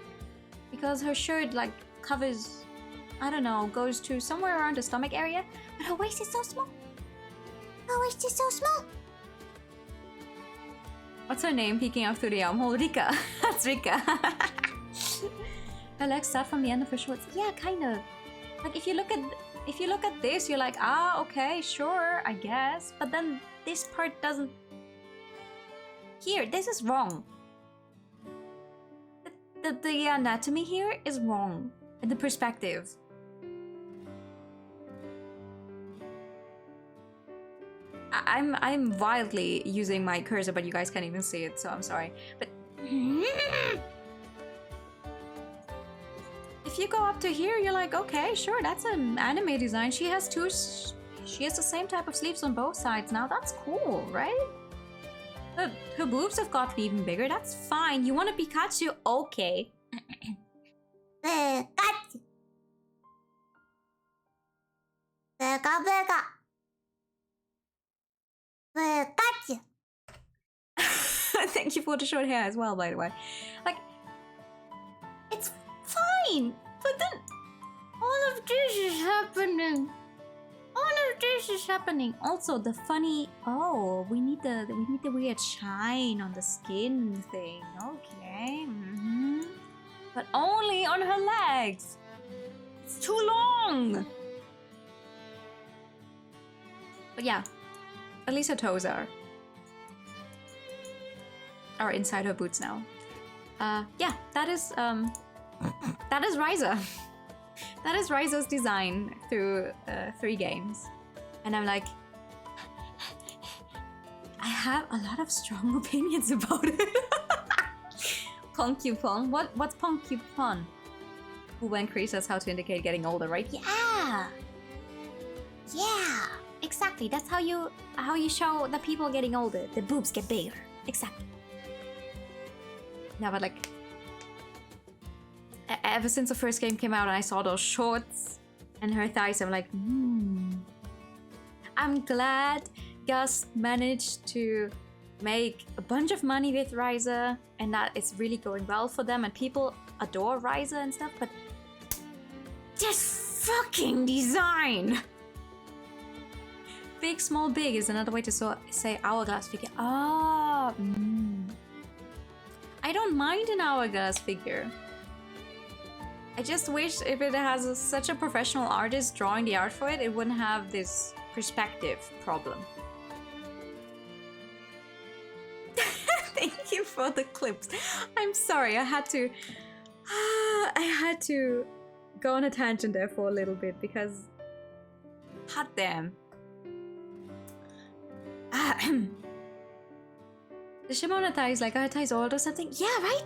Because her shirt like covers, I don't know, goes to somewhere around the stomach area. But her waist is so small. Her waist is so small. What's her name peeking out through the armhole? Rika. That's Rika. Her legs start from the end of her shorts. Yeah, kind of. Like if you look at this, you're like, okay, sure, I guess. But then this part doesn't. Here, this is wrong. The anatomy here is wrong. And the perspective. I'm wildly using my cursor, but you guys can't even see it, so I'm sorry. But if you go up to here, you're like, okay, sure, that's an anime design. She has the same type of sleeves on both sides now. That's cool, right? Her boobs have gotten even bigger. That's fine. You want a Pikachu? Okay. Pikachu. Pika. Pikachu. Thank you for the short hair as well, by the way. Like, it's fine, but then all of this is happening. Also, the funny. Oh, we need the weird shine on the skin thing. Okay. But only on her legs. It's too long. But yeah, at least her toes are inside her boots now. Yeah, that is Ryza. That is Ryza's design through 3 games. And I'm like, I have a lot of strong opinions about it. Poncupon? What's Poncupon? When Cree says how to indicate getting older, right? Yeah! Yeah! Exactly, that's how you show the people getting older. The boobs get bigger. Exactly. No, but like, ever since the first game came out and I saw those shorts and her thighs, I'm like, I'm glad Gus managed to make a bunch of money with Ryza and that it's really going well for them and people adore Ryza and stuff, but this fucking design! Big, small, big is another way to say hourglass figure. Ah, I don't mind an hourglass figure. I just wish if it has such a professional artist drawing the art for it, it wouldn't have this perspective problem. Thank you for the clips. I'm sorry, I had to go on a tangent there for a little bit because hot damn. The Shimona Thai is like, her Thai is old or something? Yeah, right?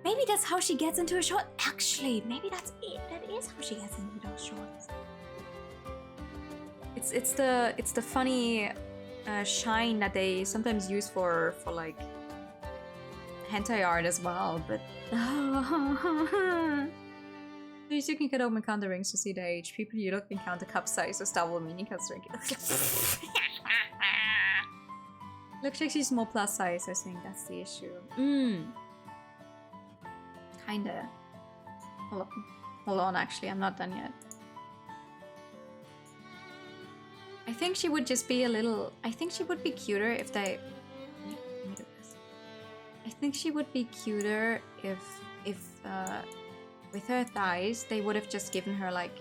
Maybe that's how she gets into a short. Actually, maybe that's it. That is how she gets into those shorts. It's the funny shine that they sometimes use for like hentai art as well, but you can cut open counter rings to see the age. People you look encounter cup size or double meaning cups drink. Looks like she's more plus size, I think that's the issue. Kinda. Hold on, actually, I'm not done yet. I think she would just be a little... I think she would be cuter if they... I think she would be cuter if with her thighs, they would have just given her like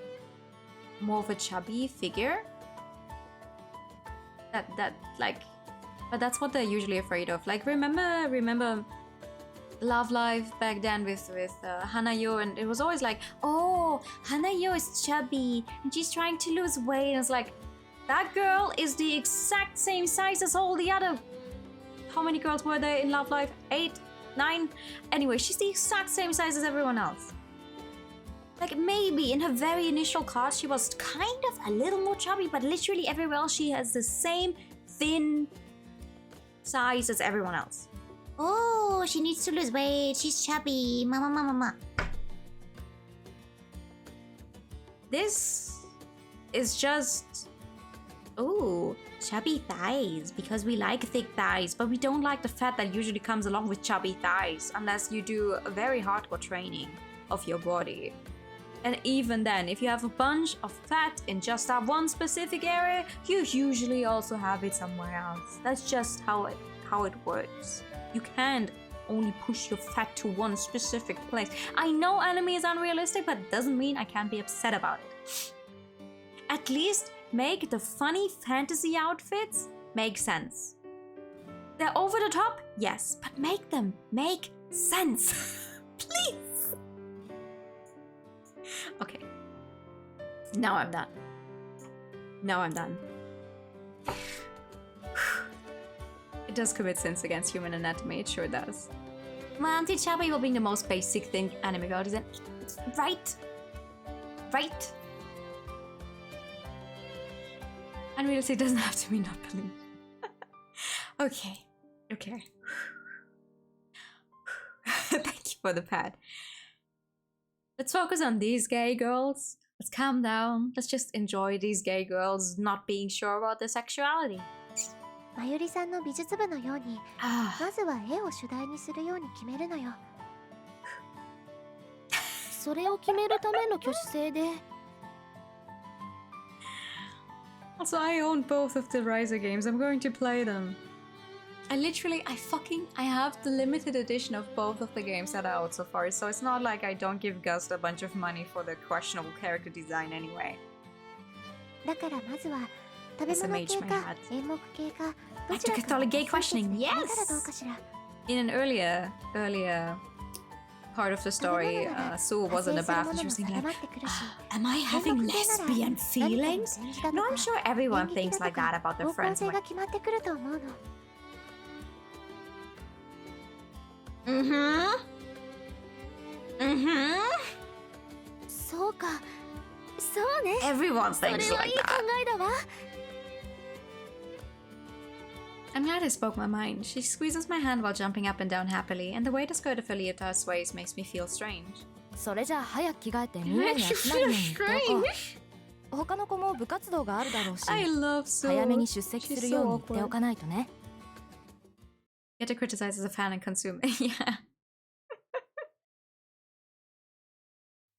more of a chubby figure. That like... But that's what they're usually afraid of. Like, remember Love Live back then with Hanayo, and it was always like, oh, Hanayo is chubby and she's trying to lose weight. And it's like, that girl is the exact same size as all the other... How many girls were there in Love Live? 8? 9? Anyway, she's the exact same size as everyone else. Like, maybe in her very initial cast, she was kind of a little more chubby, but literally everywhere else, she has the same thin size as everyone else. Oh, she needs to lose weight. She's chubby. Mama. This is just... Oh, chubby thighs, because we like thick thighs, but we don't like the fat that usually comes along with chubby thighs, unless you do a very hardcore training of your body. And even then, if you have a bunch of fat in just that one specific area, you usually also have it somewhere else. That's just how it works. You can't only push your fat to one specific place. I know anime is unrealistic, but it doesn't mean I can't be upset about it. At least make the funny fantasy outfits make sense. They're over the top, yes, but make them make sense. Please. Okay. Now I'm done. It does commit sins against human anatomy, it sure does. My Auntie Chubby will being the most basic thing anime girl is in. Right. And realistic doesn't have to be not believe. Okay. Thank you for the pad. Let's focus on these gay girls. Let's calm down. Let's just enjoy these gay girls not being sure about their sexuality. まゆりさんの美術部のように、まずは絵を主題にするように決めるのよ。それを決めるための挙手制で。Also, I own both of the Riser games. I'm going to play them. I have the limited edition of both of the games that are out so far, so it's not like I don't give Gust a bunch of money for the questionable character design anyway. だからまずは食べ物系か演目系かどちらか Catholic gay questioning, 決めた yes! らどうかしら。 In an earlier part of the story, Sue was in the bath and she was thinking like, am I having lesbian feelings? No, I'm sure everyone thinks like that about their friends. 方向性が決まってくると思うの。そうか、そうね。 Everyone それ thinks はい like い考 that. えだわ。 I'm glad I spoke my mind. She squeezes my hand while jumping up and down happily, and the way the skirt of her leotard sways makes me feel strange. それじゃあ早く着替えてみんなに集まるように言っておこう。他の子も部活動があるだろうし、 I love Sue. 早めに出席するように言っておかないとね。 Get to criticize as a fan and consume. Yeah.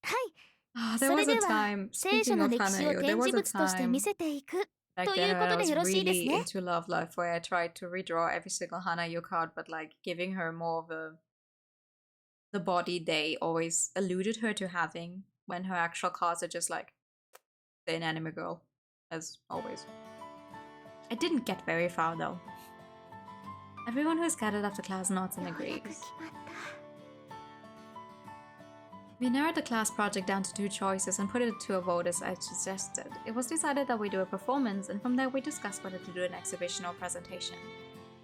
はい。 Oh, そ there れ was で a は time. 聖書 Speaking の of 歴史を Hanayo, 展 there was 示 a 物として time. 見せていく Back とい then うこ I とで was よろしいです really ね。 into Love Life, where I tried to redraw every single Hanayo card, but like giving her more of the body they always alluded her to having, when her actual cards are just like the inanimate girl, as always. I didn't get very far though. Everyone who is gathered after class nods and ようやく agrees. 決まった。 We narrowed the class project down to 2 choices and put it to a vote as I suggested. It was decided that we do a performance, and from there we discussed whether to do an exhibition or presentation.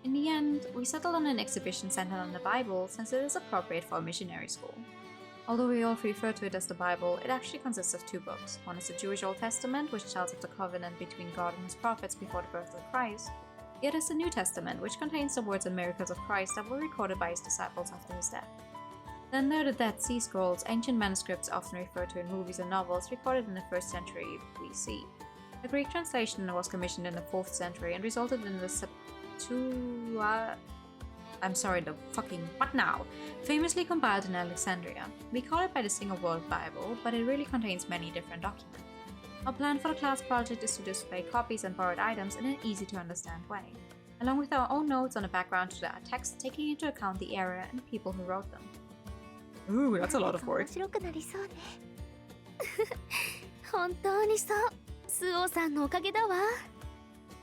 In the end, we settled on an exhibition centered on the Bible, since it is appropriate for a missionary school. Although we all refer to it as the Bible, it actually consists of 2 books. One is the Jewish Old Testament, which tells of the covenant between God and his prophets before the birth of Christ. The other is the New Testament, which contains the words and miracles of Christ that were recorded by his disciples after his death. Then there are the Dead Sea Scrolls, ancient manuscripts often referred to in movies and novels, recorded in the 1st century BC. The Greek translation was commissioned in the 4th century and resulted in the famously compiled in Alexandria. We call it by the Single World Bible, but it really contains many different documents. Our plan for the class project is to display copies and borrowed items in an easy-to-understand way, along with our own notes on the background to the text, taking into account the era and people who wrote them. Ooh, that's a lot of 面 work. 白くなりそうね。本当にそう。スオさんのおかげだわ。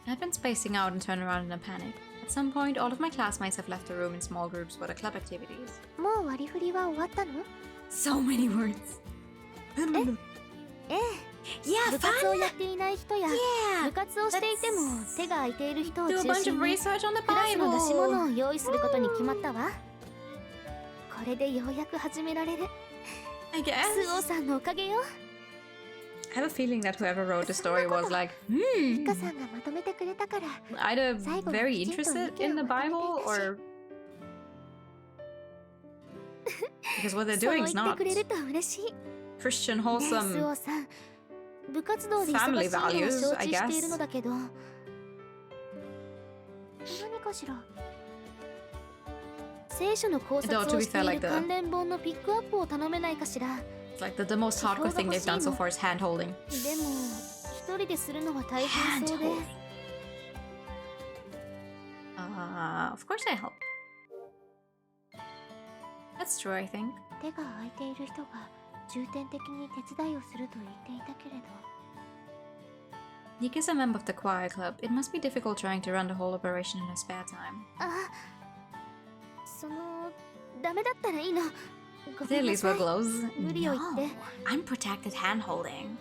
I've been spacing out and turned around in a panic. At some point, all of my classmates have left the room in small groups for the club activities. もう割り振りは終わったの？ So many words. ええ。 Yeah, 部活をやっていない人や Yeah, 部活をしていても手が空いている人を do a 中 bunch 心 of に research on the クラスの出し物 Bible. を用意することに決まったわ。これでようやく始められる。 I guess. スオさんのおかげよ。 I have a feeling that whoever wrote the story was like, リカさんがまとめてくれたから。 either very interested in the Bible or because what they're そう doing 言 is って not くれると嬉しい。 Christian ねえス wholesome. オさん、部活動で忙しい family のは values, 承 I 知している guess. のだけど、何かしら？聖書の考察 Though, to を be して fair, い like る the 関連本のピックアップを頼めないかしら。 It's like the most hardcore thing they've done so far is hand holding. でも一人でするのは大変そうで。 Of course I help. That's true, I think. 手が空いている人が重点的に手伝いをすると言っていたけれど。 Nick is a member of the choir club. It must be difficult trying to run the whole operation in her spare time. あ、そのダメだったらいいの。ご They め at んな least さ wear い。 gloves. 無理を言って I'm protected hand holding.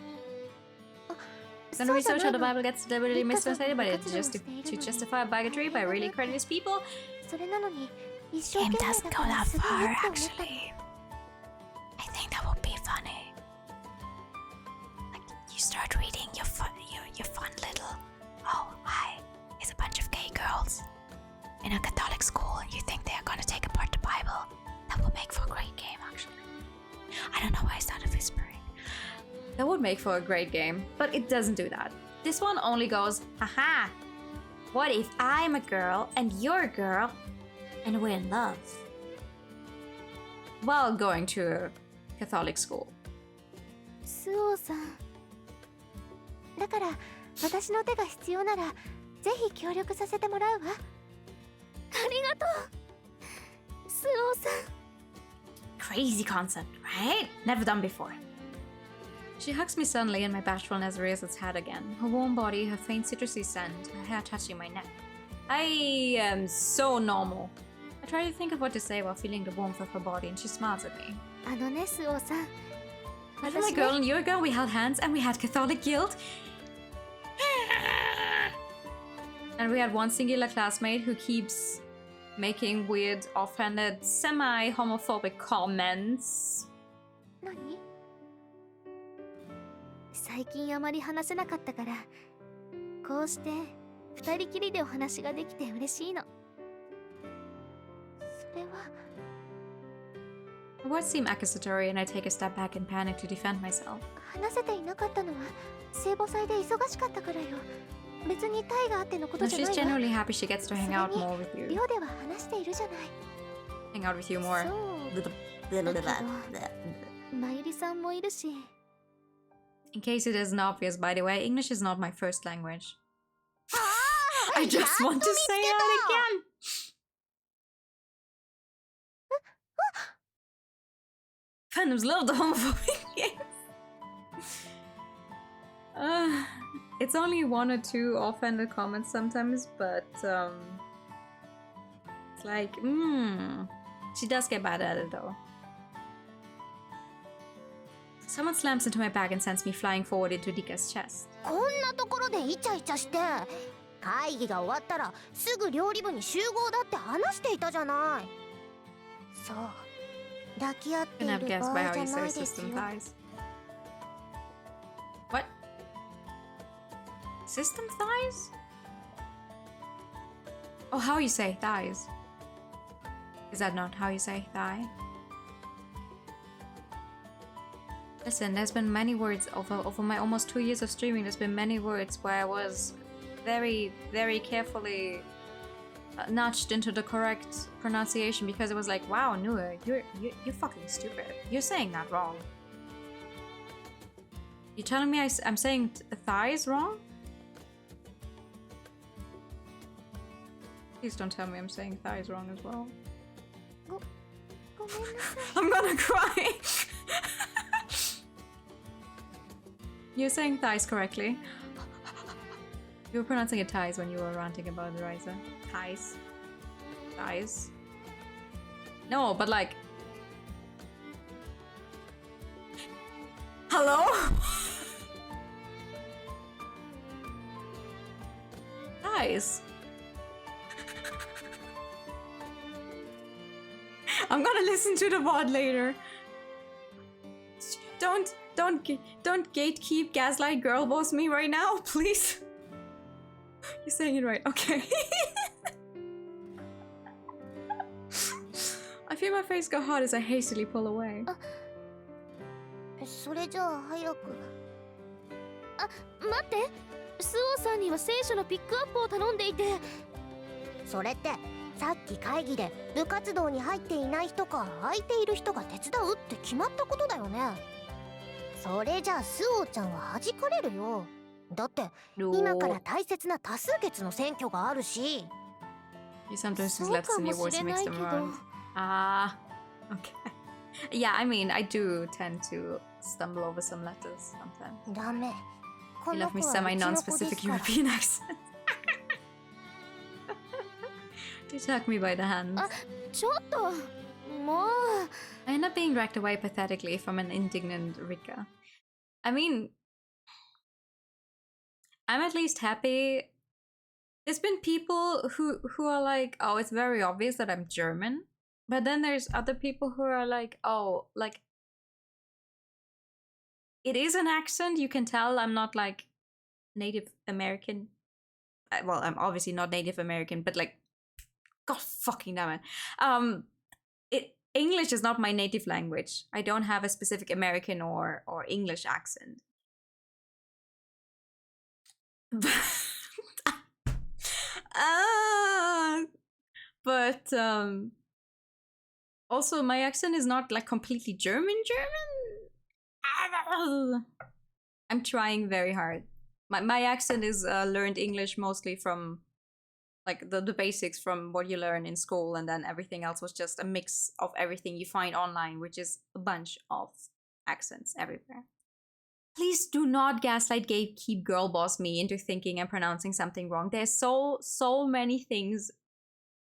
そ Gonna うじゃ research な how い the の。 Bible gets deliberately Nick が mistranslated, but it's 活動を just している to のに justify bigotry by really courteous people. それなのに一生 Game 懸命 doesn't だ go から that すごい far, って思ったの。 actually. I think that would be funny. Like, you start reading your fun little. Oh, hi. It's a bunch of gay girls in a Catholic school, and you think they are gonna take apart the Bible. That would make for a great game, actually. I don't know why I started whispering. That would make for a great game, but it doesn't do that. This one only goes, haha. What if I'm a girl and you're a girl and we're in love? While going to a Catholic school. スオさん。だから私の手が必要ならぜひ協力させてもらうわ。ありがとう。スオさん。 Crazy concept, right? Never done before. She hugs me suddenly and my bashfulness rears its head again. Her warm body, her faint citrusy scent, her hair touching my neck. I am so normal. I try to think of what to say while feeling the warmth of her body, and she smiles at me. あのね、スオさん。 I feel like girl and you're a girl, we held hands and we had Catholic guilt. And we had one singular classmate who keeps making weird, offhanded, semi-homophobic comments. 何？最近あまり話せなかったから、こうして二人きりでお話ができて嬉しいの。それは The words seem accusatory, and I take a step back in panic to defend myself. 話せていなかったのは聖母祭で忙しかったからよ。別にタイがあってのこと And じゃ she's ないわ。 genuinely happy she gets to hang out more with you. 寮では話しているじゃない。 Hang out with you more. そうだけど、まゆりさんもいるし、 In case it isn't obvious, by the way, English is not my first language. I just want to say that again. Fandoms love the homophobic games. It's only one or two offhanded comments sometimes, but it's like, she does get bad at it though. Someone slams into my bag and sends me flying forward into Dika's chest. こんなところでイチャイチャして、会議が終わったらすぐ料理部に集合だって話していたじゃない。そう、抱き合っている場合じゃないですよ。What? System thighs? Oh, how you say thighs? Is that not how you say thigh? Listen, there's been many words over my almost 2 years of streaming. There's been many words where I was very, very carefully nudged into the correct pronunciation because it was like, wow, Nua, you're fucking stupid. You're saying that wrong. You're telling me I'm saying thighs wrong? Please don't tell me I'm saying thighs wrong as well. I'm gonna cry. You're saying thighs correctly. You were pronouncing it thighs when you were ranting about the Ryza. Thighs. Thighs. No, but like... Hello? Thighs. I'm gonna listen to the VOD later. Don't gatekeep, gaslight, girl boss me right now, please. You're saying it right, okay. I feel my face go hot as I hastily pull away. それじゃあ早く。あ、待って。スオさんには聖書のピックアップを頼んでいて。それってさっき会議で部活動に入っていない人か空いている人が手伝うって決まったことだよね。それじゃあスオちゃんは弾かれるよ。だって今から大切な多数決の選挙があるし。You sometimes just let some words mix them around. Ah, okay. Yeah, I mean, I do tend to stumble over some letters sometimes. ダメ。 You left me semi-non-specific European accent. You took me by the hand. ちょっともう I end up being dragged away pathetically from an indignant Rika. I mean, I'm at least happy. There's been people who are like, oh, it's very obvious that I'm German. But then there's other people who are like, oh, like, it is an accent. You can tell I'm not like Native American. Well, I'm obviously not Native American, but like, God fucking damn it. English is not my native language. I don't have a specific American or English accent. But also my accent is not like completely German. I'm trying very hard. My accent is learned English mostly from like the basics from what you learn in school, and then everything else was just a mix of everything you find online, which is a bunch of accents everywhere. Please do not gaslight, gatekeep, girl boss me into thinking I'm pronouncing something wrong. There's so many things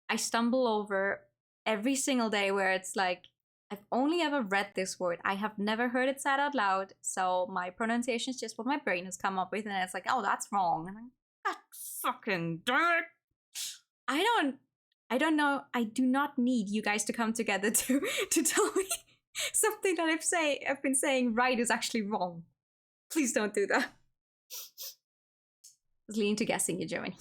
I stumble over every single day where it's like, I've only ever read this word. I have never heard it said out loud. So my pronunciation is just what my brain has come up with, and it's like, oh, that's wrong. And I'm like, fucking dirt. I don't know. I do not need you guys to come together to tell me something that I've been saying right is actually wrong. Please don't do that. Just lean to guessing you're German.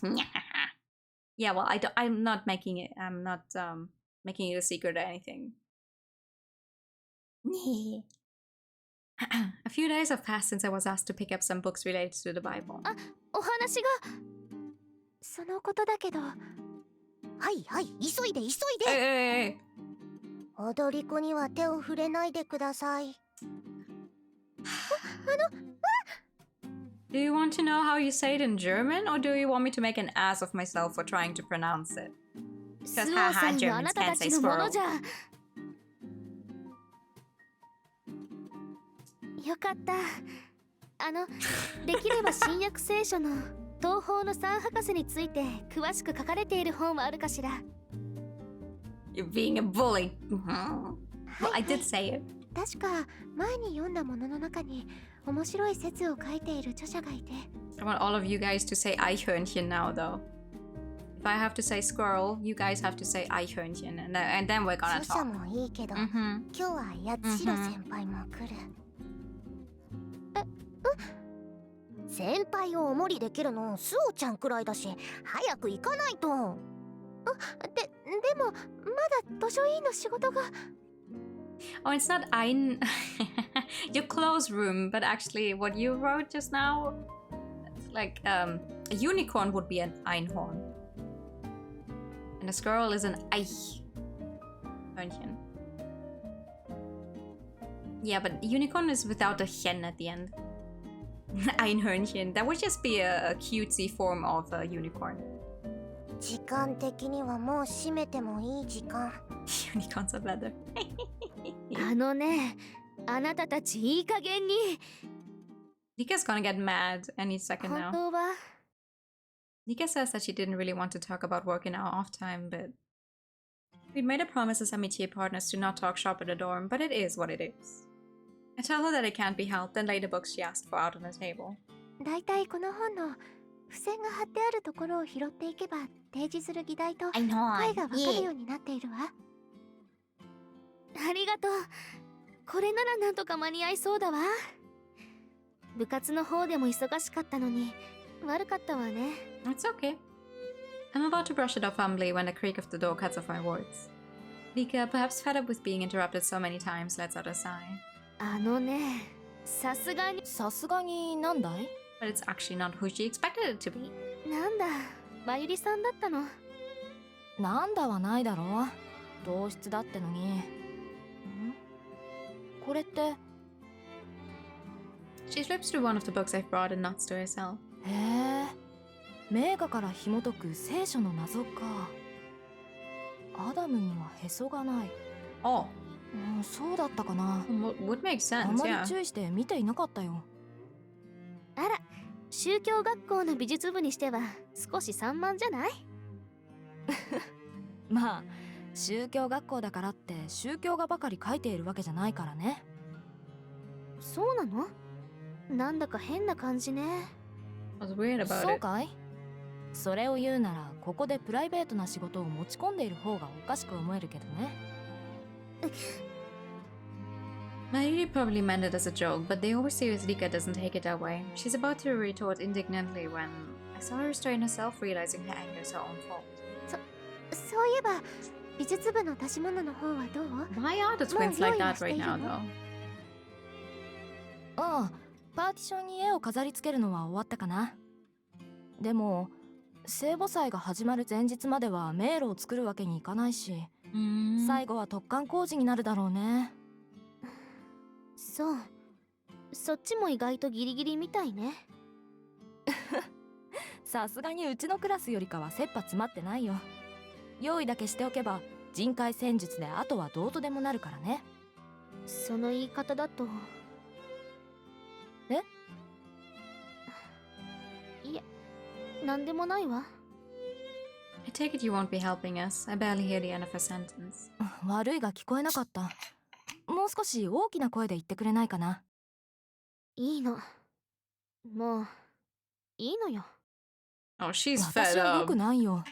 Yeah, well, I'm not making it. I'm not making it a secret or anything. A few days have passed since I was asked to pick up some books related to the Bible. お話がそのことだけど。はいはい、急いで急いで。Hey. 踊り子には手を触れないでください。Do you want to know how you say it in German, or do you want me to make an ass of myself for trying to pronounce it? スオ Because さ haha, んはあな Germans た can't た say ちのも squirrel. のじゃ。よかった。できれば新約聖書の東方の三博士について詳しく書かれている本はあるかしら。You're being a bully. Well, I did say it. 確か前に読んだものの中に面白い説を書いている著者がいて。I want all of you guys to say Eichhörnchen now, though. If I have to say squirrel, you guys have to say Eichhörnchen, and then we're gonna 著者 talk. もいいけど、 Mm-hmm. 今日は八代先輩も来る。先輩をお守りできるのスオちゃんくらいだし、早く行かないと。でもまだ図書委員の仕事が。Oh, it's not Ein. Your clothes room, but actually, what you wrote just now, like a unicorn would be an Einhorn, and a squirrel is an Eichhörnchen. Yeah, but unicorn is without a hen at the end. Einhörnchen. That would just be a cutesy form of a unicorn. 時間的にはもう閉めてもいい時間。Unicorns are better. ね、あなたたちいい加減に。Nika's gonna get mad any second 本 now. 当は Nika says that she didn't really want to talk about work in our off time, but we'd made a promise as amitié partners to not talk shop at the dorm, but it is what it is. I tell her that it can't be helped, then lay the books she asked for out on the table. だいたいこの本の付箋が貼ってあるところを拾っていけば提示する議題と I know. 声がわかるようになっているわ。ありがとう。これならなんとか間に合いそうだわ。部活の方でも忙しかったのに悪かったわね。It's okay. I'm about to brush it off humbly when the creak of the door cuts off my words. Nika, perhaps fed up with being interrupted so many times, lets out a sigh. ね、さすがになんだい？ But it's actually not who she expected it to be. なんだ、まゆりさんだったの。なんだはないだろう。同室だってのに。これって。She flips through one of the books I've brought and nods to herself. へえ。名画から紐解く聖書の謎か。アダムにはへそがない。Oh. そうだったかな。Would make あ sense, まり yeah. 注意して見ていなかったよ。あら、宗教学校の美術部にしては少し散漫じゃない？まあ宗教学校だからって宗教画ばかり描いているわけじゃないからね。そうなの？なんだか変な感じね。I was weird about そう it. かい？それを言うならここでプライベートな仕事を持ち込んでいる方がおかしく思えるけどね。Mayuri probably meant it as a joke, but the overseer's Rika doesn't take it that way. She's about to retort indignantly when I saw her restrain herself, realizing her anger is her own fault. そういえば美術部の出し物の方はどう？ Why are the twins like that right now, though? ああ、パーティションに絵を飾り付けるのは終わったかな。でも聖母祭が始まる前日までは迷路を作るわけにいかないし、最後は突貫工事になるだろうね。そう、そっちも意外とギリギリみたいね。さすがにうちのクラスよりかは切羽詰まってないよ。用意だけしておけば人海戦術であとはどうとでもなるからね。その言い方だと。いえ、なんでもないわ。I take it you won't be helping us. I barely hear the end of her sentence. 悪いが聞こえなかった。もう少し大きな声で言ってくれないかな。いいの。もういいのよ。Oh, she's 私 fed は良 up. くないよ。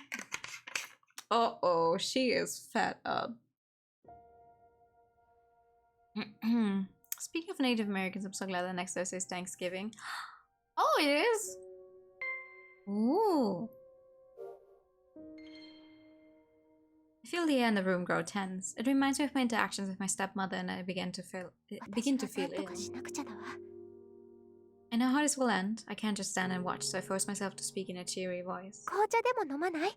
Uh-oh, she is fed up. Speaking of Native Americans, I'm so glad that next Thursday is Thanksgiving. Oh, it is? Ooh. I feel the air in the room grow tense. It reminds me of my interactions with my stepmother, and I begin to feel 私が ill. 何とかしなくちゃだわ。I know how this will end. I can't just stand and watch, so I force myself to speak in a cheery voice. 紅茶でも飲まない？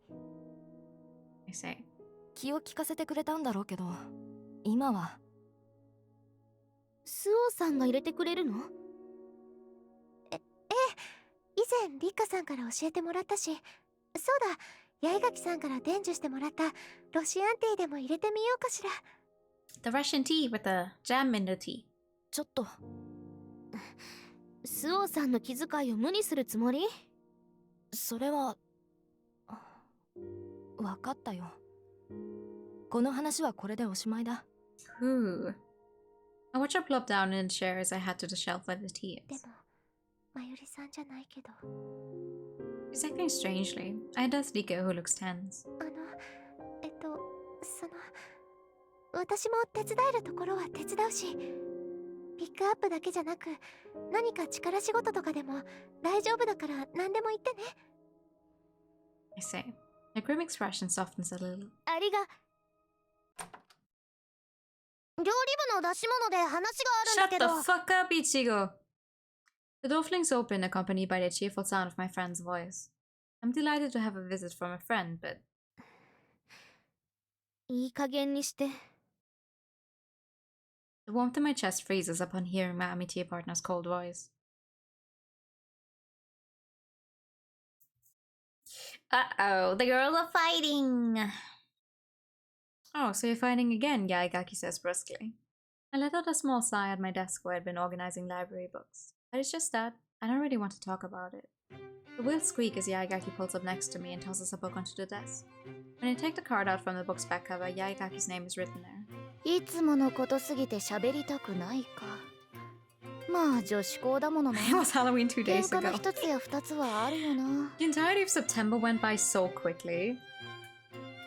I say, 気を利かせてくれたんだろうけど、今は。スオさんが入れてくれるの？以前リカさんから教えてもらったし、そうだ、八重垣さんから伝授してもらったロシアンティーでも入れてみようかしら。 The Russian tea with the jam in the tea. ちょっとスオさんの気遣いを無にするつもり？それは分かったよ。この話はこれでおしまいだ。Ooh. I watch her plop down in a chair as I head to the shelf where the tea で is. もまゆりさんじゃないけど、 She's acting strangely. I ask Rika, who looks tense. その私も手伝えるところは手伝うし、ピックアップだけじゃなく何か力仕事とかでも大丈夫だから何でも言ってね。 I say. Her grim expression softens a little. ありが。料理部の出し物で話があるんだ Shut け the ど。 fuck up, Ichigo! The door flings open, accompanied by the cheerful sound of my friend's voice. I'm delighted to have a visit from a friend, but いい加減にして。 the warmth in my chest freezes upon hearing my amitié partner's cold voice. Uh-oh, the girls are fighting! Oh, so you're fighting again, Yaigaki says brusquely. I let out a small sigh at my desk where I'd been organizing library books. But it's just that, I don't really want to talk about it. The wheels squeak as Yaigaki pulls up next to me and tosses a book onto the desk. When I take the card out from the book's back cover, Yaigaki's name is written there. いつものことすぎて喋りたくないか。まあ女子校だものな。 It was Halloween 2喧 days 嘩の ago. 一つや二つはあるよな。 The entirety of September went by so quickly.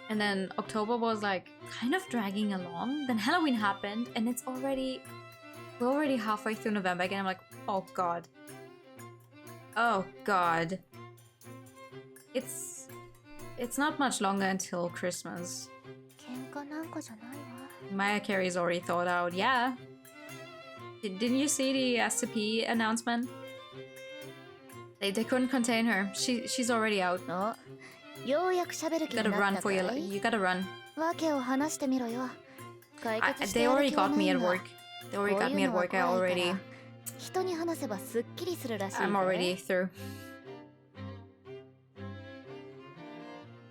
And then October was like kind of dragging along. Then Halloween happened and we're already halfway through November again. I'm like, oh god. Oh god. It's not much longer until Christmas. 喧嘩なんかじゃないわ。 Maya Carey's already thought out, yeah. Didn't you see the SCP announcement? They couldn't contain her. She's already out. あ、ようやく喋る気 You に gotta な run ったか for your い？ you gotta run. わけを話してみろよ。解決して They やる already 気は got ない me ん at だ。 work. They already こう got いう me at のは work. 怖いか I ら already 人に話せばすっきりするらしいぜ。 I'm already through.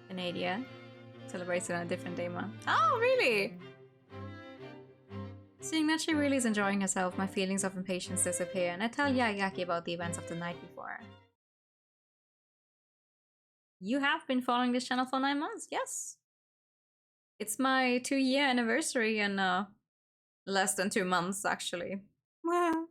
Canadia celebrates it on a different day month. Oh, really? Seeing that she really is enjoying herself, my feelings of impatience disappear, and I tell Yaigaki about the events of the night before. You have been following this channel for 9 months, yes. It's my 2-year anniversary in less than 2 months, actually. Wow.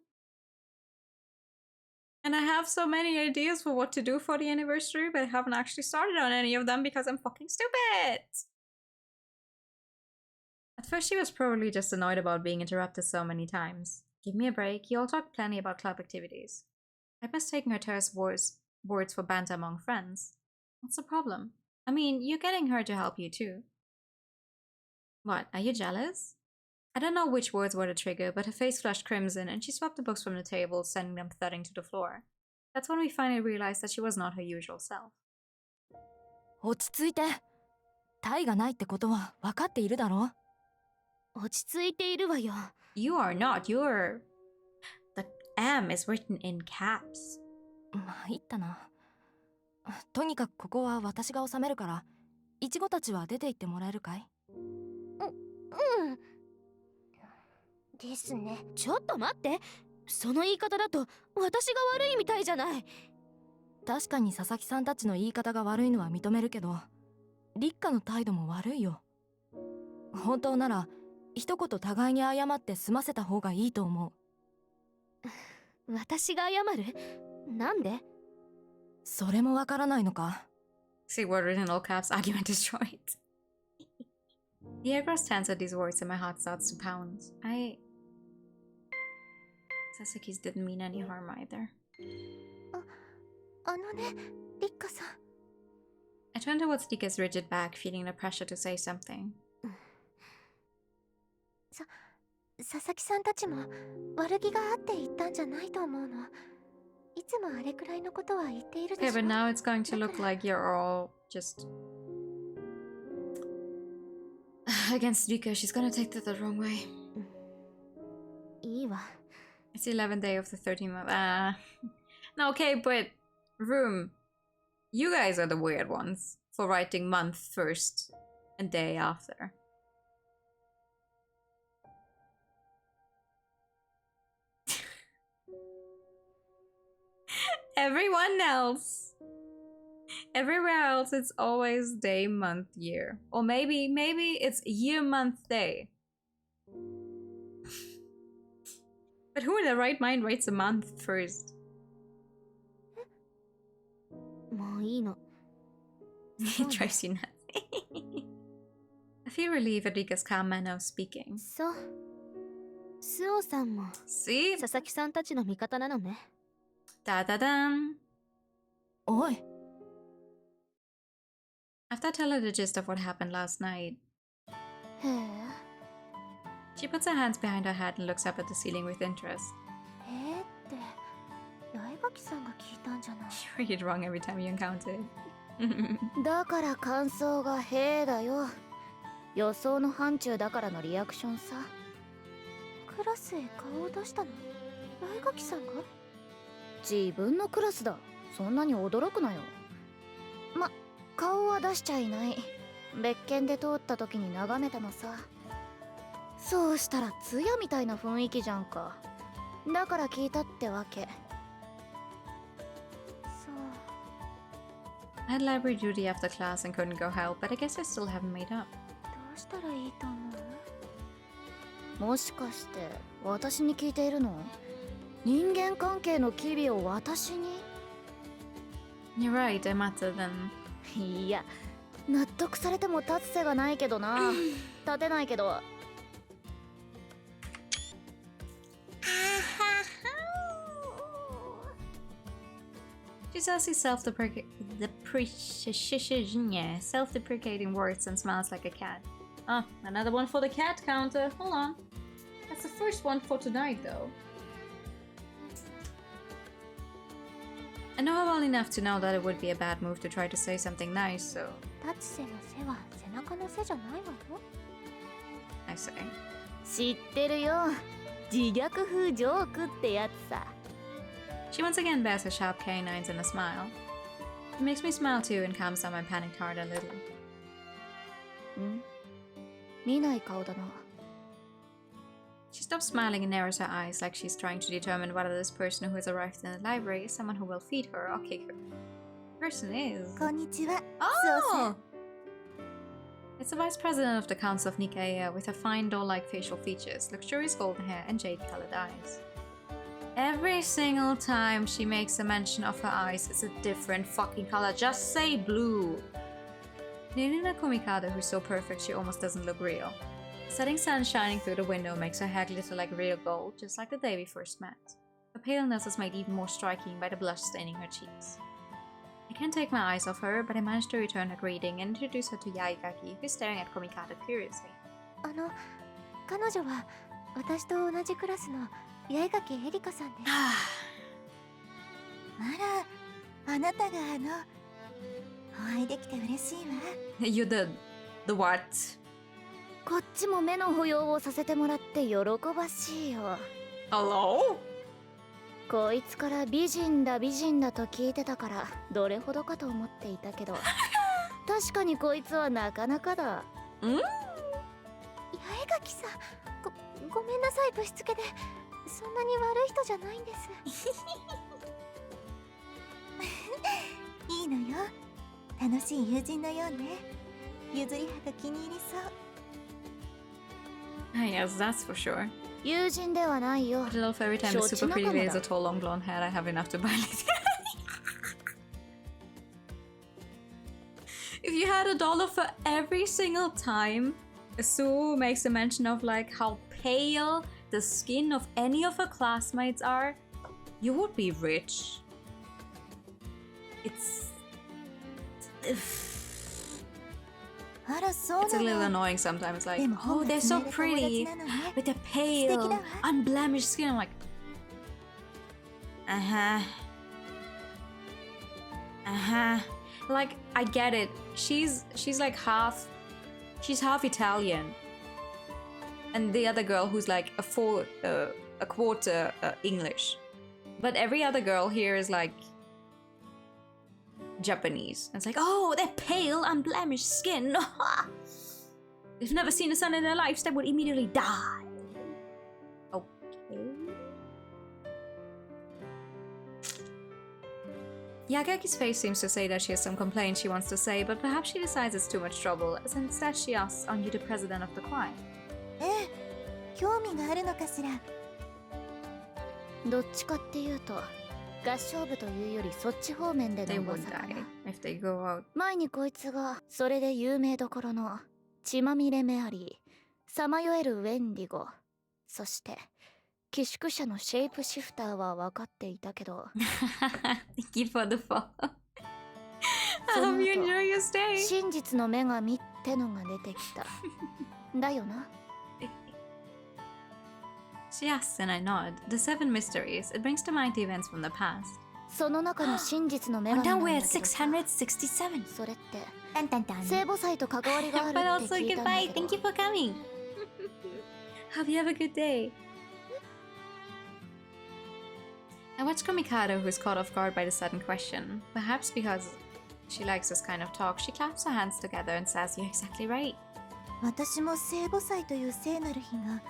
And I have so many ideas for what to do for the anniversary, but I haven't actually started on any of them because I'm fucking stupid! At first she was probably just annoyed about being interrupted so many times. Give me a break, you all talk plenty about club activities. I'd mistaken her terse words for banter among friends. What's the problem? I mean, you're getting her to help you too. What, are you jealous? I don't know which words were the trigger, but her face flushed crimson and she swept the books from the table, sending them thudding to the floor. That's when we finally realized that she was not her usual self. 落ち着いて。タイがないってことは分かっているだろ。落ち着いているわよ。 You are not, you're... The M is written in caps. 参ったな。とにかくここは私が収めるから、イチゴたちは出て行ってもらえるかい？うん。ですね。ちょっと待って。その言い方だと私が悪いみたいじゃない。確かに佐々木さんたちの言い方が悪いのは認めるけど、立花の態度も悪いよ。本当なら一言互いに謝って済ませた方がいいと思う。私が謝る？なんで？それもわからないのか。 See word written in all caps, argument destroyed. The air grows tense at these words and my heart starts to pound. Sasuke's didn't mean any harm either. あのね、立花さん。 I turn towards Rika's rigid back, feeling the pressure to say something. 佐々木さんたちも悪気があって言ったんじゃないと思うの。いつもあれくらいのことは言っているで Okay, しょ。 but now it's going to look like you're all just... against Rika. She's gonna take that the wrong way. いいわ。 It's the 11th day of the 13th month. No, okay, but Room, you guys are the weird ones for writing month first and day after. Everyone else. Everywhere else it's always day, month, year. Or maybe it's year, month, day. But who in their right mind writes a month first? もういいの。 It drives you nuts. I feel relieved at Rika's calm manner of speaking. そう。スオさんも See? 佐々木さんたちの味方なのね。 Da da dum. おい After I tell her the gist of what happened last night, へえ。 she puts her hands behind her head and looks up at the ceiling with interest. へえって八重垣さんが聞いたんじゃない。 You read it wrong every time you encounter it. だから感想がへえだよ。予想の範疇だからのリアクションさ。クラスへ顔を出したの八重垣さんが？自分のクラスだ。そんなに驚くなよ。ま、顔は出しちゃいない。別件で通った時に眺めたのさ。そうしたら通夜みたいな雰囲気じゃんか。だから聞いたってわけ。そう。 I had library duty after class and couldn't go help, but I guess I still haven't made up. どうしたらいいと思う？もしかして私に聞いているの？人間関係の機微を私に？ You're right, I muttered then. いや、納得されても立つ瀬がないけどな。立てないけど。 She says these self-deprecating words and smiles like a cat. Ah, another one for the cat counter. Hold on. That's the first one for tonight, though. I know her well enough to know that it would be a bad move to try to say something nice, so 立つ瀬の瀬は背中の瀬じゃないわよ。 I say. 知ってるよ。自虐風ジョークってやつさ。 She once again bears her sharp canines in a smile. It makes me smile too and calms down my panicked heart a little. ん？見ない顔だな。 She stops smiling and narrows her eyes like she's trying to determine whether this person who has arrived in the library is someone who will feed her or kick her. The person is... こんにちは。 Oh! It's the vice president of the Council of Nicaea with her fine doll-like facial features, luxurious golden hair, and jade-colored eyes. Every single time she makes a mention of her eyes, it's a different fucking color. Just say blue! Nirina Komikado, who's so perfect she almost doesn't look real. The setting sun shining through the window makes her hair glitter like real gold, just like the day we first met. Her paleness is made even more striking by the blush staining her cheeks. I can't take my eyes off her, but I manage to return her greeting and introduce her to Yaigaki, who's staring at Komikado curiously. 彼女は私と同じクラスの八重垣エリカさんです。あら、あなたがお会いできて嬉しいわ。You're the what? こっちも目の保養をさせてもらって喜ばしいよ。Hello? こいつから美人だと聞いてたからどれほどかと思っていたけど確かにこいつはなかなかだ。ん？八重垣さん、ごめんなさい、ぶしつけで。そんなに悪い人じゃないんです。いいのよ。楽しい友人のようね。譲り葉が気に入りそう。Yes, that's for sure. 友人ではないよ。 The little fairy time is super pretty laser tall long blonde hair. I have enough to buy it. If you had $1 for every single time Sue makes a mention of like how pale the skin of any of her classmates are, you would be rich. It's a little annoying sometimes, like, oh, they're so pretty with the pale, unblemished skin. I'm like, like, I get it. She's like half Italian, and the other girl who's like a quarter English. But every other girl here is like Japanese. And it's like, oh, they're pale, unblemished skin. They've never seen the sun in their lives, they would immediately die. Okay. Yagaki's face seems to say that she has some complaints she wants to say, but perhaps she decides it's too much trouble, as instead she asks, aren't you the president of the choir? ええ、興味があるのかしら。どっちかっていうと合唱部というよりそっち方面で They の would 噂か die な。 if they go out. 前にこいつがそれで有名どころの血まみれメアリー、さまよえるウェンディゴ、そして寄宿舎のシェイプシフターは分かっていたけど Thank you for the follow. I その hope you 後 enjoy your stay. 真実の女神ってのが出てきただよな。 She asks and I nod. The seven mysteries. It brings to mind the events from the past. その中の真実の女 Oh 神 no, なん we're だ at けどさ、 667. それって Dun dun dun. 聖母祭と関わりがある But って also 聞いたんだ goodbye. けど Thank you for coming. Hope you have a good day. I watch Komikado, who is caught off guard by the sudden question. Perhaps because she likes this kind of talk, she claps her hands together and says, "You're exactly right." 私も聖母祭という聖なる日が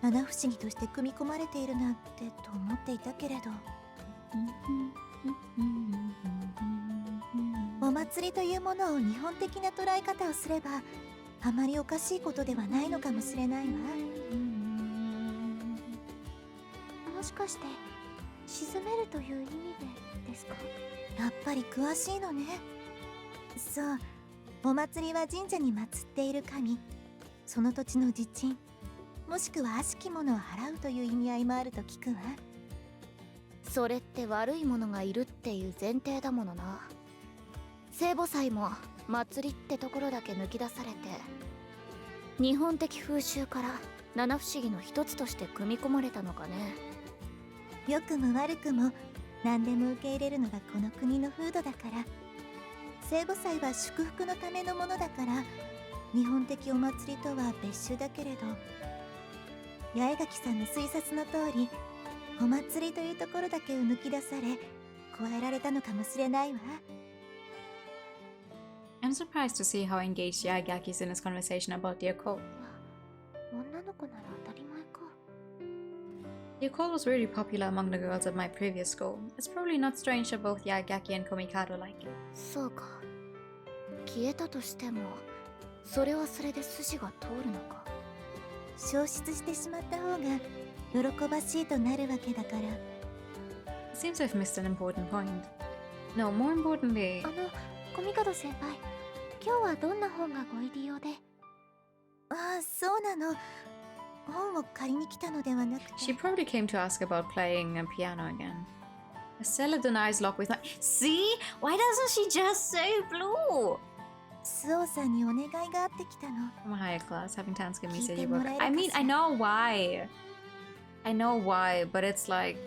七不思議として組み込まれているなんてと思っていたけれど、お祭りというものを日本的な捉え方をすればあまりおかしいことではないのかもしれないわ。もしかして沈めるという意味でですか？やっぱり詳しいのね。そう、お祭りは神社に祀っている神、その土地の地鎮、もしくは悪しきものを払うという意味合いもあると聞くわ。それって悪いものがいるっていう前提だものな。聖母祭も祭りってところだけ抜き出されて、日本的風習から七不思議の一つとして組み込まれたのかね。良くも悪くも何でも受け入れるのがこの国の風土だから。聖母祭は祝福のためのものだから日本的お祭りとは別種だけれど、八重垣さんの推察の通りお祭りというところだけを抜き出され加えられたのかもしれないわ。 I'm surprised to see how engaged Yagaki is in his conversation about the occult. 女の子なら当たり前か。 The occult was really popular among the girls at my previous school. It's probably not strange that both Yagaki and Komikado like it. そうか。消えたとしてもそれはそれで筋が通るのか。消失してしまった方が喜ばしいとなるわけだから。 It seems I've missed an important point. No, more importantly, コミカド先輩、今日はどんな本がご入り用で？ああ、そうなの。本を借りに来たのではなくて。 she probably came to ask about playing a piano again. Estella denies lock with my. See? Why doesn't she just say blue? スオさんにお願いがあってきたの。 From a higher class, having Tansky me say you Keep work. them I mean, I right know why. I know why, but it's like.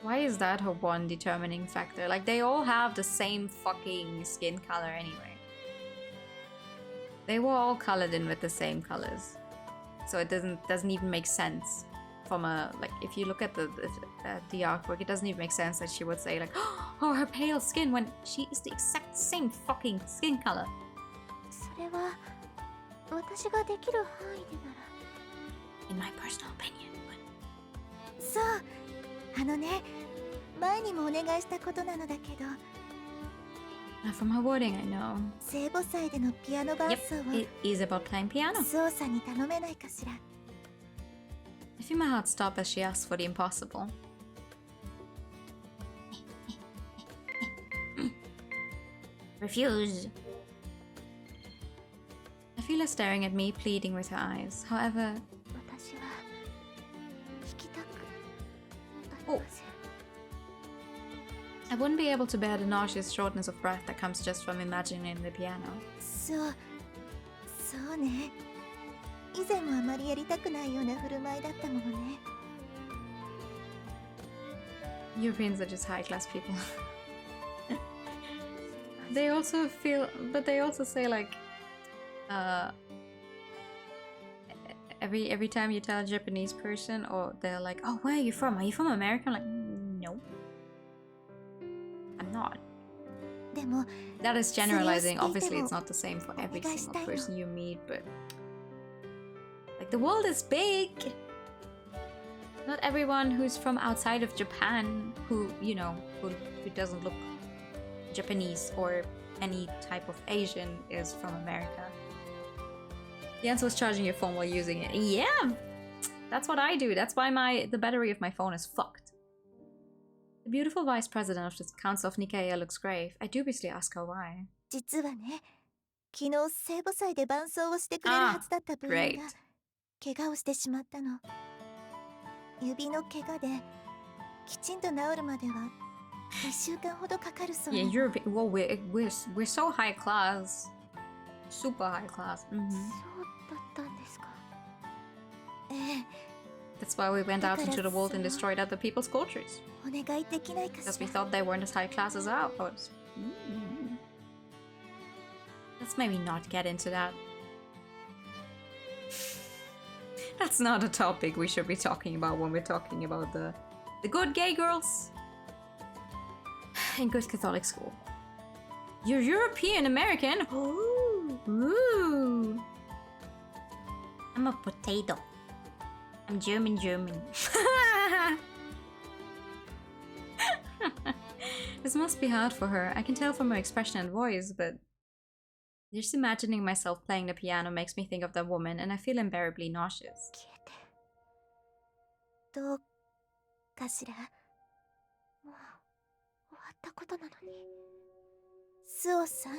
Why is that her one determining factor? Like, they all have the same fucking skin color anyway. They were all colored in with the same colors. So it doesn't even make sense. From a, like, if you look at the artwork, it doesn't even make sense that she would say like, oh, her pale skin, when she is the exact same fucking skin color. それは私ができる範囲でなら。 In my personal opinion, but... そう、ね、前にもお願いしたことなのだけど、 From her wording, I know. 聖母祭でのピアノ伴 Yep, 奏を it is about playing piano. スオさんに頼めないかしら。 I feel my heart stop as she asks for the impossible. Refuse. I feel her staring at me, pleading with her eyes. However, 私は弾きたくあり Oh. ません。 I wouldn't be able to bear the nauseous shortness of breath that comes just from imagining the piano. そうね。以前もあまりやりたくないような振る舞いだったものね。 Europeans are just high-class people. They also feel, but they also say like, every time you tell a Japanese person, or they're like, "Oh, where are you from? Are you from America?" I'm like, "No." not. でも That is generalizing. それをしていても Obviously, it's not the same for every お願いした single いの。 person you meet, but like the world is big. Not everyone who's from outside of Japan, who who doesn't look Japanese or any type of Asian, is from America. The answer was charging your phone while using it. Yeah, that's what I do. That's why the battery of my phone is fucked. The beautiful vice president of the Council of Nikkei looks grave. I dubiously ask her why. 実はね、昨日聖母祭で伴奏をしてくれるはずだった部員 Great. が怪我をしてしまったの。指の怪我できちんと治るまでは1週間ほどかかるそうな Yeah, の。 European. Well, we're so high class, super high class. そうだったんですか。ええ、 That's why we went out into the world and destroyed other people's cultures. お願いできないか Because し we ら。 thought they weren't as high class as ours. Let's maybe not get into that. That's not a topic we should be talking about when we're talking about the good gay girls in good Catholic school. You're European American? Ooh. I'm a potato. I'm German. This must be hard for her. I can tell from her expression and voice, but just imagining myself playing the piano makes me think of that woman, and I feel unbearably nauseous. 消えて。どうかしら。もう終わったことなのに。スオさん。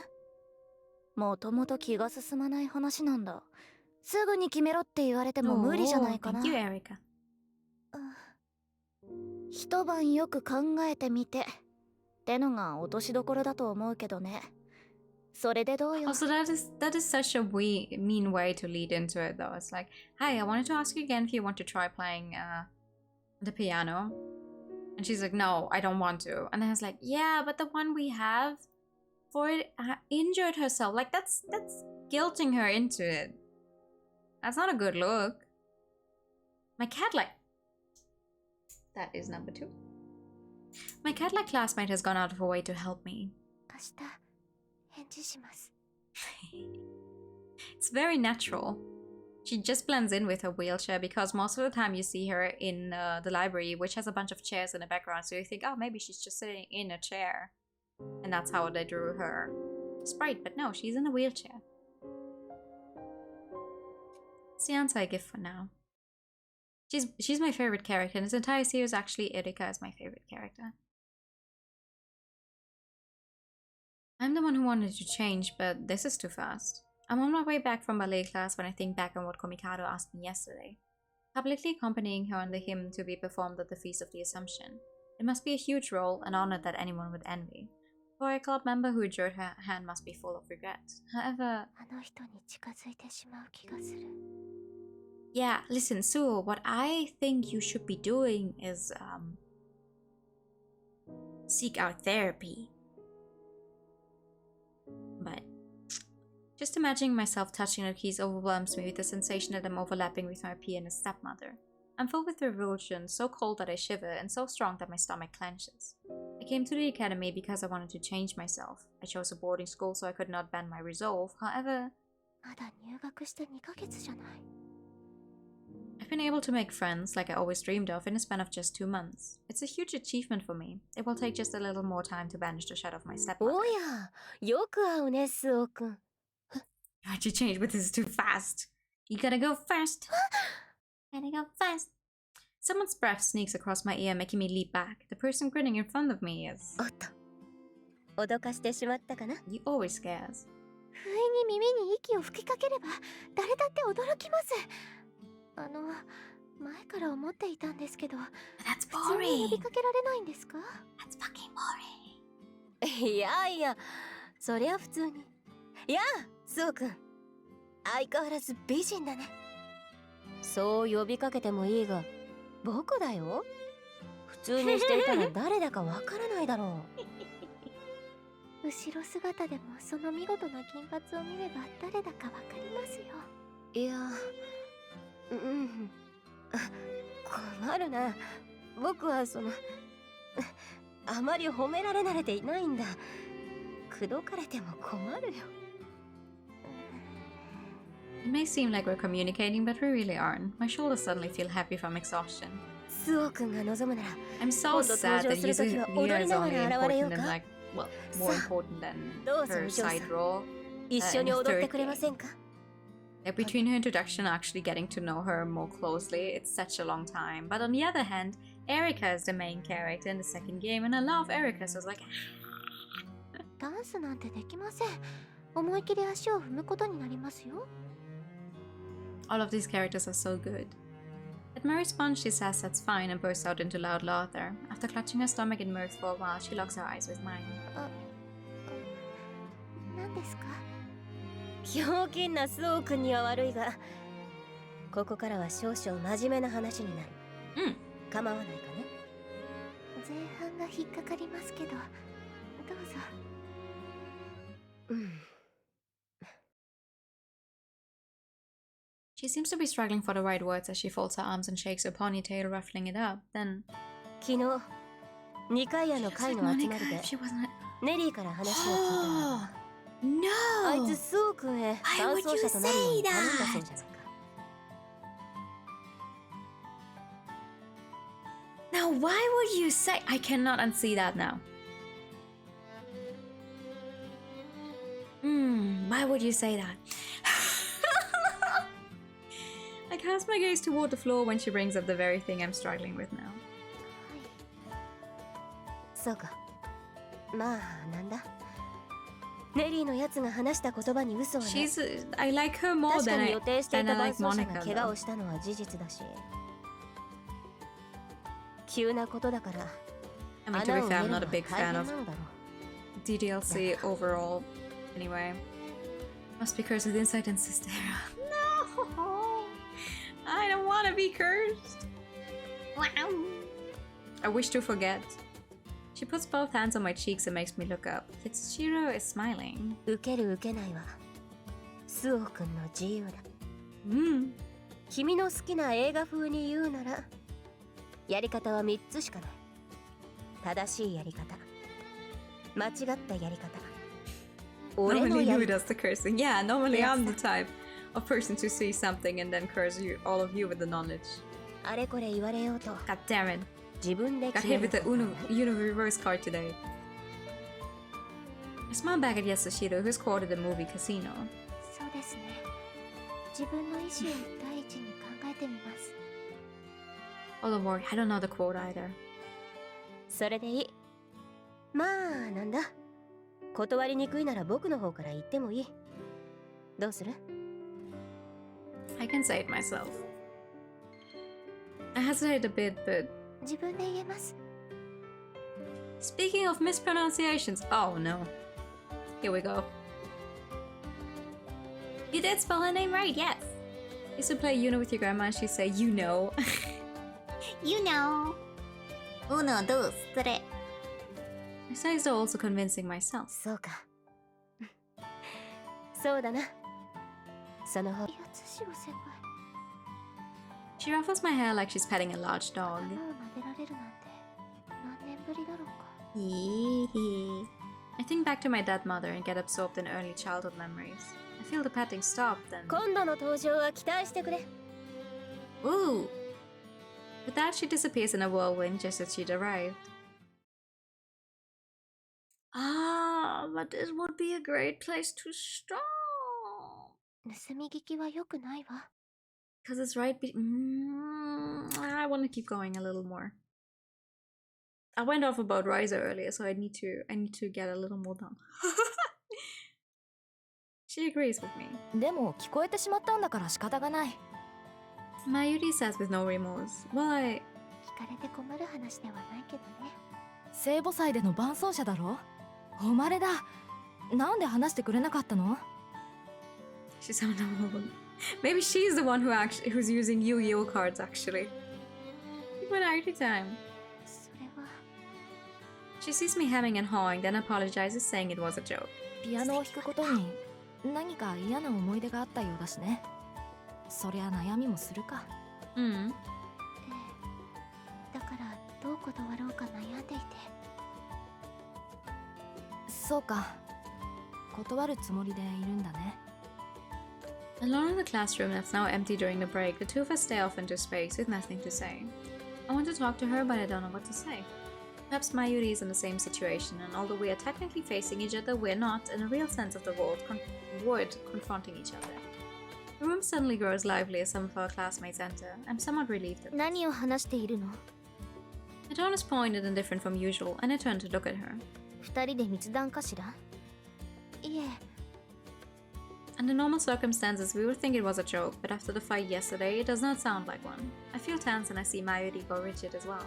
もともと気が進まない話なんだ。すぐに決めろって言われても無理じゃないかな。 Thank you, Erica. 一晩よく考えてみてってのが落としどころだと思うけどね。それでどうよ。 Also, that is such a mean way to lead into it, though. It's like, hi, I wanted to ask you again if you want to try playing the piano. And she's like, no, I don't want to. And then it's like, yeah, but the one we have for it injured herself. Like, that's guilting her into it. That's not a good look. My cat, like... That is number 2. My cat-like classmate has gone out of her way to help me. 明日返事します。 It's very natural. She just blends in with her wheelchair because most of the time you see her in the library, which has a bunch of chairs in the background, so you think, oh, maybe she's just sitting in a chair. And that's how they drew her sprite, but no, she's in a wheelchair. It's the answer I give for now. She's my favorite character. In this entire series, actually, Erika is my favorite character. I'm the one who wanted to change, but this is too fast. I'm on my way back from ballet class when I think back on what Komikado asked me yesterday. Publicly accompanying her on the hymn to be performed at the Feast of the Assumption. It must be a huge role, an honor that anyone would envy. For a club member who endured her hand must be full of regret. However... あの人に近づいてしまう気がする。 Yeah, listen, Suo, what I think you should be doing is, seek out therapy. But just imagining myself touching the keys overwhelms me with the sensation that I'm overlapping with my pianist stepmother. I'm filled with revulsion, so cold that I shiver, and so strong that my stomach clenches. I came to the academy because I wanted to change myself. I chose a boarding school so I could not bend my resolve. However, まだ入学して2ヶ月じゃない。 I've been able to make friends, like I always dreamed of, in a span of just 2 months. It's a huge achievement for me. It will take just a little more time to banish the shadow of my stepmother. おや、よく会うね、スオくん。 How'd you change, but this is too fast. You gotta go fast. Gotta go fast. Someone's breath sneaks across my ear, making me leap back. The person grinning in front of me is... おっと。脅かしてしまったかな。 You always scare us. 不意に耳に息を吹きかければ、誰だって驚きます。前から思っていたんですけど、 That's 普通に呼び boring. かけられないんですか？ That's fucking boring. いやいや、そりゃ普通に。いや、スオくん。相変わらず美人だね。そう呼びかけてもいいが、僕だよ。普通にしていたら誰だかわからないだろう。後ろ姿でもその見事な金髪を見れば誰だかわかりますよ。いや、困るな。僕はあまり褒められ慣れていないんだ。口説かれても困るよ。It may seem like we're communicating, but we really aren't. My shoulders suddenly feel heavy from exhaustion. スオ君が望むなら I'm so sad that Yuzuhira is only important and like, well, more important than どうぞお her 嬢さん side role. 一緒に in the 踊って third くれませんか？ Like between her introduction and actually getting to know her more closely, it's such a long time. But on the other hand, Erika is the main character in the second game, and I love Erika, so it's like. ダンスなんてできません。思い切り足を踏むことになりますよ。All of these characters are so good. At my response, she says that's fine and bursts out into loud laughter. After clutching her stomach in mirth for a while, she locks her eyes with mine. 何ですか？ひょうきんなスオ君には悪いが、ここからは少々真面目な話になる。構わないかね。前半が引っかかりますけど、どうぞ。She seems to be struggling for the right words as she folds her arms and shakes her ponytail, ruffling it up. Then, 昨日、2回の会の集まりで、ネリーから話を聞いたのだ。あいつスオ君へ伴奏者となるように頼んだそうじゃないか。Now, why would you say? I cannot unsee that now. Why would you say that? I cast my gaze toward the floor when she brings up the very thing I'm struggling with now. そうか。まあ、なんだ。ネリーのやつが話した言葉に嘘はない。I like her more 確か than に I 予定していた like 伴奏者が Monica. 怪我 though. をしたのは事実だし、急なことだから、 I mean, to 穴 be を埋 fair, め I'm るの not は a big 大変 fan な of のだろう。 DDLC overall. Anyway, must be cursed with insight and sister. No, I don't want to be cursed. Wow. I wish to forget. She puts both hands on my cheeks and makes me look up. Yet Shiro is smiling. 受ける受けないは、スオ君の自由だ。君の好きな映画風に言うなら、やり方は3つしかない。正しいやり方、間違ったやり方、俺の Normally や you り does 方。 the cursing. Yeah, normally Yes. I'm the type of person to see something and then curse you, all of you with the knowledge. あれこれ言われようと、 God damn it. 自分で Got 決め hit る with the ことはない。 Uno reverse card today. I smile back at Yasushiro, who's quoted the movie Casino. そうですね。自分の意思を第一に考えてみます。 Oh, don't worry, I don't know the quote either. それでいい。まあ、なんだ。断りにくいなら僕の方から言ってもいい。どうする？ I can say it myself. I hesitate a bit, but 自分で言えます。 speaking of mispronunciations, oh no. Here we go. You did spell her name right, yes. Used to play Uno with your grandma and she'd say, you know. You know. Uno, dos, tres. I started also convincing myself. そうか。そうだな。その方。やつしろ先輩。 She ruffles my hair like she's petting a large dog. 頭を撫でられるなんて何年ぶりだろうか。 I think back to my dead mother and get absorbed in early childhood memories. I feel the petting stop, then. 今度の登場は期待してくれ。 Ooh! With that, she disappears in a whirlwind just as she'd arrived. Ah, but this would be a great place to stop. 盗み聞きは良くないわ。 Because it's right I want to keep going a little more. I went off about Riser earlier, so I need to get a little more done. She agrees with me. でも聞こえてしまったんだから仕方がない。 Mayuri says with no remorse. Well, 聞かれて困る話ではないけどね。聖母祭での伴奏者だろ。誉れだ。なんで話してくれなかったの？ She sounded horrible. Maybe she's the one who's using Yu-Gi-Oh cards actually. Give an arty time. それは。 She sees me hemming and hawing, then apologizes, saying it was a joke. ピアノを弾くことに何か嫌な思い出があったようだしね。そりゃ悩みもするか。ええ。だからどう断ろうか悩んでいて。そうか。断るつもりでいるんだね。Alone in the classroom that's now empty during the break, the two of us stare off into space with nothing to say. I want to talk to her, but I don't know what to say. Perhaps Mayuri is in the same situation, and although we are technically facing each other, we're not, in a real sense of the word, confronting each other. The room suddenly grows lively as some of our classmates enter. I'm somewhat relieved at this. 何を話しているの？ Her tone is pointed and different from usual, and I turn to look at her. 二人で密談かしら？いえ、 Under normal circumstances, we would think it was a joke, but after the fight yesterday, it does not sound like one. I feel tense and I see Mayuri go rigid as well.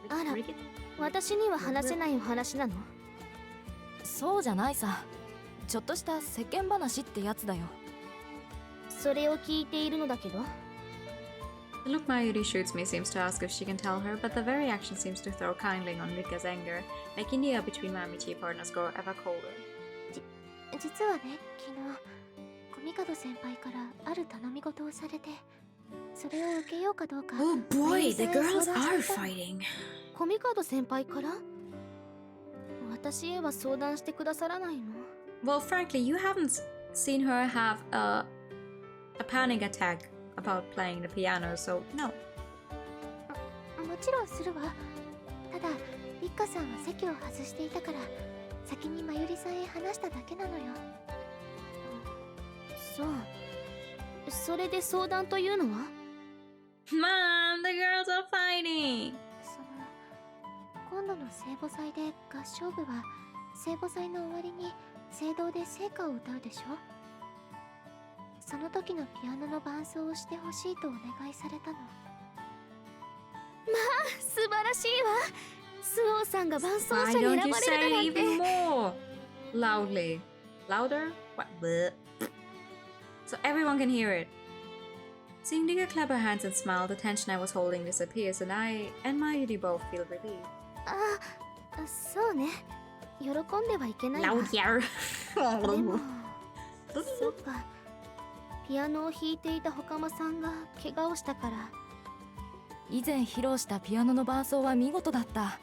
あら、 Rigid? 私には話せないお話なの？そうじゃないさ。ちょっとした世間話ってやつだよ。それを聞いているのだけど。 The look Mayuri shoots me seems to ask if she can tell her, but the very action seems to throw kindling on Rika's anger, making the air between my Michi partners grow ever colder. 実はね、昨日コミカド先輩からある頼み事をされて、それを受けようかどうか。 Oh boy, the girls 相談 are していたの。 fighting. コミカド先輩から？私へは相談してくださらないの？ Well, frankly, you haven't seen her have a panic attack about playing the piano, so no. もちろんするわ。ただ、リッカさんは席を外していたから、先にまゆりさんへ話しただけなのよ。そう。それで相談というのは？ Mom, the girls are fighting. 今度の聖母祭で合唱部は聖母祭の終わりに聖堂で聖歌を歌うでしょ。その時のピアノの伴奏をしてほしいとお願いされたの。素晴らしいわ。スオーさんが伴奏者 Why に選ばれ don't る you だ say なん it て。 even more loudly? Louder? What? Bleh. So everyone can hear it. Seeing Rika clap her hands and smile, the tension I was holding disappears, and I and Mayuri both feel relieved. あ、そうね。喜んではいけないわ。 Louder. でも、そっか。ピアノを弾いていたほかまさんが怪我をしたから。以前披露したピアノの伴奏は見事だった。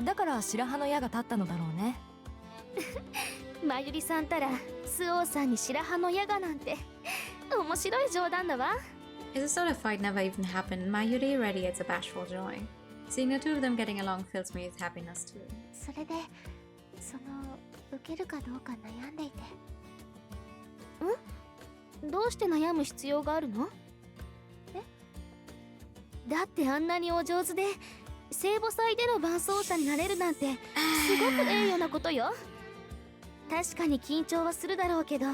だから白羽の矢が立ったのだろうね。まゆりさんたらスオーさんに白羽の矢がなんて面白い冗談だわ。 As though the fight never even happened, Mayuri radiates a bashful joy. Seeing the two of them getting along fills me with happiness too. それで、受けるかどうか悩んでいて。どうして悩む必要があるの？だってあんなにお上手で聖母祭での伴奏者になれるなんてすごく栄誉なことよ。確かに緊張はするだろうけど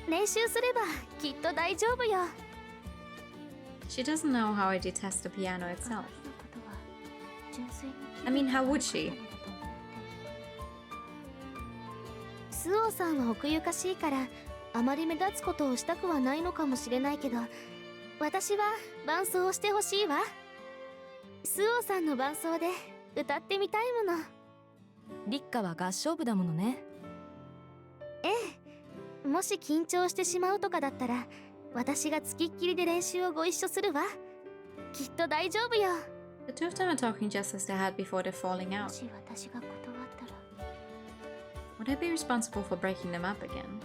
練習すればきっと大丈夫よ。 She doesn't know how I detest the piano あの itself. 日のことは純粋に I mean, how would she? スオーさんは奥ゆかしいからあまり目立つことをしたくはないのかもしれないけど、私は伴奏をしてほしいわ。スオーさんの伴奏で歌ってみたいもの。立花は合唱部だものね。もし緊張してしまうとかだったら私がつきっきりで練習をご一緒するわ。きっと大丈夫よ。 The two of them are talking just as they had before they're falling も out. し私が断ったら Would I be responsible for breaking them up again?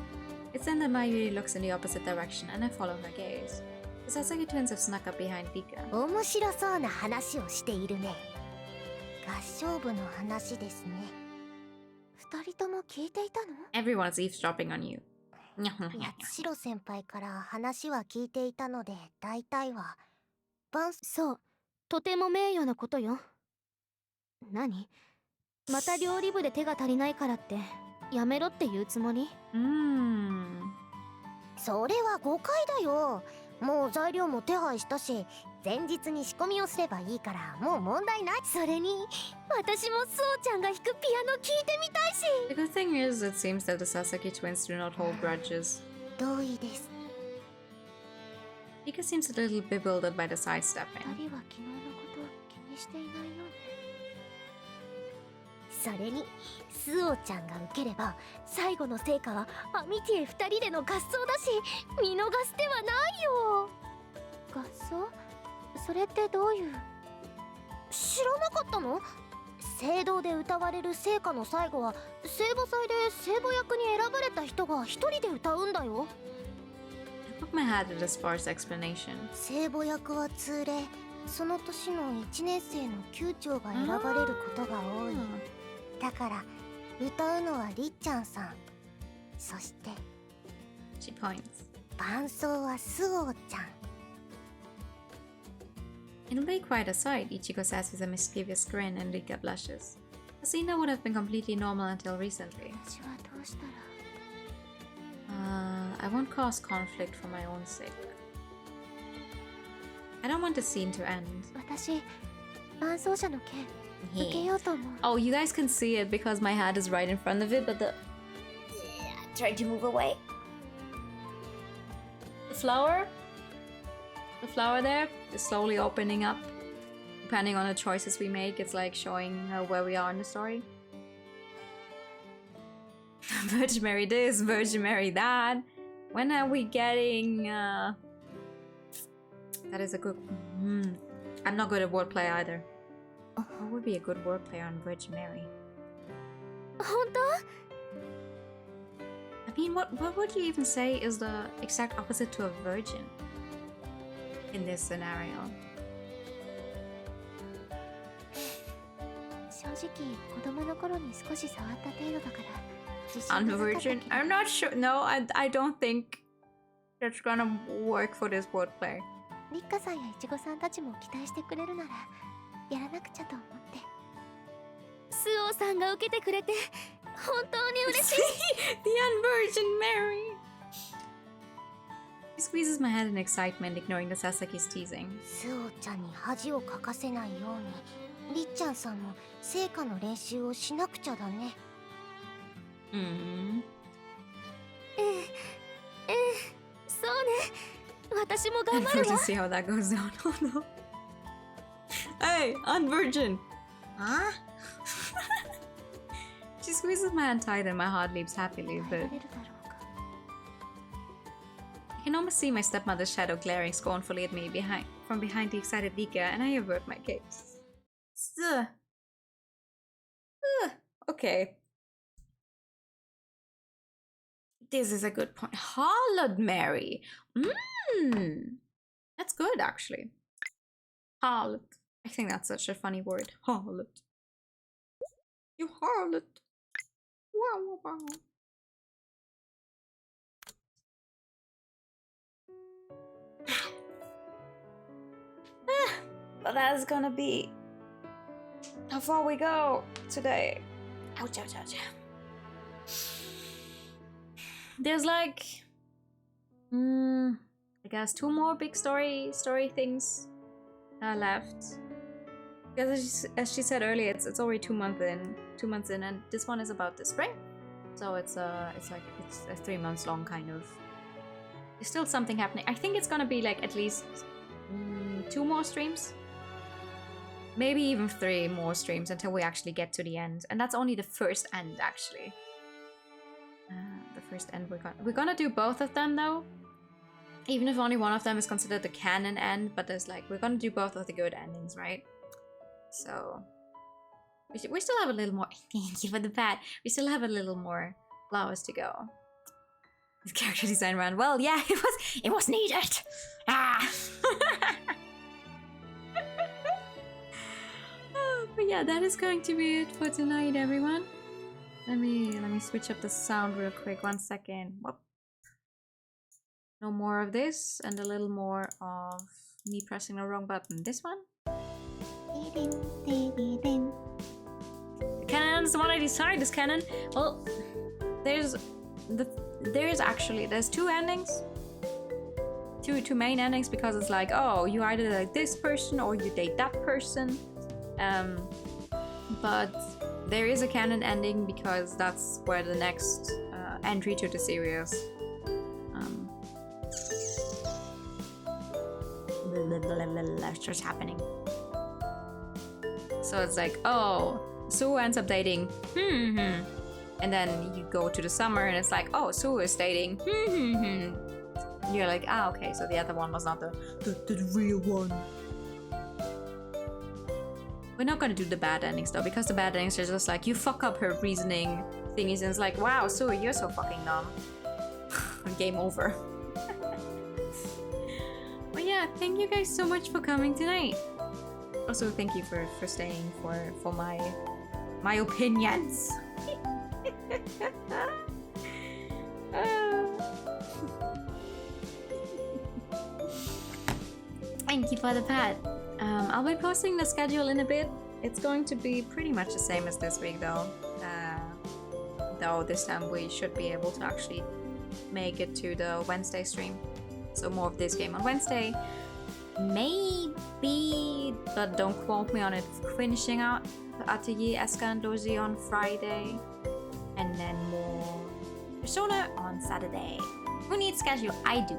It's then that Mayuri looks in the opposite direction and I follow her gaze. The Sasaki twins have snuck up behind Rika. 面白そうな話をしているね。合唱部の話ですね。二人とも聞いていたの？ Everyone's eavesdropping on you. シロ先輩から話は聞いていたので大体はそう、とても名誉なことよ。何？また料理部で手が足りないからってやめろって言うつもり？それは誤解だよ。もう材料も手配したし、前日に仕込みをすればいいからもう問題ない。それに私もスオちゃんが弾くピアノ聞いてみたいし。 The good thing is, it seems that the Sasaki twins do not hold grudges. 同意です。 Rika seems a little bewildered by the sidestepping. 二人は昨日のこと気にしていないようね。それにスオちゃんが受ければ最後の成果はアミティエ2人での合奏だし見逃す手はないよ。合奏？それってどういう？知らなかったの？聖堂で歌われる聖歌の最後は聖母祭で聖母役に選ばれた人が一人で歌うんだよ。 I put my head at a sparse explanation. 聖母役は通例、その年の1年生の級長が選ばれることが多い。だから歌うのはりっちゃんさん、そして She points. 伴奏はスオーちゃん。 In a way quite aside, Ichigo says with a mischievous grin and Rika blushes. Asina would have been completely normal until recently. 私はどうしたら。 I won't cause conflict for my own sake. I don't want the scene to end. 私、伴奏者の件受けようと思う。 Oh, you guys can see it because my hat is right in front of it, but the... Try to move away. The flower there is slowly opening up. Depending on the choices we make, it's like showing where we are in the story. Virgin Mary this, Virgin Mary that. When are we getting... That is a good... I'm not good at wordplay either. What would be a good wordplay on Virgin Mary? 本当？ I mean, what would you even say is the exact opposite to a virgin in this scenario? 正直子供の頃に少し触った程度だから自信なかったけど。 Unvirgin? I'm not sure. No, I don't think that's gonna work for this wordplay. リッカさんやイチゴさんたちも期待してくれるならやらなくちゃと思って。スオーさんが受けてくれて本当に嬉しい。 The unvirgin Mary! He squeezes my head in excitement, ignoring the Sasaki's teasing. スオちゃんに恥をかかせないようにりっちゃんさんも聖歌の練習をしなくちゃだね。そうね。私も頑 I'm 張る going わ。 to see how that goes down. Oh no. Hey, unvirgin! Huh? She squeezes my hand tight and my heart leaps happily, 耐 but えられるだろうか。 I can almost see my stepmother's shadow glaring scornfully at me from behind the excited Rika, and I avert my gaze. Okay. This is a good point. Harlot Mary. That's good, actually. Harlot. I think that's such a funny word. Harlot. You harlot. Wow, wow, wow. But that's gonna be how far we go today. Ouch, ouch, ouch. There's like, I guess 2 more big story things left. Because as she said earlier, it's already 2 months in, and this one is about the spring. So it's a 3 months long kind of. There's still something happening. I think it's gonna be like at least 2 more streams. Maybe even 3 more streams until we actually get to the end. And that's only the first end, actually. The first end we're gonna do both of them, though. Even if only one of them is considered the canon end, but there's like, we're gonna do both of the good endings, right? So... We still have a little more... Thank you for the pat. We still have a little more flowers to go. His character design ran well. Yeah, it was needed. Ah. But yeah, that is going to be it for tonight, everyone. Let me switch up the sound real quick. 1 second. Whoop. No more of this, and a little more of me pressing the wrong button. This one. Canon is the one I decide is canon. Well, there's 2 endings. Two main endings, because it's like, oh, you either like this person or you date that person. But there is a canon ending because that's where the next entry to the series starts happening. So it's like, oh, Sue ends up dating, and then you go to the summer and it's like, oh, Sue is dating, and you're like, ah, okay, so the other one was not the real one. We're not gonna do the bad endings though, because the bad endings are just like, you fuck up her reasoning thingies and it's like, wow, so you're so fucking dumb. Game over. But yeah, thank you guys so much for coming tonight. Also, thank you for staying for my opinions. Thank you for the pat. I'll be posting the schedule in a bit. It's going to be pretty much the same as this week though. Though this time we should be able to actually make it to the Wednesday stream. So more of this game on Wednesday. Maybe, but don't quote me on it, finishing out Atelier Escandozi on Friday. And then more Persona on Saturday. Who needs schedule? I do.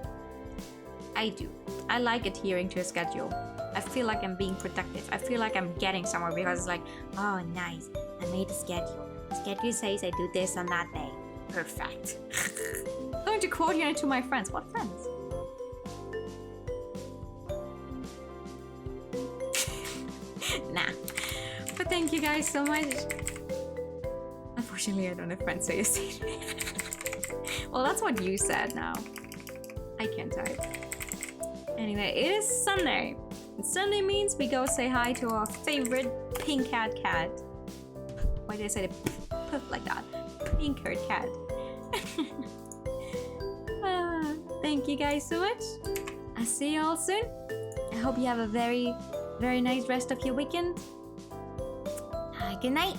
I like adhering to a schedule. I feel like I'm being productive. I feel like I'm getting somewhere because it's like, oh nice, I made a schedule. Schedule says I do this on that day. Perfect. I'm going to quote you to my friends. What friends? Nah. But thank you guys so much. Unfortunately, I don't have friends, so you see. Well, that's what you said now. I can't type. Anyway, it is Sunday. And Sunday means we go say hi to our favorite pink cat. Why did I say it like that? Pink haired cat. Thank you guys so much. I'll see you all soon. I hope you have a very, very nice rest of your weekend. Good night.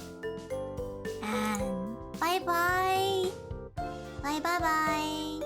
And bye bye. Bye bye bye.